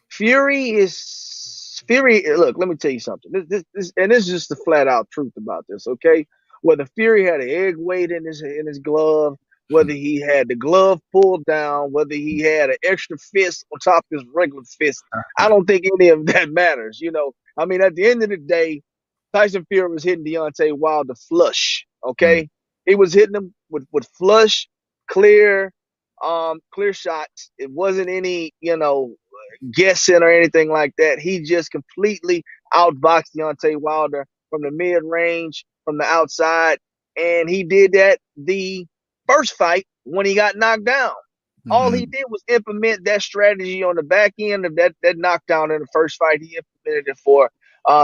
Fury. Look, let me tell you something. This is just the flat out truth about this. Okay, whether Fury had an egg weight in his glove, whether he had the glove pulled down, whether he had an extra fist on top of his regular fist, I don't think any of that matters. I mean, at the end of the day, Tyson Fury was hitting Deontay Wilder flush. Okay, he was hitting him with flush, clear shots. It wasn't any guessing or anything like that. He just completely outboxed Deontay Wilder from the mid range, from the outside, and he did that the first fight when he got knocked down. All he did was implement that strategy on the back end of that knockdown in the first fight. He implemented it for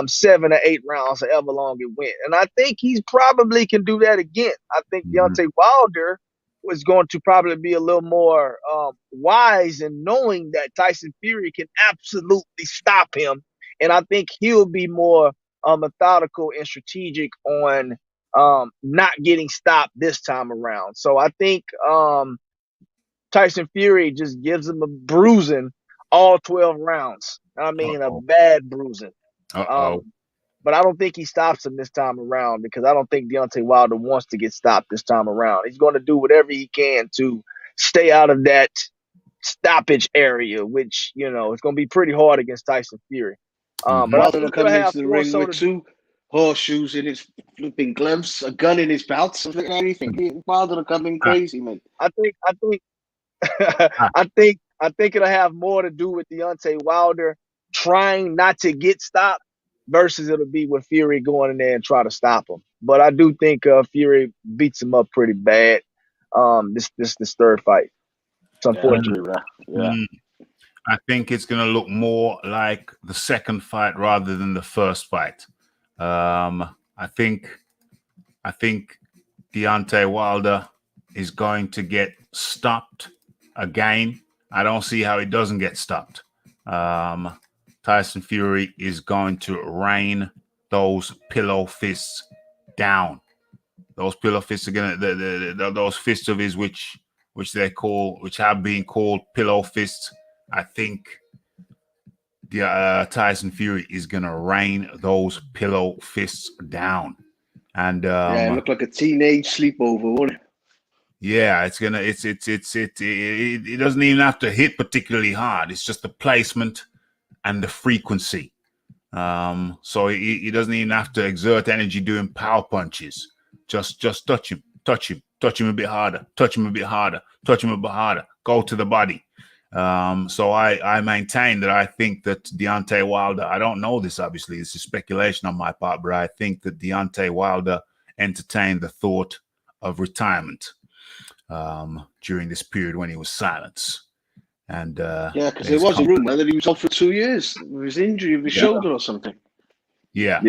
7 or 8 rounds, however long it went. And I think he probably can do that again. I think Deontay Wilder was going to probably be a little more wise in knowing that Tyson Fury can absolutely stop him. And I think he'll be more methodical and strategic on not getting stopped this time around. So I think Tyson Fury just gives him a bruising all 12 rounds. I mean, a bad bruising. But I don't think he stops him this time around because I don't think Deontay Wilder wants to get stopped this time around. He's going to do whatever he can to stay out of that stoppage area, which, you know, it's going to be pretty hard against Tyson Fury. But Wilder will come into the ring with 2 horseshoes in his flipping gloves, a gun in his belt, something like anything. Wilder will come in crazy, man. I think it'll have more to do with Deontay Wilder trying not to get stopped versus it'll be with Fury going in there and try to stop him. But I do think Fury beats him up pretty bad. This third fight. It's unfortunate. Yeah. I think it's going to look more like the second fight rather than the first fight. I think Deontay Wilder is going to get stopped again. I don't see how he doesn't get stopped. Tyson Fury is going to rain those pillow fists down. Those pillow fists are gonna those fists of his which have been called pillow fists. I think the Tyson Fury is gonna rain those pillow fists down. And it looked like a teenage sleepover, wouldn't it? Yeah, it doesn't even have to hit particularly hard. It's just the placement and the frequency. So he doesn't even have to exert energy doing power punches. Just touch him a bit harder, touch him a bit harder. Go to the body. So I maintain that I think that Deontay Wilder, I don't know this, obviously, this is speculation on my part, but I think that Deontay Wilder entertained the thought of retirement during this period when he was silenced. And because there was a rumor that he was off for 2 years with his injury of his shoulder or something. Yeah.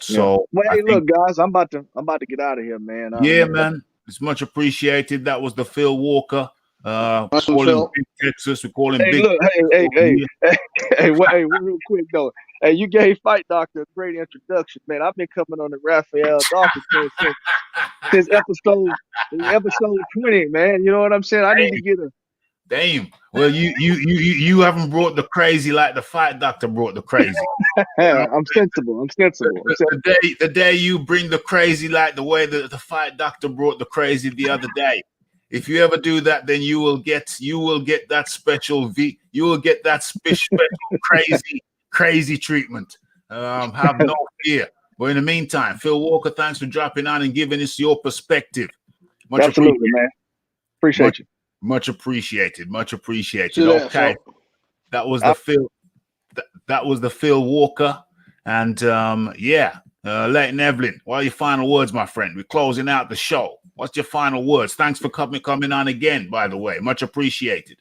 So well, hey, look, guys, I'm about to get out of here, man. Man, it's much appreciated. That was the Phil Walker. We call him Big Texas. We call him Big. Look, hey, real quick though. Hey, you gave Fight Doctor a great introduction, man. I've been coming on the Raphael Dawkins since episode 20, man. You know what I'm saying? I need to get a. Damn. Well, you haven't brought the crazy like the Fight Doctor brought the crazy. I'm sensible. The day you bring the crazy like the way that the Fight Doctor brought the crazy the other day. If you ever do that, then you will get that special special crazy treatment. Have no fear. But in the meantime, Phil Walker, thanks for dropping on and giving us your perspective. Absolutely, man. Appreciate you. Much appreciated. Okay, that was the Phil. That was the Phil Walker, and Leighton Evelyn. What are your final words, my friend? We're closing out the show. What's your final words? Thanks for coming on again. By the way, much appreciated.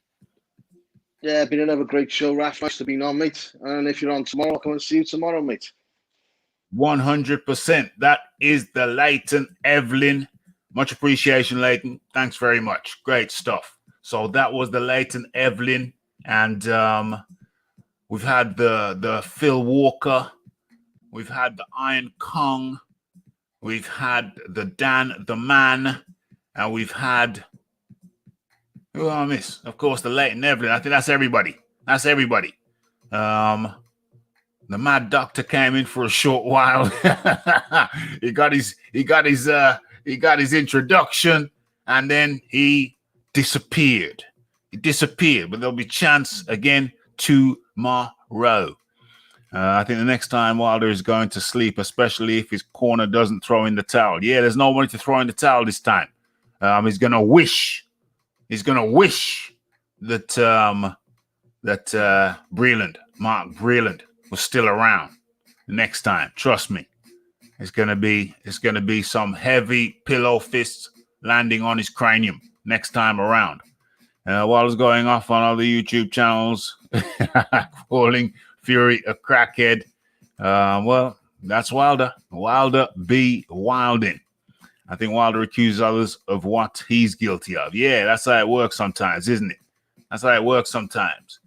Yeah, been another great show, Raf. Nice to be on, mate. And if you're on tomorrow, I'll come and see you tomorrow, mate. 100%. That is the Leighton Evelyn. Much appreciation, Leighton. Thanks very much. Great stuff. So that was the Leighton Evelyn, and we've had the Phil Walker, we've had the Iron Kong, we've had the Dan the Man, and we've had who I miss? Of course, the Leighton Evelyn. I think that's everybody. The Mad Doctor came in for a short while. He got his introduction, and then he disappeared. But there'll be chance again tomorrow. I think the next time Wilder is going to sleep, especially if his corner doesn't throw in the towel. Yeah, there's nobody to throw in the towel this time. He's gonna wish that Mark Breland was still around next time. Trust me. It's gonna be some heavy pillow fists landing on his cranium next time around. While it's going off on other YouTube channels, calling Fury a crackhead, Well, that's Wilder. Wilder be wilding. I think Wilder accuses others of what he's guilty of. Yeah, that's how it works sometimes, isn't it? That's how it works sometimes.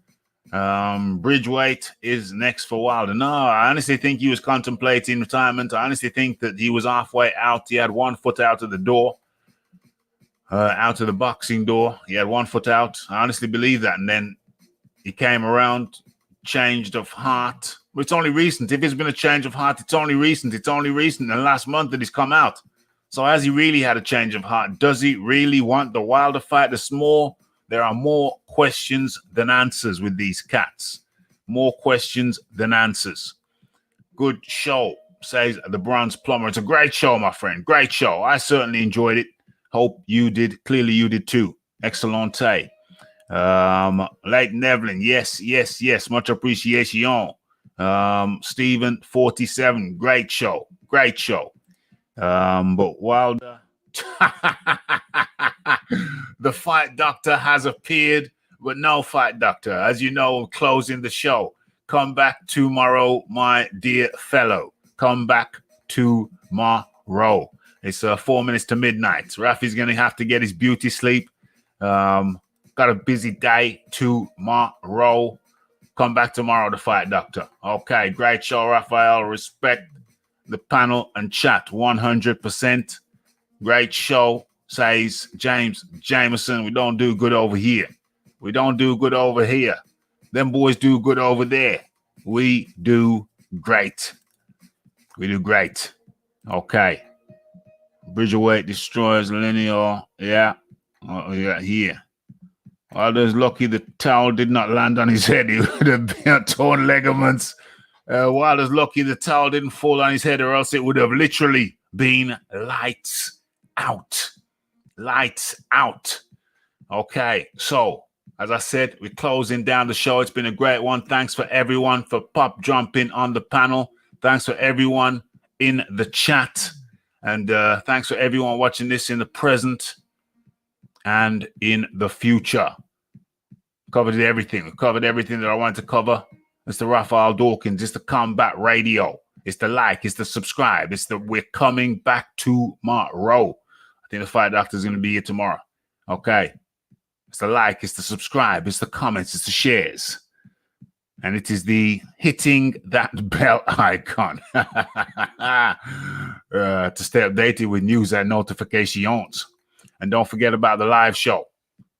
Bridgeweight is next for Wilder. No, I honestly think he was contemplating retirement. I honestly think that he was halfway out. He had 1 foot out of the door, out of the boxing door. He had 1 foot out. I honestly believe that. And then he came around, changed of heart. But it's only recent. If it's been a change of heart, it's only recent. It's only recent. And last month that he's come out. So has he really had a change of heart? Does he really want the Wilder fight? There are more questions than answers with these cats. More questions than answers. Good show, says the Bronze Plumber. It's a great show, my friend. Great show. I certainly enjoyed it. Hope you did. Clearly you did too. Excellente. Lake Nevlin. Yes. Much appreciation. Stephen 47. Great show. But Wilder. The fight doctor has appeared, but no fight doctor. As you know, closing the show. Come back tomorrow, my dear fellow. Come back tomorrow. It's 4 minutes to midnight. Rafi's going to have to get his beauty sleep. Got a busy day tomorrow. Come back tomorrow, the fight doctor. Okay, great show, Raphael. Respect the panel and chat 100%. Great show, says James Jameson. We don't do good over here. We don't do good over here. Them boys do good over there. We do great. We do great. Okay. Bridgerweight destroys linear. Yeah. Here. Wilder's lucky the towel did not land on his head. He would have been torn ligaments. Wilder's lucky the towel didn't fall on his head, or else it would have literally been lights out. Lights out. Okay, so as I said, we're closing down the show. It's been a great one. Thanks for everyone for pop jumping on the panel. Thanks for everyone in the chat. And thanks for everyone watching this in the present and in the future. Covered everything. We covered everything that I wanted to cover. It's the Raphael Dawkins. It's the Combat Radio. It's the like. It's the subscribe. It's the we're coming back tomorrow. I think the fight doctor is going to be here tomorrow. Okay. It's the like. It's the subscribe. It's the comments. It's the shares. And it is the hitting that bell icon to stay updated with news and notifications. And don't forget about the live show.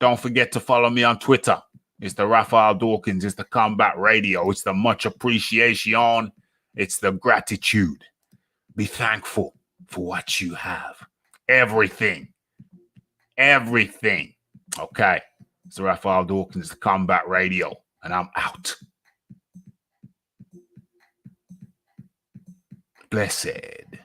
Don't forget to follow me on Twitter. It's the Raphael Dawkins. It's the Combat Radio. It's the much appreciation. It's the gratitude. Be thankful for what you have. Everything. Everything. Okay. It's the Raphael Dawkins, the Combat Radio. And I'm out. Blessed.